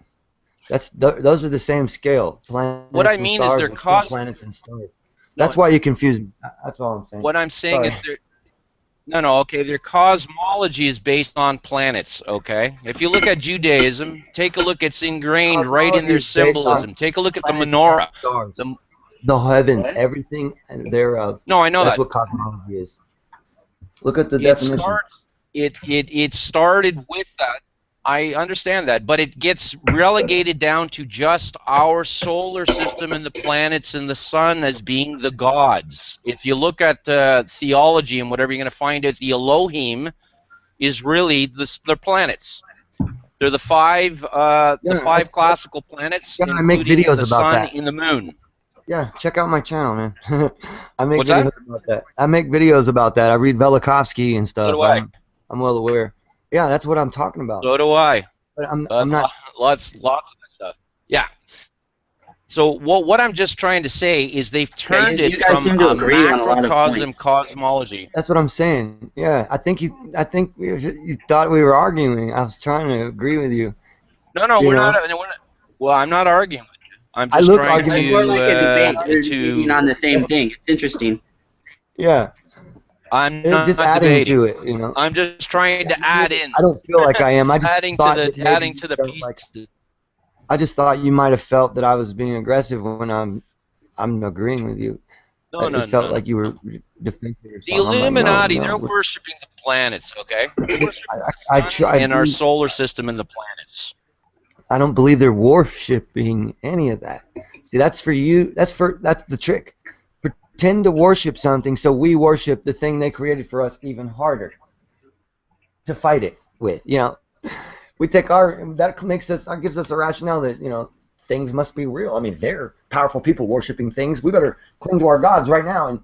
Those are the same scale. Planets what I mean is they're planets and stars. That's why you confuse me. That's all I'm saying. What I'm saying is okay, their cosmology is based on planets, okay? If you look at Judaism, take a look, it's ingrained right in their symbolism. Take a look at the menorah. The heavens, everything thereof. No, I know that's that. What cosmology is. Look at the definition. It started with that. I understand that, but it gets relegated down to just our solar system and the planets and the sun as being the gods. If you look at theology and whatever, you're going to find out the Elohim is really the planets. They're the five classical planets, I make videos the about sun that. and the moon. Yeah, check out my channel, man. I make videos about that. I make videos about that. I read Velikovsky and stuff. So do I. I'm well aware. Yeah, that's what I'm talking about. So do I. But I'm not. Lots of that stuff. Yeah. So what I'm just trying to say is they've turned it from a macrocosm cosmology. That's what I'm saying. Yeah, I think you thought we were arguing. I was trying to agree with you. No, we're not. Well, I'm not arguing with you. I'm just trying to more like a debate. You're on the same thing. It's interesting. Yeah. I'm not just adding debating. to it, you know. I'm just trying to add in. I don't feel like I am. I just adding to the pieces. I just thought you might have felt that I was being aggressive when I'm agreeing with you. It felt like you were defending yourself. The Illuminati, they're worshiping the planets, okay? In our solar system and the planets. I don't believe they're worshiping any of that. See, that's for you. That's the trick. Pretend to worship something, so we worship the thing they created for us even harder to fight it with. You know, we take that gives us a rationale that, you know, things must be real. I mean, they're powerful people worshiping things. We better cling to our gods right now, and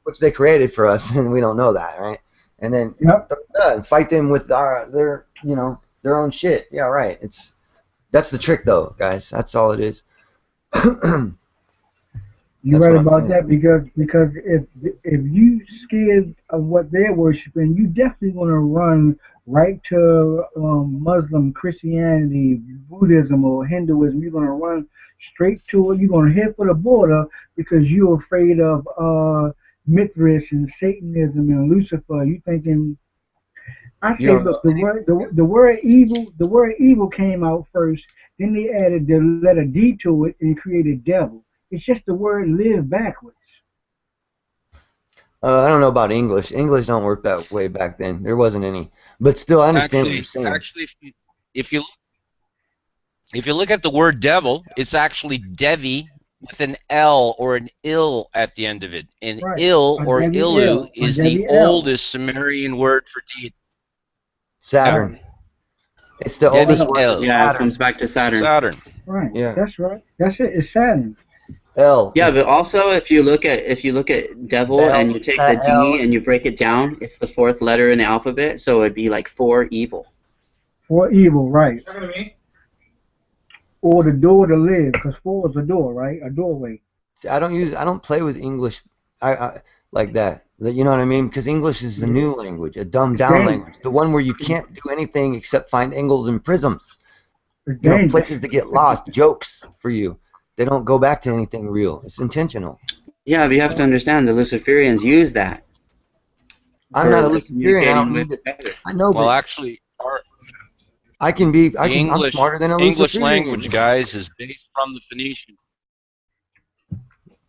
which they created for us, and we don't know that, right? And then fight them with their own shit. Yeah, right. That's the trick, though, guys. That's all it is. You're right about that, because if you scared of what they're worshiping, you definitely want to run right to Muslim, Christianity, Buddhism, or Hinduism. You're going to run straight to it. You're going to head for the border because you're afraid of Mithras and Satanism and Lucifer. You thinking? I say, look, the word evil came out first. Then they added the letter D to it and created devil. It's just the word live backwards. I don't know about English. English don't work that way back then. There wasn't any. But still, I understand what you're saying. Actually, if you look at the word devil, it's actually Devi with an L or an Il at the end of it. And Il or Ilu is the oldest Sumerian word for deity. Saturn. It's the oldest word. Yeah, it comes back to Saturn. Saturn. Right. Yeah. That's right. That's it. It's Saturn. L Yeah, is but also if you look at devil and you take the D L. and you break it down, it's the fourth letter in the alphabet, so it'd be like for evil. For evil, right? Or the door to live, because for is a door, right? A doorway. See, I don't play with English like that. You know what I mean? Because English is a new language, a dumbed It's down dangerous. language, the one where you can't do anything except find angles and prisms. It's You know, dangerous. places to get lost, jokes for you. They don't go back to anything real. It's intentional. Yeah, but you have to understand the Luciferians use that I'm for not a like Luciferian. I communicating don't with need it. others. I know, Well, but actually, I'm smarter than a English Luciferian. language, guys, is based from the Phoenician.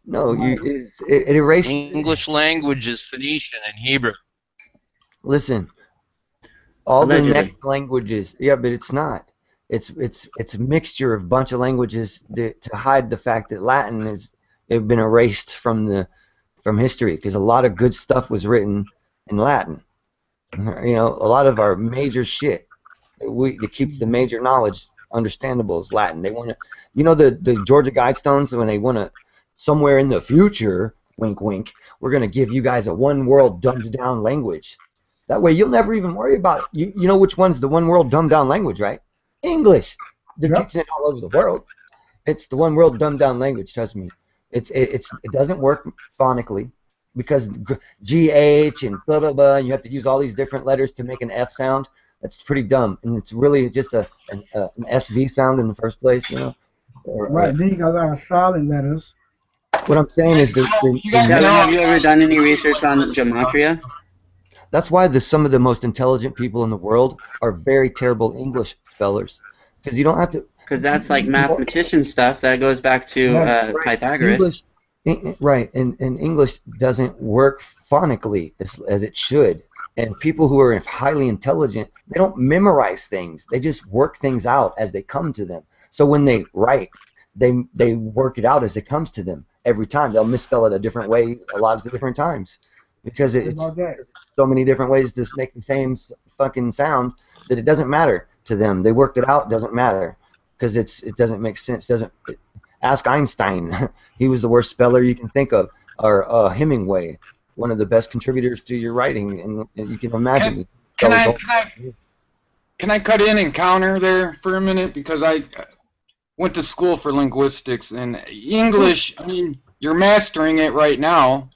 No, it erased. English language is Phoenician and Hebrew. Listen, all Allegedly. the next languages. Yeah, but it's not. It's a mixture of a bunch of languages to hide the fact that Latin is it been erased from history, because a lot of good stuff was written in Latin. You know, a lot of our major shit that keeps the major knowledge understandable is Latin. They want to, you know, the Georgia Guidestones, when they want to, somewhere in the future, wink wink, we're going to give you guys a one world dumbed down language. That way you'll never even worry about it. You know which one's the one world dumbed down language, right? English. They're teaching it all over the world. It's the one world dumbed down language, trust me. It doesn't work phonically because GH and blah blah blah, and you have to use all these different letters to make an F sound. That's pretty dumb, and it's really just an SV sound in the first place, you know. Right. Then you got a lot of silent letters. What I'm saying is Have you ever done any research on gematria? That's why some of the most intelligent people in the world are very terrible English spellers, because you don't have to. Because that's like mathematician stuff that goes back to Pythagoras. Right, and English doesn't work phonically as it should. And people who are highly intelligent, they don't memorize things. They just work things out as they come to them. So when they write, they work it out as it comes to them every time. They'll misspell it a different way a lot of different times, because it's so many different ways to make the same fucking sound that it doesn't matter to them. They worked it out. It doesn't matter because it doesn't make sense. Ask Einstein. He was the worst speller you can think of. Or Hemingway, one of the best contributors to your writing, and you can imagine. Can I cut in and counter there for a minute, because I went to school for linguistics, and English, I mean, you're mastering it right now.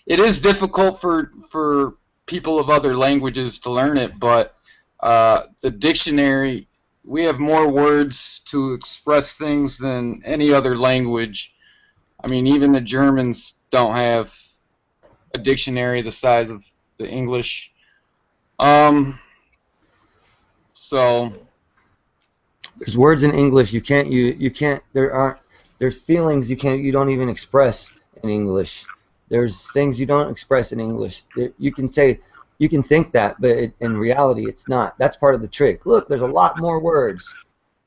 It is difficult for people of other languages to learn it, but the dictionary, we have more words to express things than any other language. I mean, even the Germans don't have a dictionary the size of the English. So there's words in English you can't there's feelings you don't even express in English. There's things you don't express in English. You can think that, but in reality it's not. That's part of the trick. Look, there's a lot more words.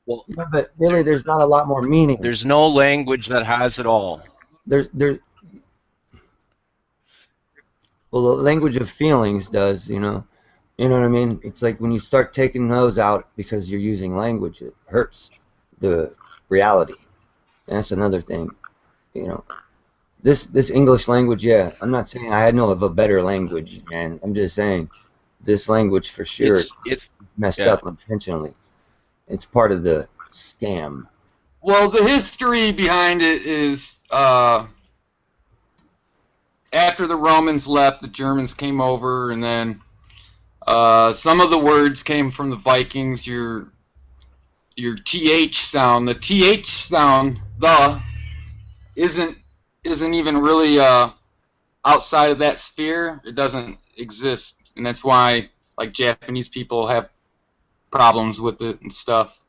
Well, yeah, but really there's not a lot more meaning. There's no language that has it all. Well, the language of feelings does, you know what I mean? It's like when you start taking those out because you're using language, it hurts the reality. And that's another thing, you know. This English language, yeah, I'm not saying I know of a better language, man. I'm just saying this language for sure it's messed up intentionally. It's part of the scam. Well, the history behind it is after the Romans left, the Germans came over, and then some of the words came from the Vikings. Your TH sound, the TH sound, isn't even really outside of that sphere. It doesn't exist, and that's why like Japanese people have problems with it and stuff.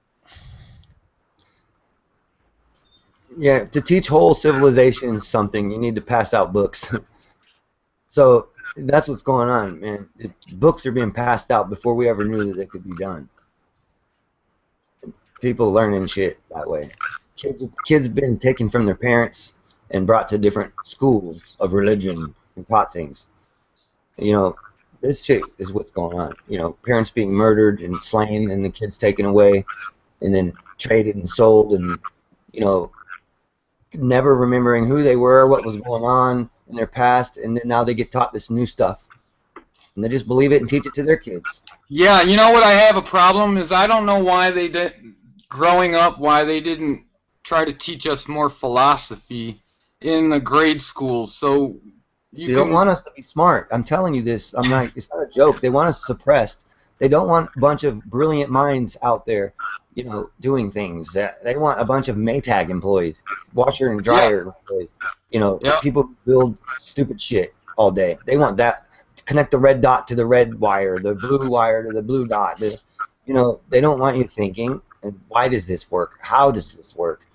Yeah, to teach whole civilizations something, you need to pass out books. So that's what's going on, man. Books are being passed out before we ever knew that they could be done. People learning shit that way. Kids been taken from their parents and brought to different schools of religion and taught things. You know, this shit is what's going on. You know, parents being murdered and slain, and the kids taken away, and then traded and sold, and you know, never remembering who they were, what was going on in their past, and then now they get taught this new stuff. And they just believe it and teach it to their kids. Yeah, you know what I have a problem is I don't know why they did, growing up, why they didn't try to teach us more philosophy in the grade schools. So They don't want us to be smart. I'm telling you this. It's not a joke. They want us suppressed. They don't want a bunch of brilliant minds out there, you know, doing things. They want a bunch of Maytag employees, washer and dryer employees. You know, people who build stupid shit all day. They want that. Connect the red dot to the red wire, the blue wire to the blue dot. You know, they don't want you thinking, and why does this work? How does this work?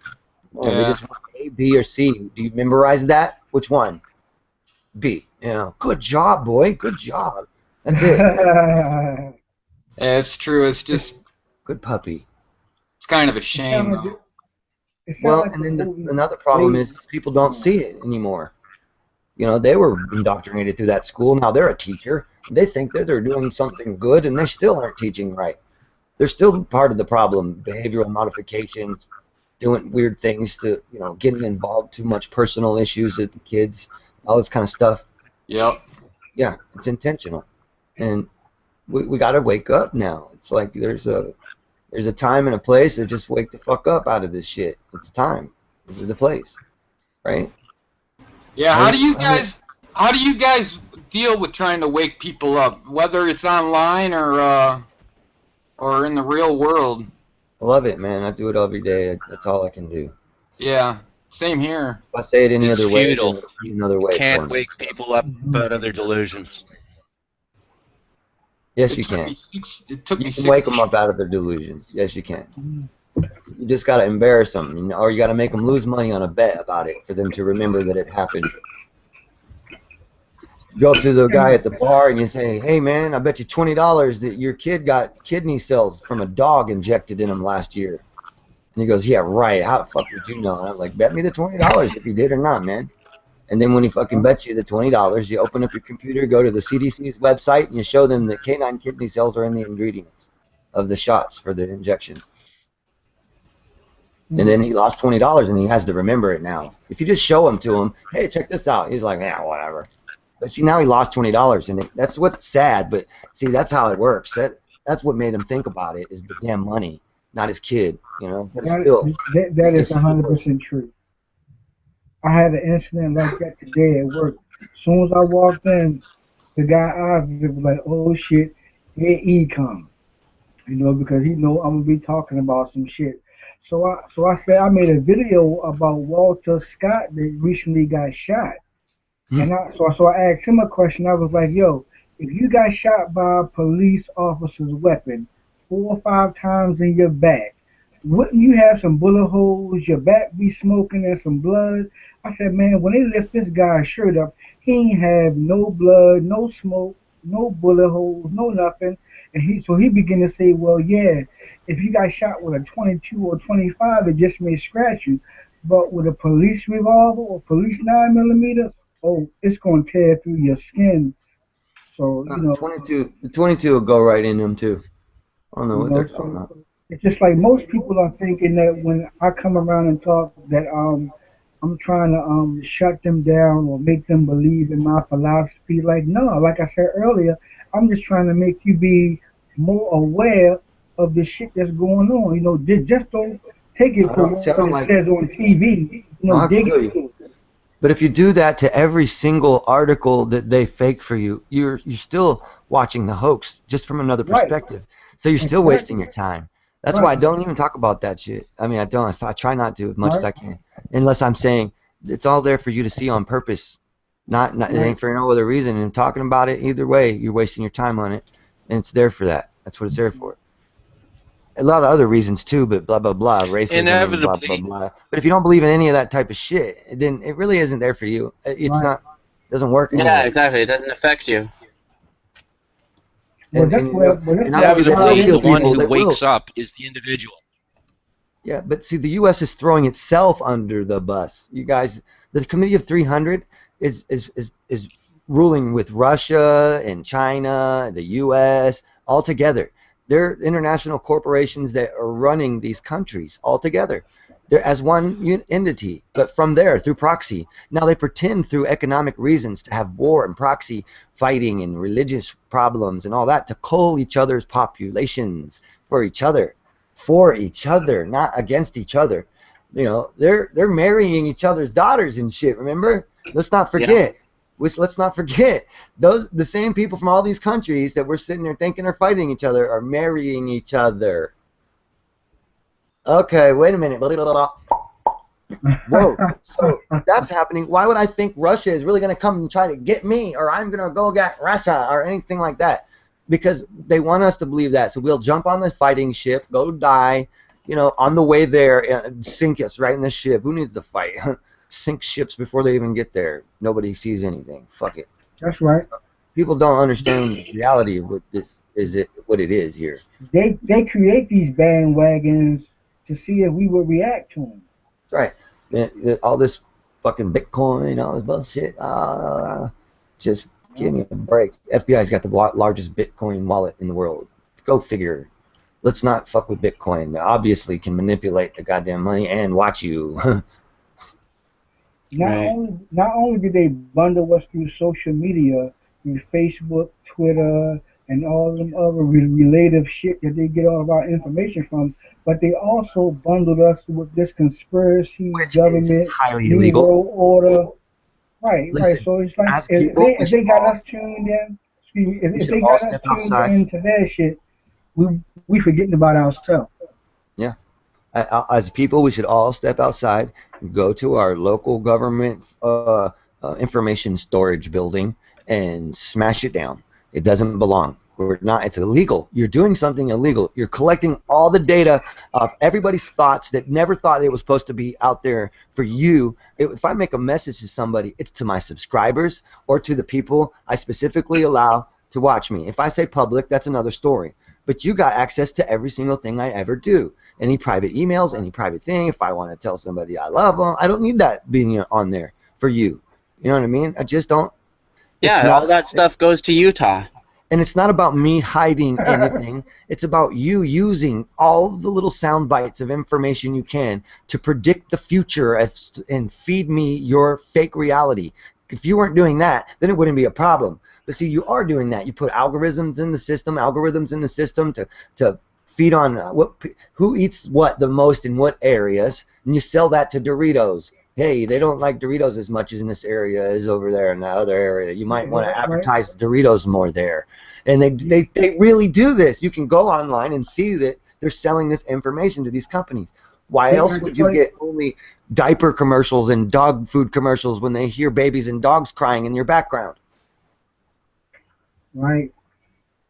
Well, they just want A, B, or C. Do you memorize that? Which one? B. You know, good job, boy. Good job. That's it. Yeah, it's true. It's just good puppy. It's kind of a shame. Well, and then another problem is people don't see it anymore. You know, they were indoctrinated through that school. Now they're a teacher. They think that they're doing something good, and they still aren't teaching right. They're still part of the problem. Behavioral modifications, doing weird things to, you know, getting involved too much personal issues with the kids, all this kind of stuff. Yep. Yeah, it's intentional, and we got to wake up now. It's like there's a time and a place to just wake the fuck up out of this shit. It's time. This is the place, right? Yeah, how do you guys deal with trying to wake people up, whether it's online or in the real world? I love it, man. I do it every day. That's all I can do. Yeah, same here. If I say it any It's other way, futile. then it's another way. Can't for me. wake people up out of their delusions. Yes, you can. It took me You can wake them 60 up out of their delusions. Yes, you can. You just got to embarrass them, you know, or you got to make them lose money on a bet about it for them to remember that it happened. You go up to the guy at the bar and you say, "Hey, man, I bet you $20 that your kid got kidney cells from a dog injected in him last year." And he goes, "Yeah, right. How the fuck would you know?" And I'm like, "Bet me the $20 if you did or not, man." And then when he fucking bets you the $20, you open up your computer, go to the CDC's website, and you show them that canine kidney cells are in the ingredients of the shots for the injections. And then he lost $20, and he has to remember it now. If you just show him to him, "Hey, check this out," he's like, "Yeah, whatever." But see, now he lost $20, and that's what's sad. But see, that's how it works. That's what made him think about it, is the damn money, not his kid. You know, but still, That is 100% true. I had an incident like that today at work. As soon as I walked in, the guy obviously was like, "Oh shit, here he come," you know, because he know I'm gonna be talking about some shit. So I said I made a video about Walter Scott that recently got shot, and so I asked him a question. I was like, "Yo, if you got shot by a police officer's weapon 4 or 5 times in your back, wouldn't you have some bullet holes, your back be smoking and some blood?" I said, "Man, when they lift this guy's shirt up, he ain't have no blood, no smoke, no bullet holes, no nothing." And he began to say, "Well, yeah, if you got shot with a 22 or 25, it just may scratch you. But with a police revolver or police 9mm, oh, it's going to tear through your skin." So, you know. 22 will go right in them, too. I don't know what they're talking about. It's just like most people are thinking that when I come around and talk that I'm trying to shut them down or make them believe in my philosophy. Like, no, like I said earlier, I'm just trying to make you be more aware of the shit that's going on. You know, just don't take it for what it says on TV. You know, dig it. But if you do that to every single article that they fake for you, you're still watching the hoax just from another perspective. So you're still wasting your time. That's why I don't even talk about that shit. I mean, I don't. I try not to as much as I can, unless I'm saying it's all there for you to see on purpose. Not it ain't for no other reason. And talking about it either way, you're wasting your time on it, and it's there for that. That's what it's there for. A lot of other reasons too, but blah blah blah, racism, Inevitably. blah blah blah. But if you don't believe in any of that type of shit, then it really isn't there for you. It's not. It doesn't work. Anyway. Yeah, exactly. It doesn't affect you. Inevitably, the one who wakes up is the individual. Yeah, but see, the U.S. is throwing itself under the bus. You guys, the Committee of 300 is ruling with Russia and China, the U.S. all together. They're international corporations that are running these countries all together. They're as one entity, but from there, through proxy. Now they pretend through economic reasons to have war and proxy fighting and religious problems and all that to cull each other's populations for each other, not against each other. You know, they're marrying each other's daughters and shit. Remember? Let's not forget. Let's not forget the same people from all these countries that we're sitting there thinking are fighting each other are marrying each other. Okay, wait a minute. Whoa. So if that's happening, why would I think Russia is really going to come and try to get me, or I'm going to go get Russia, or anything like that? Because they want us to believe that. So we'll jump on the fighting ship, go die, you know, on the way there, sink us right in the ship. Who needs to fight? Sink ships before they even get there. Nobody sees anything. Fuck it. That's right. People don't understand the reality of what it is here. They create these bandwagons to see if we would react to them. That's right. All this fucking Bitcoin, all this bullshit. Just give me a break. FBI's got the largest Bitcoin wallet in the world. Go figure. Let's not fuck with Bitcoin. They obviously can manipulate the goddamn money and watch you. Not only do they bundle us through social media, through Facebook, Twitter, and all them other relative shit that they get all of our information from, but they also bundled us with this conspiracy, government, highly New illegal. World Order. Right, Listen, right. So it's like if they got us tuned in, excuse me, if they got us tuned into their shit, we forgetting about ourselves. Yeah. As people, we should all step outside, go to our local government information storage building, and smash it down. It doesn't belong. We're not. It's illegal. You're doing something illegal. You're collecting all the data of everybody's thoughts that never thought it was supposed to be out there for you. If I make a message to somebody, it's to my subscribers or to the people I specifically allow to watch me. If I say public, that's another story. But you got access to every single thing I ever do. Any private emails, any private thing. If I want to tell somebody I love them, I don't need that being on there for you. You know what I mean? I just don't. Yeah, all that stuff goes to Utah. And it's not about me hiding anything. It's about you using all the little sound bites of information you can to predict the future and feed me your fake reality. If you weren't doing that, then it wouldn't be a problem. But see, you are doing that. You put algorithms in the system to feed on who eats what the most in what areas, and you sell that to Doritos. Hey, they don't like Doritos as much as in this area as over there in the other area. You might want to advertise Doritos more there. And they really do this. You can go online and see that they're selling this information to these companies. Why else would you get only diaper commercials and dog food commercials when they hear babies and dogs crying in your background? Right.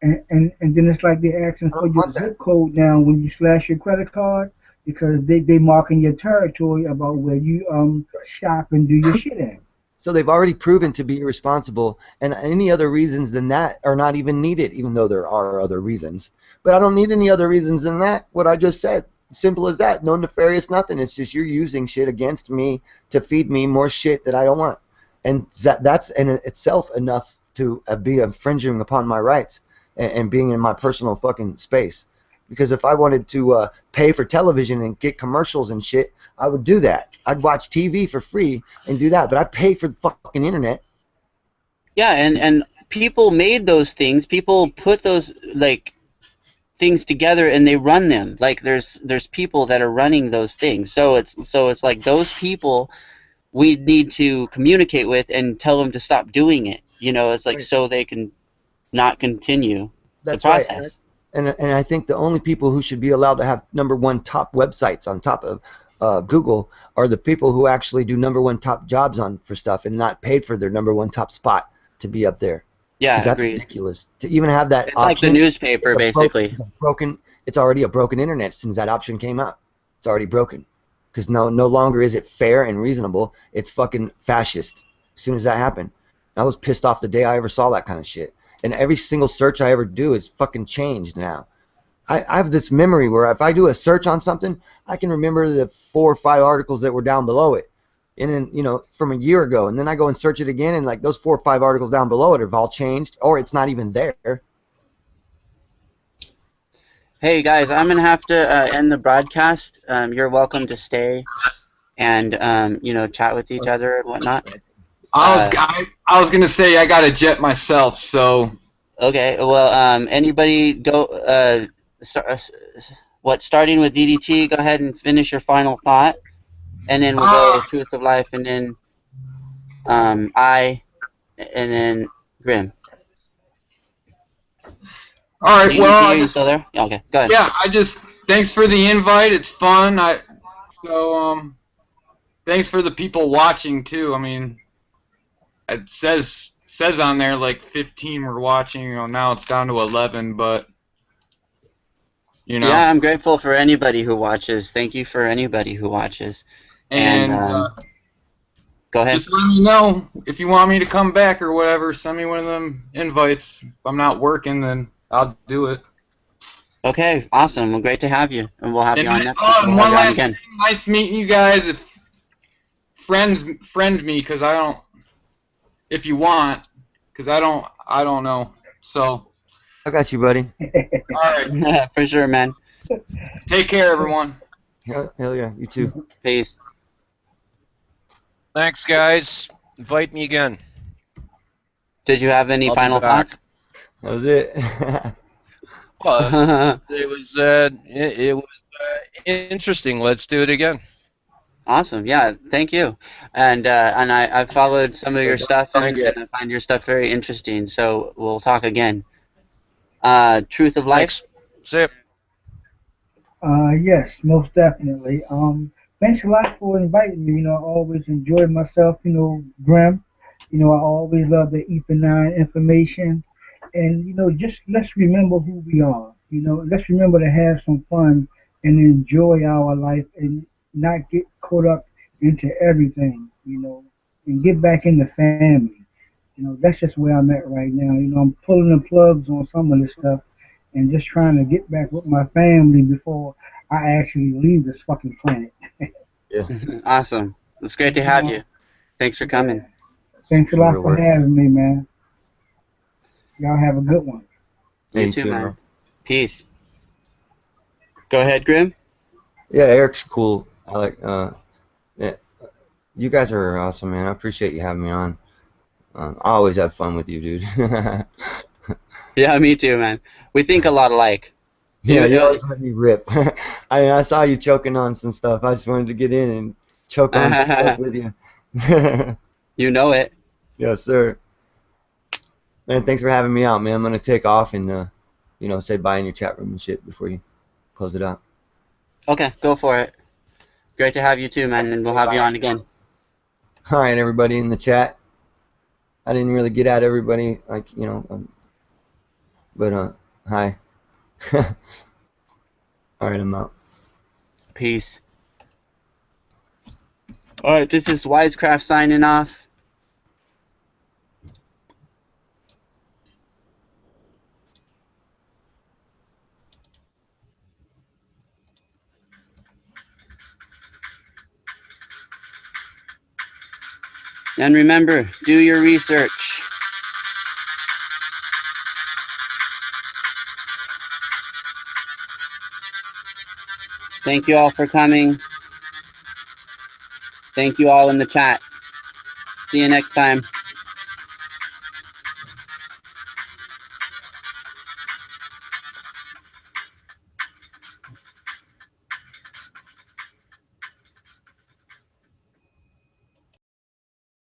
And then it's like they're asking for your zip code now when you flash your credit card, because they marking your territory about where you shop and do your shit at. So they've already proven to be irresponsible, and any other reasons than that are not even needed, even though there are other reasons. But I don't need any other reasons than that, what I just said. Simple as that. No nefarious nothing. It's just you're using shit against me to feed me more shit that I don't want. And that's in itself enough to be infringing upon my rights and being in my personal fucking space. Because if I wanted to pay for television and get commercials and shit, I would do that. I'd watch TV for free and do that, but I'd pay for the fucking internet. Yeah, and people made those things. People put those things together and they run them. Like there's people that are running those things. So it's like those people we need to communicate with and tell them to stop doing it. You know, it's like so they can not continue the process. Right. And I think the only people who should be allowed to have #1 top websites on top of Google are the people who actually do #1 top jobs for stuff and not paid for their #1 top spot to be up there. Yeah, that's ridiculous. To even have that it's option, like the newspaper, basically. It's already a broken internet as soon as that option came out. It's already broken. Because no longer is it fair and reasonable. It's fucking fascist as soon as that happened. I was pissed off the day I ever saw that kind of shit. And every single search I ever do is fucking changed now. I have this memory where if I do a search on something, I can remember the 4 or 5 articles that were down below it. And then, you know, from a year ago. And then I go and search it again, and like those 4 or 5 articles down below it have all changed, or it's not even there. Hey guys, I'm gonna have to end the broadcast. You're welcome to stay and you know, chat with each other and whatnot. I was gonna say I got a jet myself, so. Okay. Well, anybody go? Starting with DDT, go ahead and finish your final thought, and then we'll go to Truth of Life, and then and then Grim. All right. Well, are you still there? Yeah, okay. Go ahead. Yeah, thanks for the invite. It's fun. Thanks for the people watching too. I mean, it says on there like 15 were watching. You know, now it's down to 11, but you know. Yeah, I'm grateful for anybody who watches. Thank you for anybody who watches. And go ahead. Just let me know if you want me to come back or whatever. Send me one of them invites. If I'm not working, then I'll do it. Okay, awesome. Well, great to have you, and we'll have you on next. One last thing. Nice meeting you guys. If friend me, because I don't. If you want, because I don't know. So. I got you, buddy. All right. For sure, man. Take care, everyone. Hell yeah, you too. Peace. Thanks, guys. Invite me again. Did you have any final thoughts? That was it. Well, it was interesting. Let's do it again. Awesome. Yeah, thank you. And I followed some of your stuff, and I find your stuff very interesting. So we'll talk again. Truth of Life. See ya. Yes, most definitely. Thanks a lot for inviting me. You know, I always enjoy myself. You know, Grim. You know, I always love the EP-09 information. And, you know, just let's remember who we are. You know, let's remember to have some fun and enjoy our life and not get caught up into everything, you know, and get back in the family. You know, that's just where I'm at right now. You know, I'm pulling the plugs on some of this stuff and just trying to get back with my family before I actually leave this fucking planet. Yeah. Awesome. It's great to have you. Thanks for coming. Thanks a lot for having me, man. Y'all have a good one. You too, man. Peace. Go ahead, Grim. Yeah, Eric's cool. I like. Yeah, you guys are awesome, man. I appreciate you having me on. I always have fun with you, dude. Yeah, me too, man. We think a lot alike. Yeah, you always let me rip. I saw you choking on some stuff. I just wanted to get in and choke on some stuff with you. You know it. Yes, sir. Man, thanks for having me out, man. I'm gonna take off and you know, say bye in your chat room and shit before you close it out. Okay, go for it. Great to have you too, man, and we'll have you on again. All right, everybody in the chat. I didn't really get at everybody, like, you know, but hi. All right, I'm out. Peace. All right, this is Wisecraft signing off. And remember, do your research. Thank you all for coming. Thank you all in the chat. See you next time.